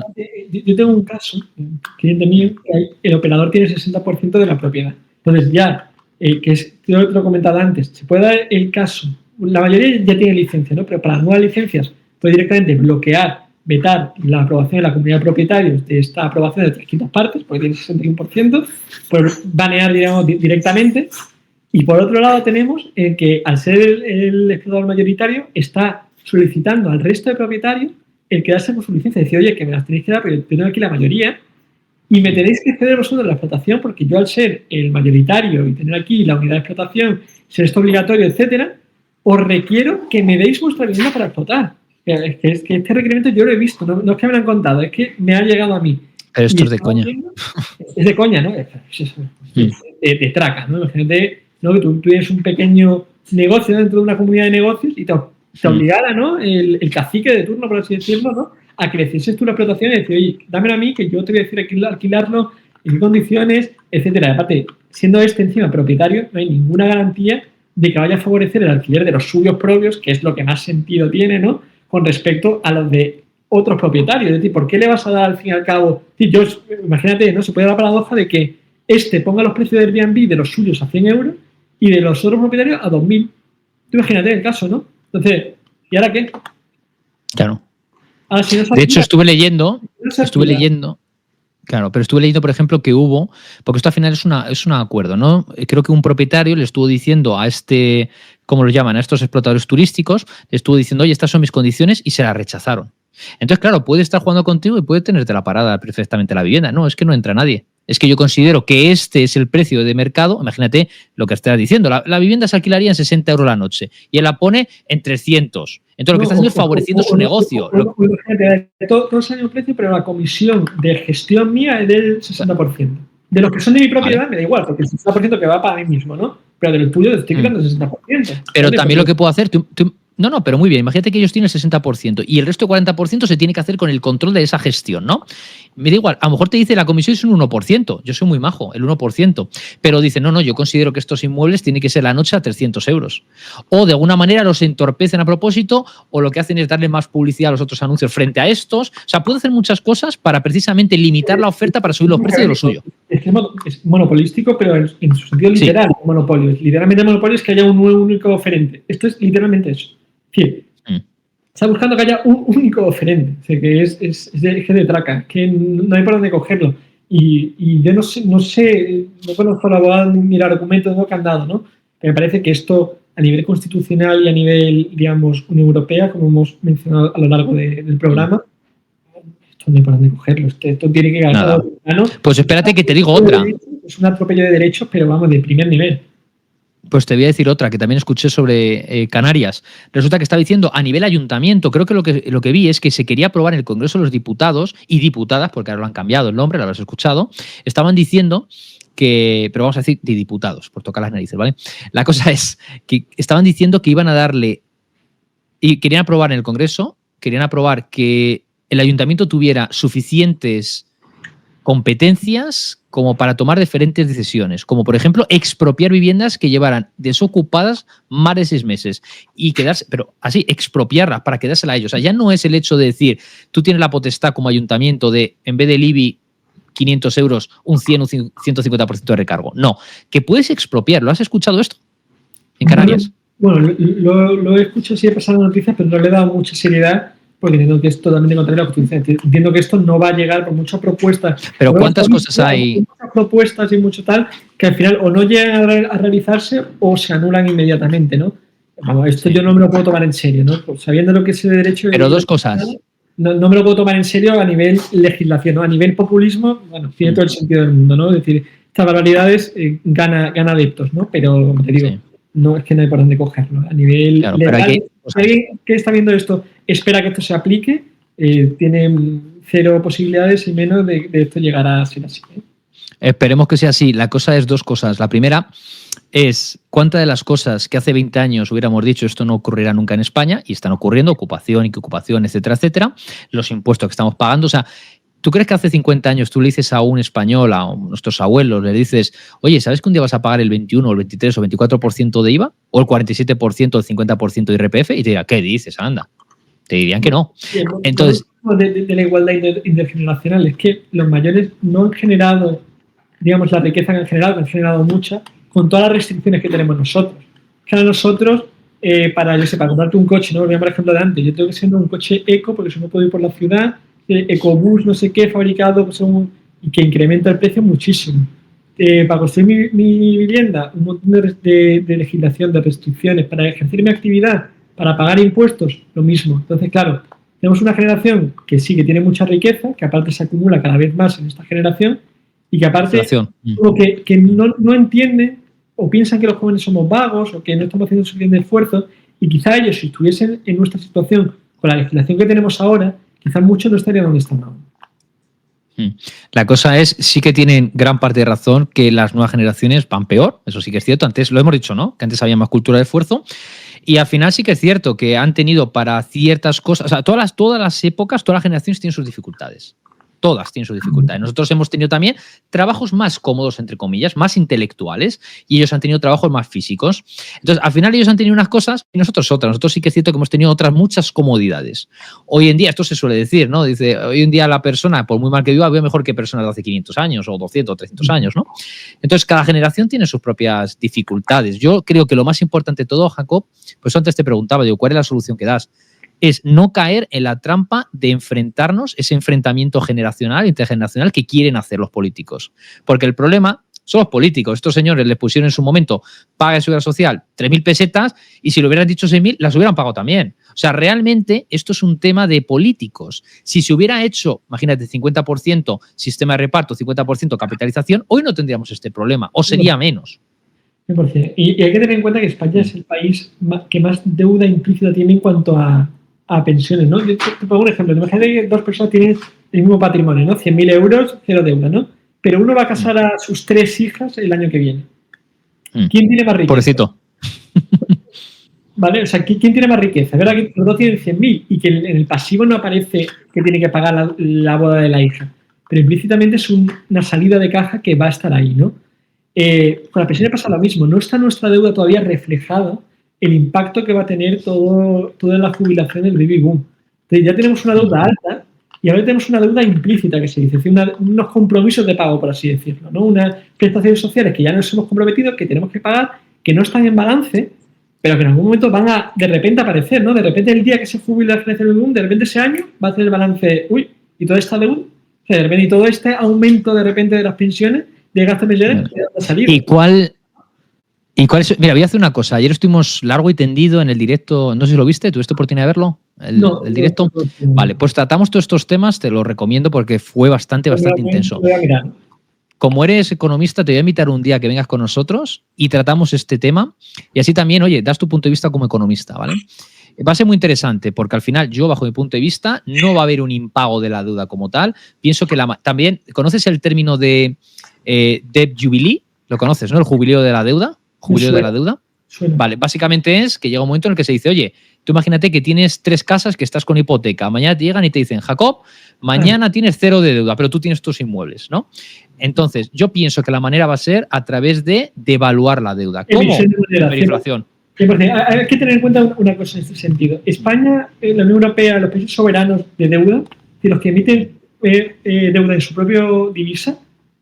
Yo tengo un caso, un cliente mío, que el operador tiene el 60% de la propiedad. Entonces ya, que es, yo lo he comentado antes, se puede dar el caso, la mayoría ya tiene licencia, ¿no? Pero para las nuevas licencias puede directamente bloquear, vetar la aprobación de la comunidad de propietarios de esta aprobación de 300 partes, porque tiene 61%, pues banear, digamos, directamente. Y por otro lado tenemos que al ser el explotador mayoritario está solicitando al resto de propietarios el quedarse con su licencia. Decir, oye, que me las tenéis que dar, pero yo tengo aquí la mayoría y me tenéis que ceder vosotros la explotación porque yo al ser el mayoritario y tener aquí la unidad de explotación, ser esto obligatorio, etcétera, os requiero que me deis vuestra vivienda para explotar. Es que este requerimiento yo lo he visto, no es que me lo han contado, es que me ha llegado a mí. Pero esto es de coña. Es de coña, ¿no? De traca, ¿no? Imagínate, ¿no? Que tú tienes un pequeño negocio dentro de una comunidad de negocios y te obligara, ¿no? El cacique de turno, por así decirlo, ¿no? A que le hicieses tú la explotación y decir, oye, dámelo a mí, que yo te voy a decir alquilarlo, en qué condiciones, etcétera. Aparte, siendo este encima propietario, no hay ninguna garantía de que vaya a favorecer el alquiler de los suyos propios, que es lo que más sentido tiene, ¿no? Con respecto a los de otros propietarios. Es decir, ¿por qué le vas a dar al fin y al cabo? Imagínate, ¿no? Se puede dar la paradoja de que este ponga los precios de Airbnb de los suyos a 100 euros y de los otros propietarios a 2.000. Tú imagínate el caso, ¿no? Entonces, ¿y ahora qué? Claro. Ahora, si no de hecho, estuve leyendo, claro, pero estuve leyendo, por ejemplo, que hubo, porque esto al final es un acuerdo, ¿no? Creo que un propietario le estuvo diciendo a este, ¿cómo lo llaman? A estos explotadores turísticos, le estuvo diciendo, oye, estas son mis condiciones y se las rechazaron. Entonces, claro, puede estar jugando contigo y puede tenerte la parada perfectamente la vivienda. No, es que no entra nadie. Es que yo considero que este es el precio de mercado. Imagínate lo que estás diciendo. La vivienda se alquilaría en 60 euros la noche y él la pone en 300. Entonces, lo que está haciendo es favoreciendo su negocio. Imagínate, todos años precio, pero la comisión de gestión mía es del 60%. De los que son de mi propiedad me da igual, porque el 60% que va para mí mismo, ¿no? Pero del tuyo te estoy quitando el 60%. Pero también lo que puedo hacer... No, pero muy bien. Imagínate que ellos tienen el 60% y el resto del 40% se tiene que hacer con el control de esa gestión, ¿no? Me da igual, a lo mejor te dice la comisión es un 1%, yo soy muy majo, el 1%, pero dice, no, yo considero que estos inmuebles tienen que ser la noche a 300 euros. O de alguna manera los entorpecen a propósito o lo que hacen es darle más publicidad a los otros anuncios frente a estos. O sea, puede hacer muchas cosas para precisamente limitar la oferta para subir los precios de lo suyo. Es monopolístico, pero en su sentido literal, sí. Monopolio. Literalmente monopolio es que haya un único oferente. Esto es literalmente eso. Sí. Está buscando que haya un único oferente, o sea, que es de traca, que no hay por dónde cogerlo. Y yo no conozco al abogado ni el argumento que han dado, ¿no? Pero me parece que esto, a nivel constitucional y a nivel, digamos, Unión Europea, como hemos mencionado a lo largo del programa, esto no hay por dónde cogerlo. Esto tiene que ganar ¿no? Pues espérate que te digo otra. Es un atropello de derechos, pero vamos, de primer nivel. Pues te voy a decir otra que también escuché sobre Canarias. Resulta que estaba diciendo a nivel ayuntamiento, creo que lo que vi es que se quería aprobar en el Congreso de los Diputados y diputadas, porque ahora lo han cambiado el nombre, lo habrás escuchado, estaban diciendo que, pero vamos a decir de diputados, por tocar las narices, ¿vale? La cosa es que estaban diciendo que iban a darle, y querían aprobar en el Congreso, querían aprobar que el ayuntamiento tuviera suficientes competencias como para tomar diferentes decisiones, como por ejemplo expropiar viviendas que llevaran desocupadas más de 6 meses y quedarse, pero así, expropiarlas para quedársela a ellos. O sea, ya no es el hecho de decir, tú tienes la potestad como ayuntamiento de, en vez del IBI 500 euros, un 100 o 150% de recargo. No, que puedes expropiar. ¿Lo has escuchado esto en Canarias? Bueno, lo he escuchado, sí he pasado noticias, pero no le he dado mucha seriedad porque entiendo que es totalmente contrario a la Constitución. Entiendo que esto no va a llegar por muchas propuestas. Pero ¿cuántas cosas hay? Muchas propuestas y mucho tal que al final o no llegan a realizarse o se anulan inmediatamente, ¿no? Vamos, esto yo no me lo puedo tomar en serio, ¿no? Pues sabiendo lo que es el derecho... Pero dos cosas. No me lo puedo tomar en serio a nivel legislación, ¿no? A nivel populismo, bueno, tiene todo el sentido del mundo, ¿no? Es decir, estas barbaridades gana adeptos, ¿no? Pero, como te digo, sí, no es que no hay por dónde cogerlo. A nivel legal, si alguien que está viendo esto espera que esto se aplique, tiene cero posibilidades y menos de esto llegar a ser así, ¿eh? Esperemos que sea así. La cosa es dos cosas. La primera es cuántas de las cosas que hace 20 años hubiéramos dicho esto no ocurrirá nunca en España y están ocurriendo, ocupación, etcétera, etcétera, los impuestos que estamos pagando. O sea, ¿tú crees que hace 50 años tú le dices a un español, a nuestros abuelos, le dices, oye, ¿sabes que un día vas a pagar el 21, el 23 o 24% de IVA? ¿O el 47% o el 50% de IRPF? Y te dirá, ¿qué dices? Anda. Te dirían que no. Entonces, de la igualdad intergeneracional es que los mayores no han generado, digamos, la riqueza que han generado mucha, con todas las restricciones que tenemos nosotros. Que a nosotros, para comprarte un coche, ¿no? Volvíamos al ejemplo de antes, yo tengo que ser un coche eco porque si no puedo ir por la ciudad, ecobús, no sé qué, fabricado, pues y que incrementa el precio muchísimo. Para construir mi vivienda, un montón de legislación, de restricciones, para ejercer mi actividad, para pagar impuestos, lo mismo. Entonces, claro, tenemos una generación que sí que tiene mucha riqueza, que aparte se acumula cada vez más en esta generación, y que aparte como que no entienden o piensan que los jóvenes somos vagos o que no estamos haciendo suficiente esfuerzo, y quizá ellos, si estuviesen en nuestra situación con la legislación que tenemos ahora, quizás muchos no estarían donde están ahora. La cosa es, sí que tienen gran parte de razón que las nuevas generaciones van peor, eso sí que es cierto. Antes lo hemos dicho, ¿no? Que antes había más cultura de esfuerzo. Y al final sí que es cierto que han tenido para ciertas cosas, o sea, todas las épocas, todas las generaciones tienen sus dificultades. Todas tienen sus dificultades. Nosotros hemos tenido también trabajos más cómodos, entre comillas, más intelectuales, y ellos han tenido trabajos más físicos. Entonces, al final ellos han tenido unas cosas y nosotros otras. Nosotros sí que es cierto que hemos tenido otras muchas comodidades. Hoy en día, esto se suele decir, ¿no? Dice, hoy en día la persona, por muy mal que viva, vive mejor que personas de hace 500 años o 200 o 300 años, ¿no? Entonces, cada generación tiene sus propias dificultades. Yo creo que lo más importante de todo, Jacob, pues antes te preguntaba, digo, ¿cuál es la solución que das? Es no caer en la trampa de enfrentarnos, ese enfrentamiento generacional, intergeneracional que quieren hacer los políticos. Porque el problema son los políticos. Estos señores les pusieron en su momento paga de seguridad social 3.000 pesetas y si lo hubieran dicho 6.000, las hubieran pagado también. O sea, realmente esto es un tema de políticos. Si se hubiera hecho, imagínate, 50% sistema de reparto, 50% capitalización, hoy no tendríamos este problema, o sería menos. 100%. Y hay que tener en cuenta que España es el país que más deuda implícita tiene en cuanto a pensiones, ¿no? Yo te pongo un ejemplo. Imagínate que dos personas tienen el mismo patrimonio, ¿no? 100.000 euros, cero deuda, ¿no? Pero uno va a casar a sus 3 hijas el año que viene. ¿Quién tiene más riqueza? Pobrecito. ¿Vale? O sea, ¿quién tiene más riqueza? Es verdad que los dos tienen 100.000 y que en el pasivo no aparece que tiene que pagar la boda de la hija. Pero implícitamente es una salida de caja que va a estar ahí, ¿no? Con la pensión pasa lo mismo. No está nuestra deuda todavía reflejada el impacto que va a tener toda la jubilación del baby boom. Entonces ya tenemos una deuda alta y ahora tenemos una deuda implícita, que se dice, es decir, unos compromisos de pago, por así decirlo, ¿no? Unas prestaciones sociales que ya nos hemos comprometido, que tenemos que pagar, que no están en balance, pero que en algún momento van a de repente aparecer, ¿no? De repente el día que se jubila la generación del baby boom, de repente ese año va a hacer el balance, y toda esta deuda, o sea, de repente, y todo este aumento de repente de las pensiones, de gastos pensiones, va a salir. ¿Y cuál es? Mira, voy a hacer una cosa. Ayer estuvimos largo y tendido en el directo. No sé si lo viste. ¿Tuviste oportunidad de verlo? ¿El directo? No. Vale, pues tratamos todos estos temas. Te lo recomiendo porque fue bastante intenso. como eres economista, te voy a invitar un día que vengas con nosotros y tratamos este tema. Y así también, oye, das tu punto de vista como economista, ¿vale? Va a ser muy interesante porque al final yo, bajo mi punto de vista, no va a haber un impago de la deuda como tal. Pienso que también, ¿conoces el término de debt jubilee? ¿Lo conoces, no? El jubileo de la deuda. ¿Jubileo de la deuda? Suena. Vale, básicamente es que llega un momento en el que se dice, oye, tú imagínate que tienes 3 casas que estás con hipoteca. Mañana te llegan y te dicen, Jacob, mañana tienes 0 de deuda, pero tú tienes tus inmuebles, ¿no? Entonces, yo pienso que la manera va a ser a través de devaluar la deuda. ¿Cómo? Hiperinflación. Hay que tener en cuenta una cosa en este sentido. España, la Unión Europea, los países soberanos de deuda, y los que emiten deuda en su propio divisa,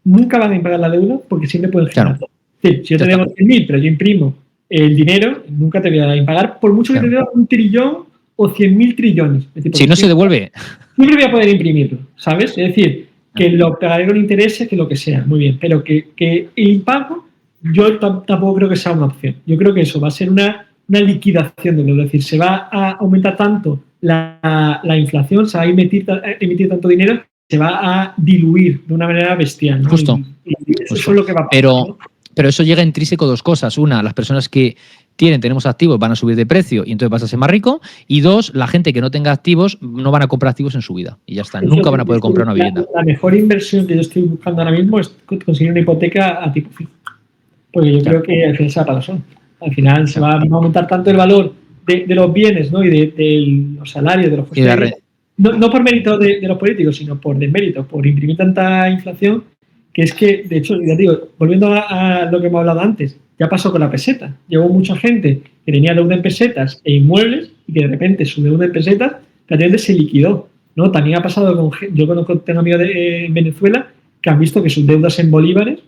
nunca van a pagar la deuda porque siempre pueden generar. Claro. Sí, si yo te debo 100.000, pero yo imprimo el dinero, nunca te voy a pagar, por mucho que te deba 1 trillón o 100.000 trillones. Es decir, si no se devuelve. Siempre voy a poder imprimirlo, ¿sabes? Es decir, que lo pagaré con intereses, que lo que sea, muy bien, pero que el impago yo tampoco creo que sea una opción. Yo creo que eso va a ser una liquidación de deuda, es decir, se va a aumentar tanto la inflación, se va a emitir tanto dinero, se va a diluir de una manera bestial, ¿no? Justo. Eso es lo que va a pasar. Pero eso llega intrínseco a 2 cosas. Una, las personas que tenemos activos van a subir de precio y entonces vas a ser más rico. Y 2, la gente que no tenga activos no van a comprar activos en su vida. Y ya está. Nunca van a poder comprar una vivienda. La mejor inversión que yo estoy buscando ahora mismo es conseguir una hipoteca a tipo fijo. Porque yo creo que al final se va para razón. Al final se va a aumentar tanto el valor de los bienes, ¿no? Y de los salarios, de los costes. No por mérito de los políticos, sino por desmérito, por imprimir tanta inflación, que es que, de hecho, ya digo, volviendo a lo que hemos hablado antes, ya pasó con la peseta. Llegó mucha gente que tenía deuda en pesetas e inmuebles y que de repente su deuda en pesetas prácticamente se liquidó, ¿no? También ha pasado con gente, yo tengo amigos en Venezuela que han visto que sus deudas en bolívares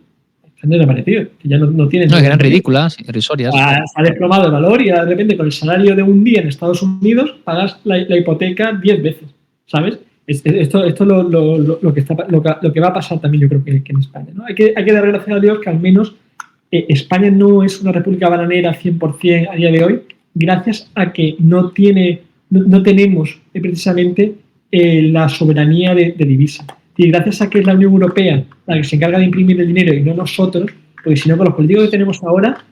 han desaparecido, que ya no tienen... No, que eran ridículas, irrisorias. Ha desplomado el valor y de repente con el salario de un día en Estados Unidos pagas la hipoteca 10 veces, ¿sabes? Esto es lo que va a pasar también, yo creo que en España, ¿no? Hay que dar gracias a Dios que al menos España no es una república bananera 100% a día de hoy, gracias a que no tenemos precisamente la soberanía de divisa. Y gracias a que es la Unión Europea la que se encarga de imprimir el dinero y no nosotros, porque si no, con los políticos que tenemos ahora,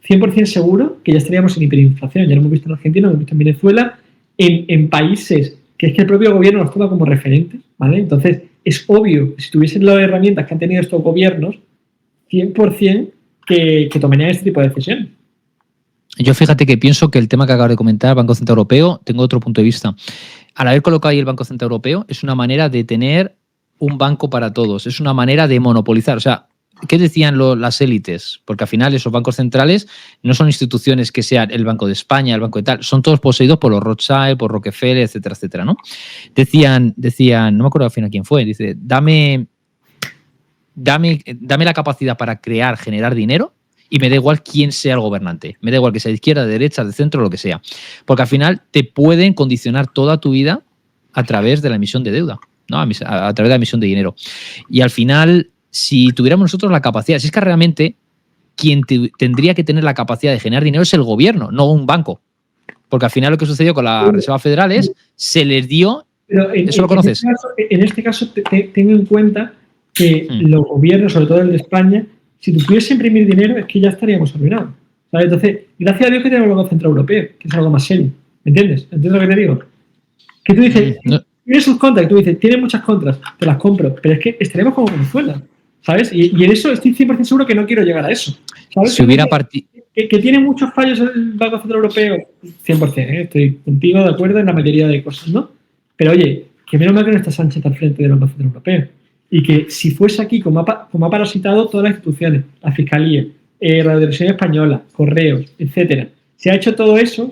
100% seguro que ya estaríamos en hiperinflación. Ya lo hemos visto en Argentina, lo hemos visto en Venezuela, en países que es que el propio gobierno los toma como referentes, ¿vale? Entonces, es obvio que si tuviesen las herramientas que han tenido estos gobiernos, 100% que tomarían este tipo de decisiones. Yo fíjate que pienso que el tema que acabo de comentar, el Banco Central Europeo, tengo otro punto de vista. Al haber colocado ahí el Banco Central Europeo, es una manera de tener un banco para todos, es una manera de monopolizar. O sea, ¿qué decían las élites? Porque al final esos bancos centrales no son instituciones que sean el Banco de España, el Banco de tal, son todos poseídos por los Rothschild, por Rockefeller, etcétera, etcétera, ¿no? Decían, no me acuerdo al final quién fue, dice, dame la capacidad para generar dinero y me da igual quién sea el gobernante. Me da igual que sea de izquierda, de derecha, de centro, lo que sea. Porque al final te pueden condicionar toda tu vida a través de la emisión de deuda, ¿no? A través de la emisión de dinero. Y al final, si tuviéramos nosotros la capacidad, si es que realmente quien tendría que tener la capacidad de generar dinero es el gobierno, no un banco. Porque al final lo que sucedió con la Reserva Federal es, se les dio... Pero ¿eso lo conoces? En este caso, ten en cuenta que los gobiernos, sobre todo el de España, si tuviese imprimir dinero, es que ya estaríamos arruinados, ¿sabes? Entonces, gracias a Dios que tenemos el Banco Central Europeo, que es algo más serio. ¿Me entiendes? ¿Entiendes lo que te digo? Que tú dices, tiene sus contras, tú dices, tiene muchas contras, te las compro, pero es que estaremos como Venezuela, ¿sabes? Y en eso estoy 100% seguro que no quiero llegar a eso, ¿sabes? Si hubiera que tiene muchos fallos el Banco Central Europeo, 100%, estoy contigo de acuerdo en la mayoría de cosas, ¿no? Pero oye, que menos mal que no está Sánchez al frente del Banco Central Europeo. Y que si fuese aquí, como ha parasitado todas las instituciones, la Fiscalía, Radio Televisión Española, Correos, etcétera, se ha hecho todo eso,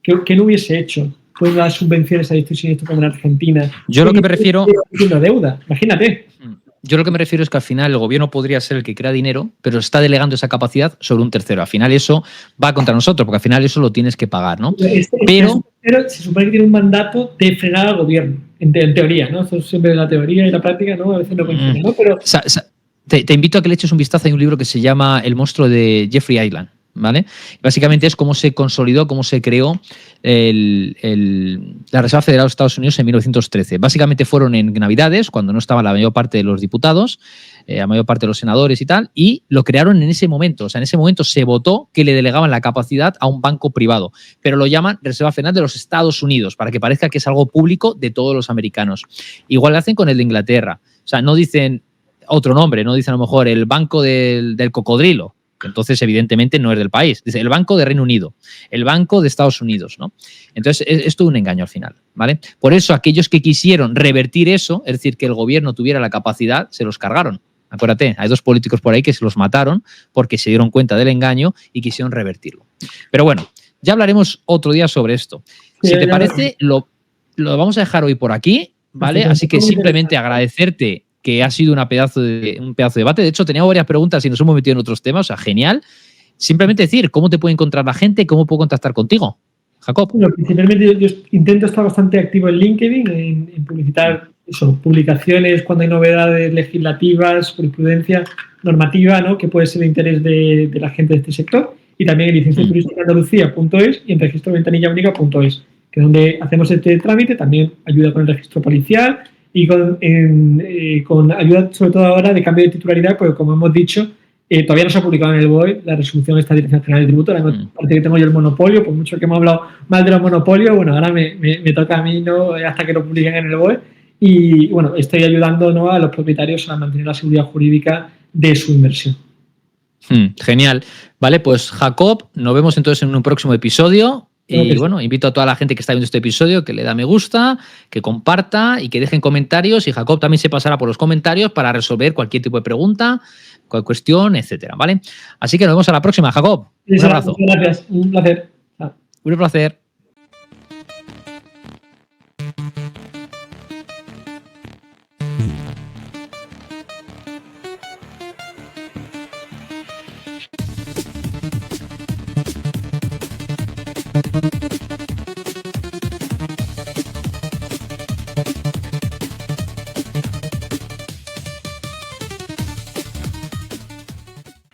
¿qué no hubiese hecho? Pues las subvenciones a instituciones como en Argentina. Yo lo que me refiero... deuda, imagínate. Yo lo que me refiero es que al final el gobierno podría ser el que crea dinero, pero está delegando esa capacidad sobre un tercero. Al final eso va contra nosotros, porque al final eso lo tienes que pagar, ¿no? Pero se supone que tiene un mandato de frenar al gobierno, en teoría, ¿no? Eso siempre la teoría y la práctica, ¿no? A veces no coinciden, ¿no? Pero... Te invito a que le eches un vistazo. Hay un libro que se llama El monstruo de Jeffrey Island, ¿vale? Básicamente es cómo se consolidó, cómo se creó la Reserva Federal de los Estados Unidos en 1913. Básicamente fueron en Navidades, cuando no estaba la mayor parte de los diputados, la mayor parte de los senadores y tal, y lo crearon en ese momento. O sea, en ese momento se votó que le delegaban la capacidad a un banco privado, pero lo llaman Reserva Federal de los Estados Unidos, para que parezca que es algo público de todos los americanos. Igual lo hacen con el de Inglaterra. O sea, no dicen otro nombre, no dicen a lo mejor el Banco del Cocodrilo, que entonces evidentemente no es del país. Dice el Banco de Reino Unido, el Banco de Estados Unidos, ¿no? Entonces es todo un engaño al final, ¿vale? Por eso aquellos que quisieron revertir eso, es decir, que el gobierno tuviera la capacidad, se los cargaron. Acuérdate, hay 2 políticos por ahí que se los mataron porque se dieron cuenta del engaño y quisieron revertirlo. Pero bueno, ya hablaremos otro día sobre esto. Si te parece, lo vamos a dejar hoy por aquí, ¿vale? Así que simplemente agradecerte que ha sido un pedazo de debate. De hecho, teníamos varias preguntas y nos hemos metido en otros temas, o sea, genial. Simplemente decir, ¿cómo te puede encontrar la gente? ¿Cómo puedo contactar contigo? Jacob. Bueno, principalmente yo intento estar bastante activo en LinkedIn, en publicitar publicaciones cuando hay novedades legislativas, jurisprudencia, normativa, ¿no? Que puede ser de interés de la gente de este sector. Y también en licenciaturísticaandalucía.es y en registroventanillaunica.es, que es donde hacemos este trámite. También ayuda con el registro policial y con ayuda sobre todo ahora de cambio de titularidad, porque como hemos dicho, todavía no se ha publicado en el BOE la resolución de esta Dirección General de Tributo. Aparte que tengo yo el monopolio, por mucho que hemos hablado mal de los monopolios, bueno, ahora me toca a mí, ¿no? Hasta que lo publiquen en el BOE. Y bueno, estoy ayudando, ¿no?, a los propietarios a mantener la seguridad jurídica de su inversión. Genial. Vale, pues Jacob, nos vemos entonces en un próximo episodio. Y bueno, invito a toda la gente que está viendo este episodio que le da me gusta, que comparta y que dejen comentarios. Y Jacob también se pasará por los comentarios para resolver cualquier tipo de pregunta, cualquier cuestión, etcétera, ¿vale? Así que nos vemos a la próxima, Jacob. Un abrazo. Muchas gracias. Un placer. Un placer.